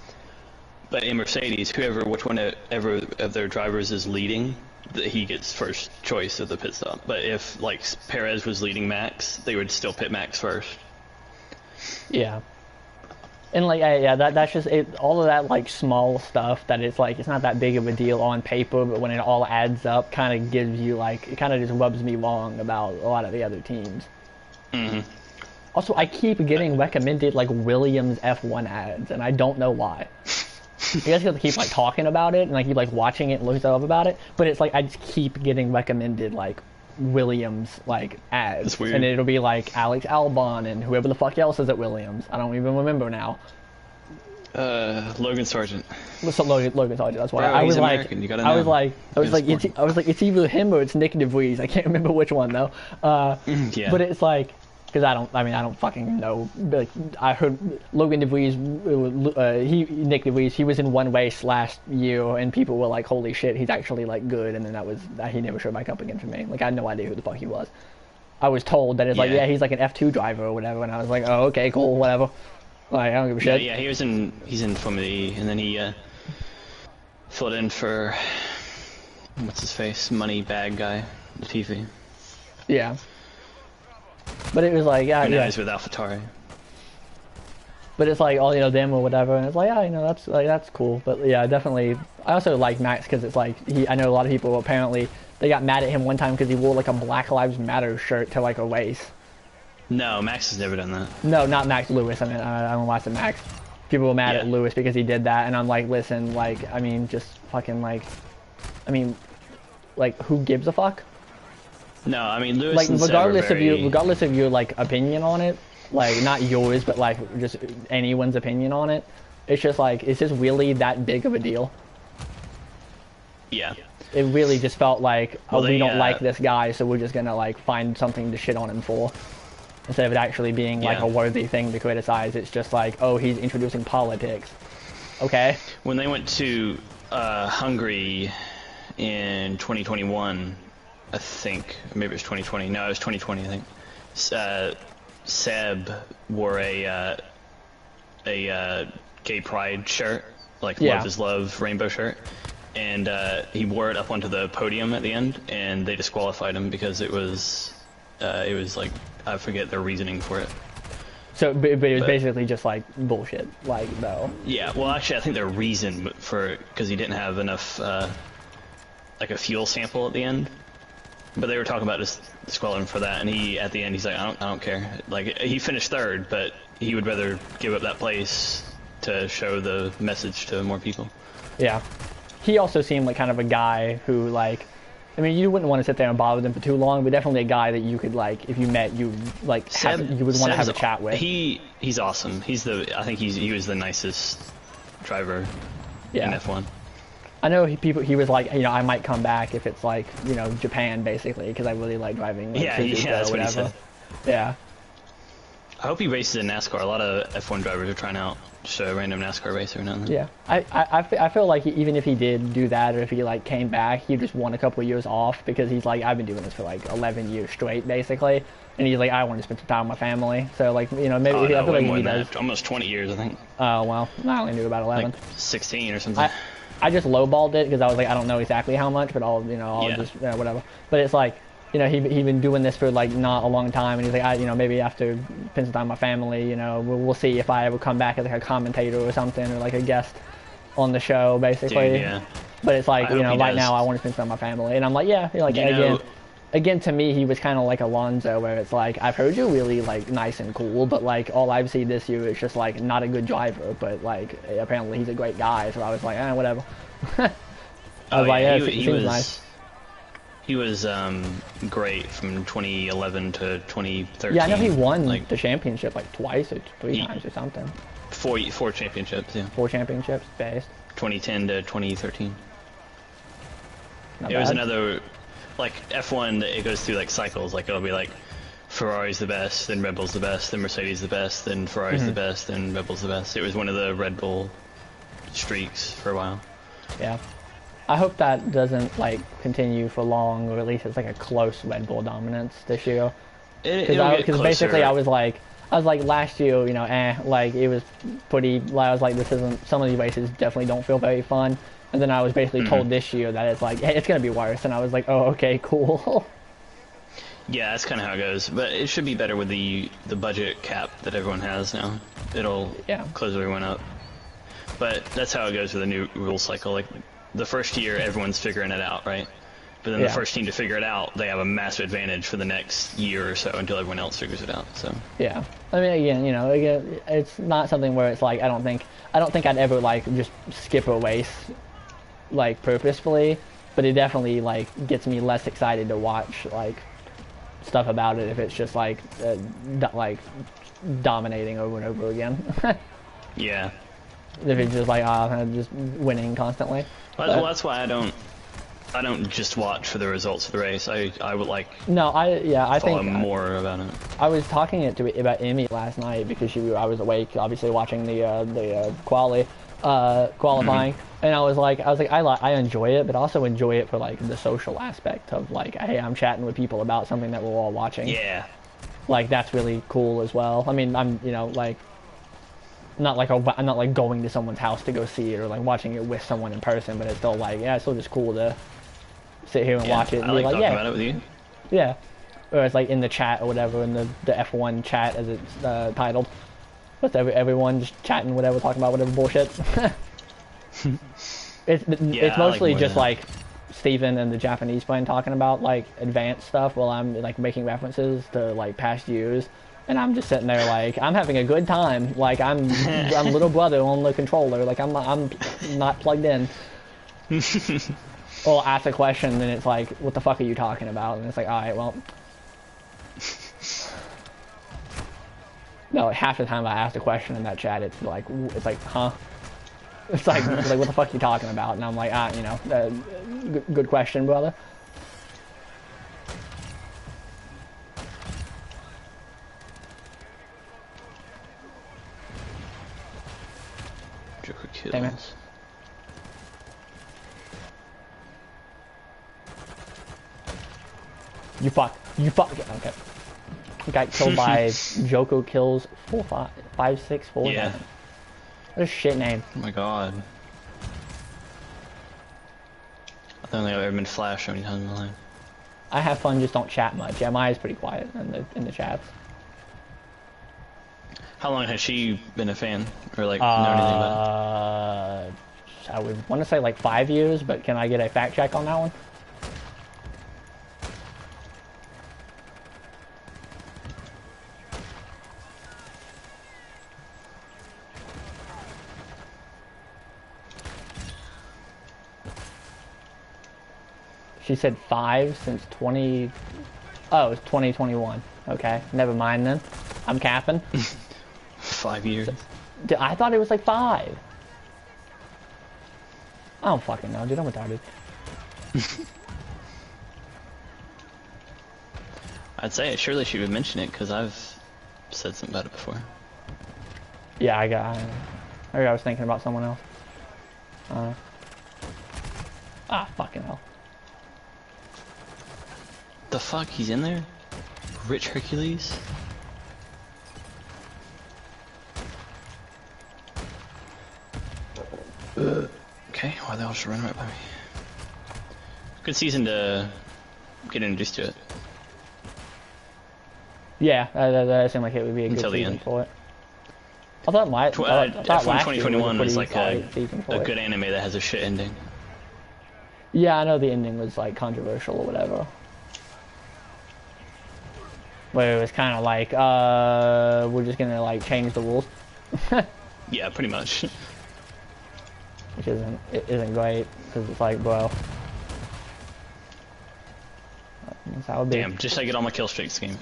But in Mercedes, whichever of their drivers is leading, he gets first choice of the pit stop. But if like Perez was leading Max, they would still pit Max first. Yeah. And like that's just it. All of that like small stuff that it's like it's not that big of a deal on paper, but when it all adds up, kind of gives you like it kind of just rubs me wrong about a lot of the other teams. Also, I keep getting recommended like Williams F1 ads, and I don't know why. You guys have to keep like talking about it and like keep like watching it and looking stuff up about it, but it's like I just keep getting recommended like Williams like ads, That's weird. and it'll be like Alex Albon and whoever the fuck else is at Williams. I don't even remember now. Logan Sargent. What's up, Logan Sargent? That's why Bro, I he's was like, American, you gotta I was know. like, He's it's either him or it's Nick DeVries. I can't remember which one though. Yeah. But it's like, because I don't fucking know. But like, I heard Logan DeVries, Nick DeVries, he was in one race last year, and people were like, "Holy shit, he's actually like good." And then he never showed back up again for me. Like I had no idea who the fuck he was. I was told that it's like, Yeah. yeah, he's like an F2 driver or whatever, and I was like, oh, okay, cool, whatever. Like I don't give a shit. Yeah, he's in Formula E, and then he filled in for what's his face, money bag guy, Latifi. Yeah. But it was like, yeah, And now yeah. he's with AlphaTauri. But it's like all them or whatever, and it's like, yeah, that's cool. But yeah, definitely. I also like Max because it's like I know a lot of people apparently they got mad at him one time because he wore like a Black Lives Matter shirt to like a race. No, Max has never done that. No, not Max Lewis. I mean, I don't know why I said Max. People were mad Yeah. at Lewis because he did that, and I'm like, listen, like, I mean, just fucking like, I mean, like, who gives a fuck? No, I mean Lewis Like, and Seb are regardless very... of your like opinion on it, like not yours, but like just anyone's opinion on it. It's just like, is this really that big of a deal? Yeah. It really just felt like, oh, Well, we don't like this guy, so we're just gonna like find something to shit on him for. Instead of it actually being like a worthy thing to criticize, it's just like, oh, he's introducing politics. Okay. When they went to Hungary in 2021, I think, or maybe it was 2020. No, it was 2020, I think. Seb wore a gay pride shirt, like Love is Love rainbow shirt, and he wore it up onto the podium at the end, and they disqualified him because it was like, I forget their reasoning for it. So, but it was basically just like bullshit, like, though. Yeah, well, actually, I think their reason for, because he didn't have enough, like a fuel sample at the end. But they were talking about just disqualifying for that, and he, at the end, he's like, I don't care. Like, he finished third, but he would rather give up that place to show the message to more people. Yeah. He also seemed like kind of a guy who, like, I mean, you wouldn't want to sit there and bother them for too long, but definitely a guy that you could, like, if you met, you like, you would want to have a chat with. He's awesome. I think he was the nicest driver in F1. I know he was like, you know, I might come back if it's like, you know, Japan basically, because I really like driving. Like, that's what he said. Yeah. I hope he races in NASCAR. A lot of F1 drivers are trying out just a random NASCAR racer or nothing. Yeah, I feel like even if he did do that, or if he like came back, he just won a couple of years off, because he's like, I've been doing this for like 11 years straight basically, and he's like, I want to spend some time with my family. So like, you know, maybe I feel like he does. Almost 20 years, I think. Oh well, I only knew about 11. Like 16 or something. I just lowballed it because I was like, I don't know exactly how much, but I'll just whatever. But it's like, you know, he been doing this for like not a long time, and he's like, you know, maybe after spend some time with my family, you know, we'll see if I ever come back as like a commentator or something, or like a guest on the show, basically. Dude, yeah. But it's like, you know, right now I want to spend some time with my family, and I'm like, yeah, like again, to me, he was kind of like Alonso, where it's like, I've heard you're really like nice and cool, but like all I've seen this year is just like not a good driver, but like apparently he's a great guy, so I was like, whatever. I was like, yeah, he seems nice. He was great from 2011 to 2013. Yeah, I know he won like the championship like twice or three times or something. Four championships, yeah. 4 championships, based. 2010 to 2013. Not it bad. was another, like F1, it goes through like cycles. Like it'll be like Ferrari's the best, then Red Bull's the best, then Mercedes the best, then Ferrari's the best, then Red Bull's the best. It was one of the Red Bull streaks for a while. Yeah. I hope that doesn't like continue for long, or at least it's like a close Red Bull dominance this year. Because basically I was like last year, you know, like it was pretty. I was like, this isn't. Some of these races definitely don't feel very fun. And then I was basically told this year that it's like, hey, it's gonna be worse. And I was like, oh, okay, cool. Yeah, that's kind of how it goes. But it should be better with the budget cap that everyone has now. It'll close everyone up. But that's how it goes with a new rule cycle. Like the first year, everyone's figuring it out, right? But then the first team to figure it out, they have a massive advantage for the next year or so until everyone else figures it out. So yeah, I mean, again, you know, it's not something where it's like I don't think I'd ever like just skip a race like purposefully, but it definitely like gets me less excited to watch like stuff about it if it's just like dominating over and over again. Yeah. If it's just like just winning constantly. Well, that's why I don't just watch for the results of the race. I would like I follow think more about it. I was talking about Emmy last night because I was awake, obviously watching the qualifying, and I was like I enjoy it, but also enjoy it for like the social aspect of like, hey, I'm chatting with people about something that we're all watching. Yeah. Like that's really cool as well. I mean, I'm like. I'm not like going to someone's house to go see it or like watching it with someone in person, but it's still like, it's still just cool to sit here and watch it and be like, talking about it with you. Yeah. Or it's like in the chat or whatever, in the F1 chat as it's titled. With everyone just chatting whatever, talking about whatever bullshit. It's mostly just like Steven and the Japanese friend talking about like advanced stuff while I'm like making references to like past years. And I'm just sitting there like, I'm having a good time. Like I'm little brother on the controller. Like I'm not plugged in. Or ask a question and it's like, what the fuck are you talking about? And it's like, alright, well. No, like, half the time I ask a question in that chat, it's like, huh? It's like what the fuck are you talking about? And I'm like, you know, good question, brother. Joker Damn it. kills. You fuck. Okay. Got killed by Joko kills 45649. Yeah. What a shit name. Oh my god. I don't think I've ever been flashed so many times in my life. I have fun, just don't chat much. Yeah, Maya's pretty quiet in the chats. How long has she been a fan? Or like, know anything about it? I would want to say like 5 years, but can I get a fact check on that one? She said 5 since 20... Oh, it's 2021. Okay, never mind then. I'm capping. 5 years. I thought it was like 5. I don't fucking know, dude. I'm retarded. I'd say surely she would mention it because I've said something about it before. Yeah, I was thinking about someone else. Fucking hell. The fuck? He's in there? Rich Hercules? Okay, why they all just run right by me? Good season to get introduced to it. Yeah, that seemed like it would be a good Until the season end. for it. I thought I thought last year 2021 was is a like pretty solid season for a it. good anime that has a shit ending. Yeah, I know the ending was like controversial or whatever. Where it was kind of like, we're just gonna like change the rules, Yeah, pretty much. which isn't great because it's like, bro, that's how it be. Damn, just like get all my kill streaks game.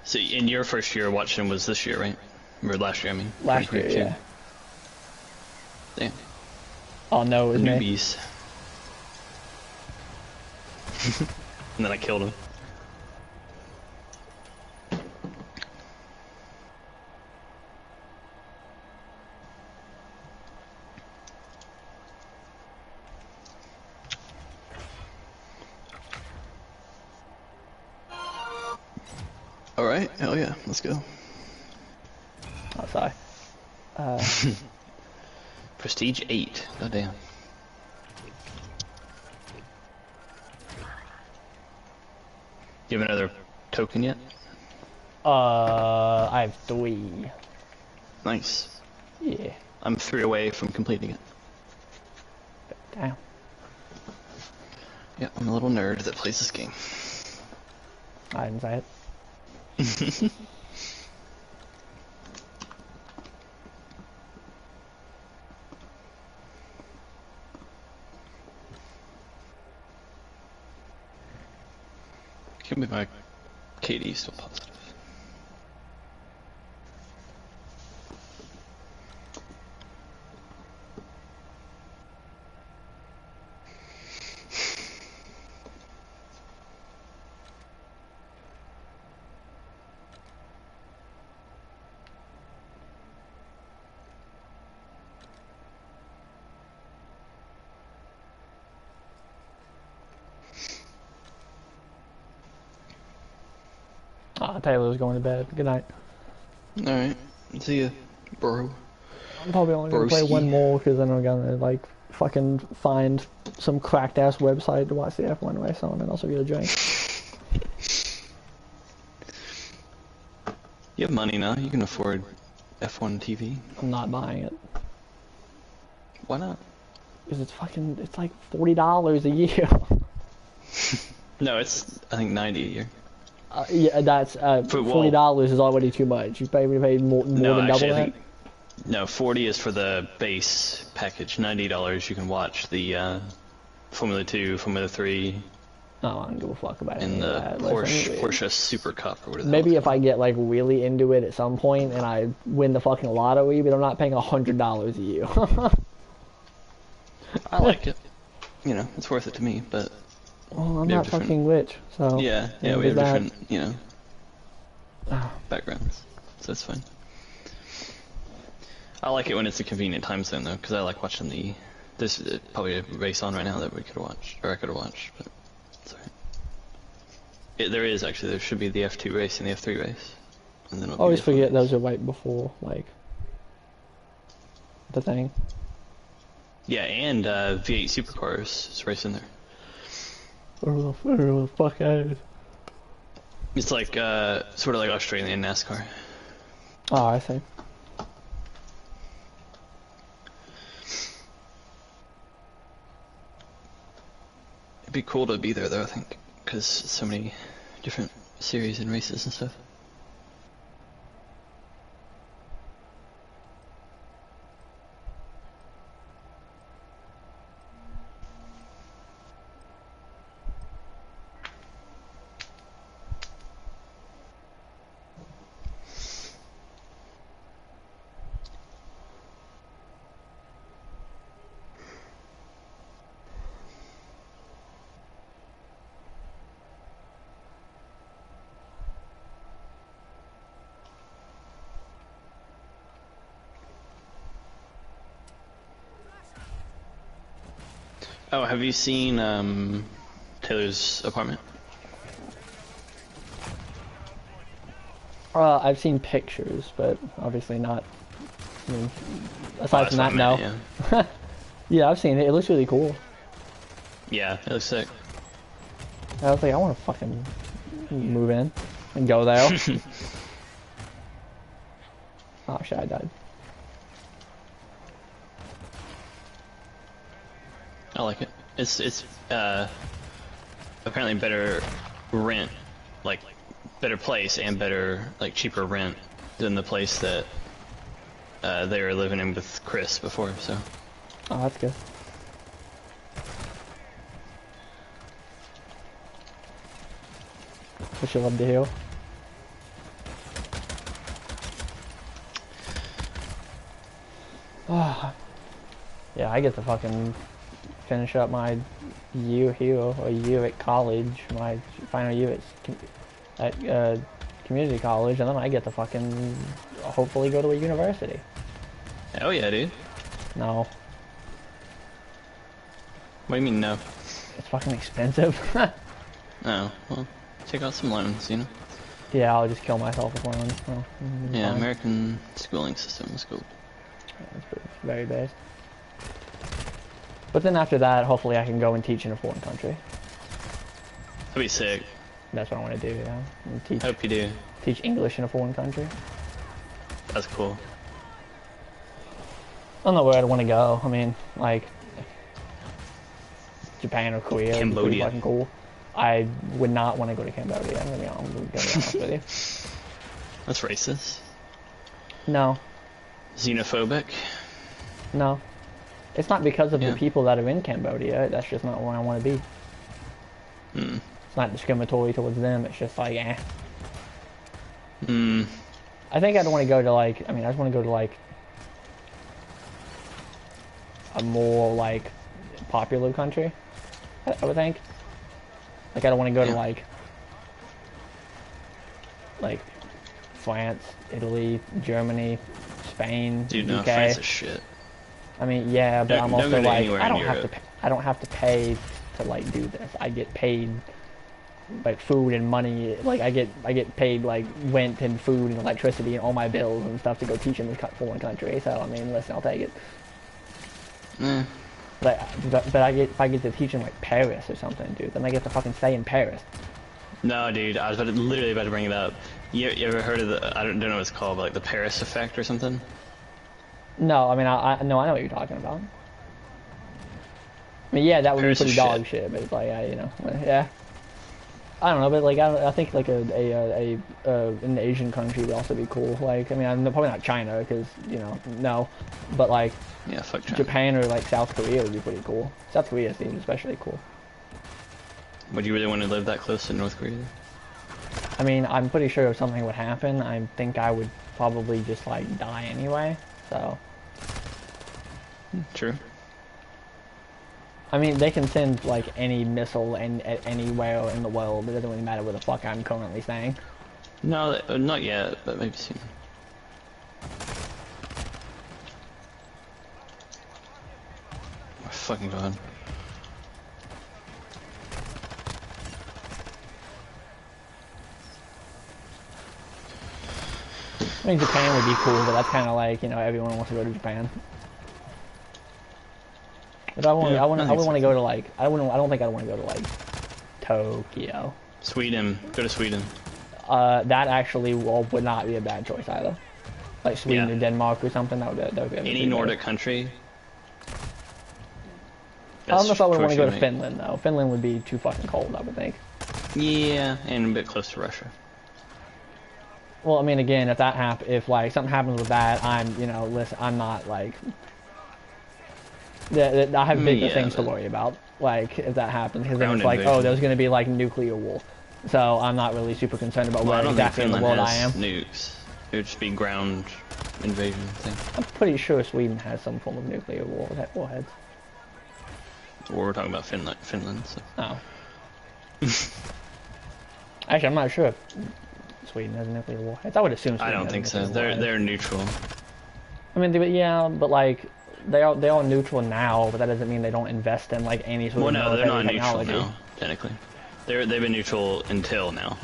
So in your first year watching was this year, right? Or last year, I mean. Last year, 2022. yeah. Damn. Oh no, it was me. Newbies. And then I killed him. Alright, hell yeah, let's go. Oh, sorry. Prestige 8, goddamn. You have another token yet? I have 3. Nice. Yeah. I'm 3 away from completing it. Damn. Yeah, I'm a little nerd that plays this game. I didn't say it. Can't believe my KD is still positive. Taylor's going to bed. Good night. Alright, see ya, bro. I'm probably only gonna play Broski. one more because then I'm gonna like fucking find some cracked ass website to watch the F1 race on and also get a drink. You have money now, you can afford F1 TV. I'm not buying it Why not? because it's like $40 a year. No, it's, I think, 90 a year. Yeah, that's For- well- $40 is already too much. You pay more No, than actually, double I that. think, no, 40 is for the base package. $90 you can watch the Formula 2, Formula 3, Oh, I don't give a fuck about in any of the that. Porsche Super Cup or whatever. Maybe if I get like really into it at some point and I win the fucking lottery, but I'm not paying $100 a year. I like it. You know, it's worth it to me, but Well, I'm we have not different- fucking rich, so yeah, we have different, you know, backgrounds, so it's fine. I like it when it's a convenient time zone though, because I like watching there's probably a race on right now that we could watch, or I could have watched, but it's alright. There is actually, there should be the F2 race and the F3 race. And then I always forget those are right before, like, the thing. Yeah, and V8 Supercars is racing there. Where the fuck is? It's like, sort of like Australian NASCAR. Oh, I see. It'd be cool to be there though, I think, because so many different series and races and stuff. Oh, have you seen Taylor's apartment? I've seen pictures, but obviously not. I mean, aside from that, no. Yeah. Yeah, I've seen it. It looks really cool. Yeah, it looks sick. I was like, I want to fucking move in and go there. Oh shit, I died. I like it. It's apparently better rent, like better place and better like cheaper rent than the place that they were living in with Chris before. So. Oh, that's good. What you love to hear? Ah, yeah, I get to fucking finish up my year here, or year at college, my final year at community college, and then I get to fucking hopefully go to a university. Oh yeah, dude. No, What do you mean no? it's fucking expensive. Oh, well, take out some loans, you know? Yeah, I'll just kill myself with loans. So, Yeah, fine. American schooling system is cool. It's very bad. But then after that, hopefully I can go and teach in a foreign country. That'd be sick. That's what I want to do, yeah. And teach, Hope you do. teach English in a foreign country. That's cool. I don't know where I'd want to go. I mean, like, Japan or Korea would be pretty Cambodia. fucking cool. I would not want to go to Cambodia. I'm gonna be honest with you. That's racist. No, Xenophobic. no. It's not because of Yeah. the people that are in Cambodia. That's just not where I want to be. Hmm. It's not discriminatory towards them. It's just like, eh. Hmm. I think I'd want to go to like, I mean, I just want to go to like a more like popular country, I would think. Like I don't want to go to Yeah. like France, Italy, Germany, Spain, Dude, no, UK. France is shit. I mean, yeah, but Don't- I'm don't also go to like, anywhere I in don't have to, Europe. I don't have to pay to like do this. I get paid like food and money. Like I get paid like rent and food and electricity and all my bills and stuff to go teach in this foreign country. So I mean, listen, I'll take it. Eh. But I get if I get to teach in like Paris or something, dude, then I get to fucking stay in Paris. No, dude, I was literally about to bring it up. You ever heard of the, I don't know what it's called, but like the Paris effect or something? No, I mean I know what you're talking about. I mean, yeah, that would Paris be is pretty dog shit, but it's like, yeah, you know, yeah. I don't know, but like I think like an Asian country would also be cool. Like, I mean, I'm probably not China because you know, no, but like Yeah, fuck China. Japan or like South Korea would be pretty cool. South Korea seems especially cool. Would you really want to live that close to North Korea? I mean, I'm pretty sure if something would happen, I think I would probably just like die anyway. So. True. I mean, they can send like any missile anywhere in the world. It doesn't really matter where the fuck I'm currently staying. No, not yet, but maybe soon. Oh, fucking god. I mean, Japan would be cool, but that's kind of like, you know, everyone wants to go to Japan. But I want, Yeah, I want so. to go to like, I don't think I want to go to like Tokyo. Sweden. Go to Sweden. That actually would not be a bad choice either. Like Sweden Yeah. or Denmark or something. That would be Any Nordic country. I don't know if I would want to go to Finland. Finland though. Finland would be too fucking cold, I would think. Yeah, and a bit close to Russia. Well, I mean, again, if like something happens with that, I'm, you know, listen, I'm not like. I have bigger Yeah, things to but- worry about. Like if that happens, because then Ground it's like, oh, invasion. there's going to be like nuclear war. So I'm not really super concerned about Well, I where don't think exactly in the Finland world I am. has nukes. It would just be ground invasion thing. I'm pretty sure Sweden has some form of nuclear warheads. Or we're talking about Finland. So. Oh. Actually, I'm not sure if Sweden has nuclear warheads. I would assume Sweden I don't has think so. nuclear They're warheads. neutral. I mean, yeah, but like they're all neutral now, but that doesn't mean they don't invest in like any sort Well, of no, they're military not technology. neutral now. Technically, they've been neutral until now.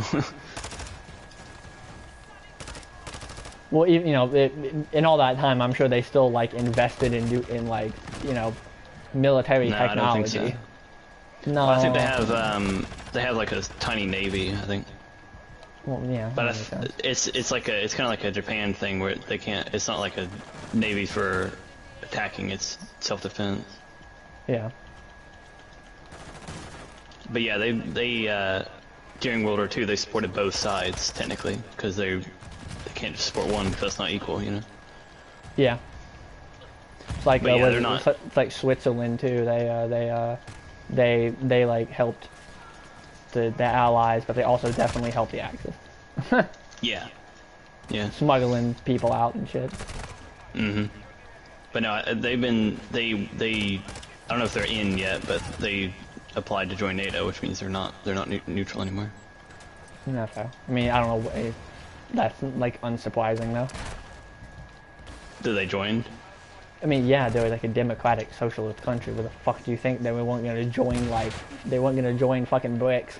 Well, you know, in all that time, I'm sure they still like invested in like, you know, military No, I don't technology. think so. No, Well, I think they have like a tiny navy. I think. Well, yeah, But that makes sense. it's kind of like a Japan thing where they can't. It's not like a navy for attacking. It's self-defense. Yeah. But yeah, they during World War II they supported both sides technically because they can't just support one because that's not equal, you know. Yeah. It's like But yeah, they're not- it's like Switzerland too. They like helped the Allies, but they also definitely helped the Axis, Yeah. Yeah. smuggling people out and shit. Mhm. But no, they I don't know if they're in yet, but they applied to join NATO, which means they're not neutral anymore. Not fair. I mean, I don't know. That's like unsurprising though. Did they join? I mean, yeah, they were like a democratic socialist country. Where the fuck do you think they weren't gonna join? Like, they weren't gonna join fucking BRICS.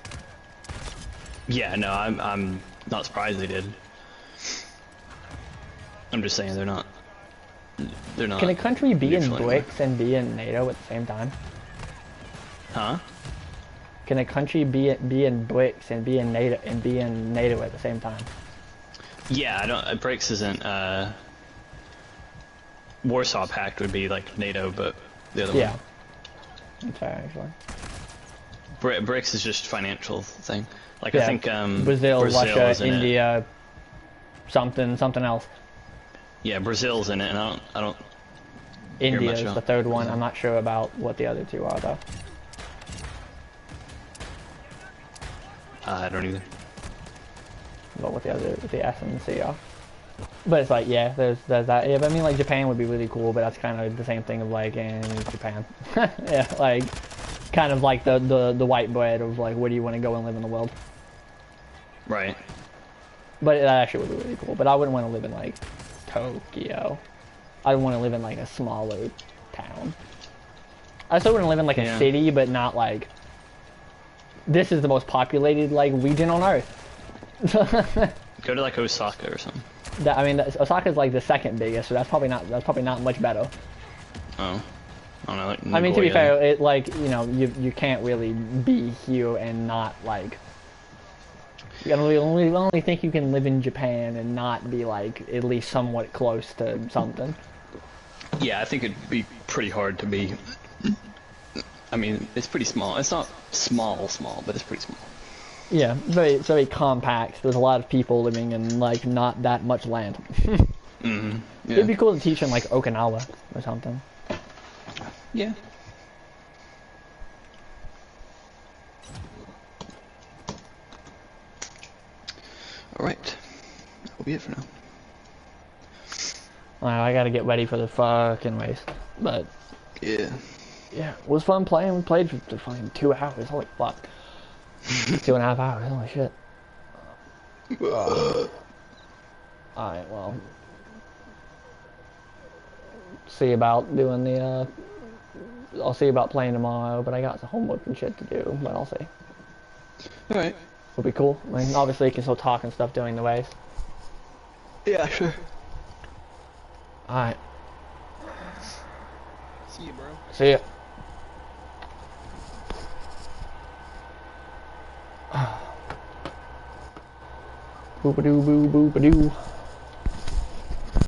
Yeah, no, I'm not surprised they did. I'm just saying they're not. Can a country be in neutral anymore. BRICS and be in NATO at the same time? Huh? Can a country be in BRICS and be in NATO at the same time? Yeah, I don't. BRICS isn't. Warsaw Pact would be like NATO, but the other Yeah. one. That's fair, actually. BRICS is just financial thing. Like Yeah. I think Brazil, is Russia, in it. India, something else. Yeah, Brazil's in it, and I don't. Hear India much is about the third one. I'm not sure about what the other two are though. I don't either. About what the S and the C are. But it's like, yeah, there's that. Yeah, but I mean, like Japan would be really cool, but that's kind of the same thing of like in Japan. Yeah, like kind of like the white bread of like, where do you want to go and live in the world? Right. But that actually would be really cool. But I wouldn't want to live in like Tokyo. I want to live in like a smaller town. I still wouldn't live in like a Yeah. city, but not like this is the most populated like region on Earth. Go to like Osaka or something. I mean, Osaka's like the second biggest, so that's probably not much better. Oh. I don't know. Like I mean, to be Nagoya. fair, it like, you know, you can't really be here and not like. You gotta only think you can live in Japan and not be like at least somewhat close to something. Yeah, I think it'd be pretty hard to be. I mean, it's pretty small. It's not small, but it's pretty small. Yeah, it's very compact. There's a lot of people living in like not that much land. Mm-hmm. Yeah. It'd be cool to teach in like Okinawa or something. Yeah. Alright. That will be it for now. Alright, I gotta get ready for the fucking race. But, Yeah. yeah, it was fun playing. We played for fucking 2 hours. Holy fuck. 2.5 hours. Holy shit. Alright, well. See about doing the, I'll see about playing tomorrow, but I got some homework and shit to do, but I'll see. Alright. It'll be cool. I mean, obviously you can still talk and stuff during the race. Yeah, sure. Alright. See you, bro. See ya. Boop-a-doo, boo, boop-a-doo.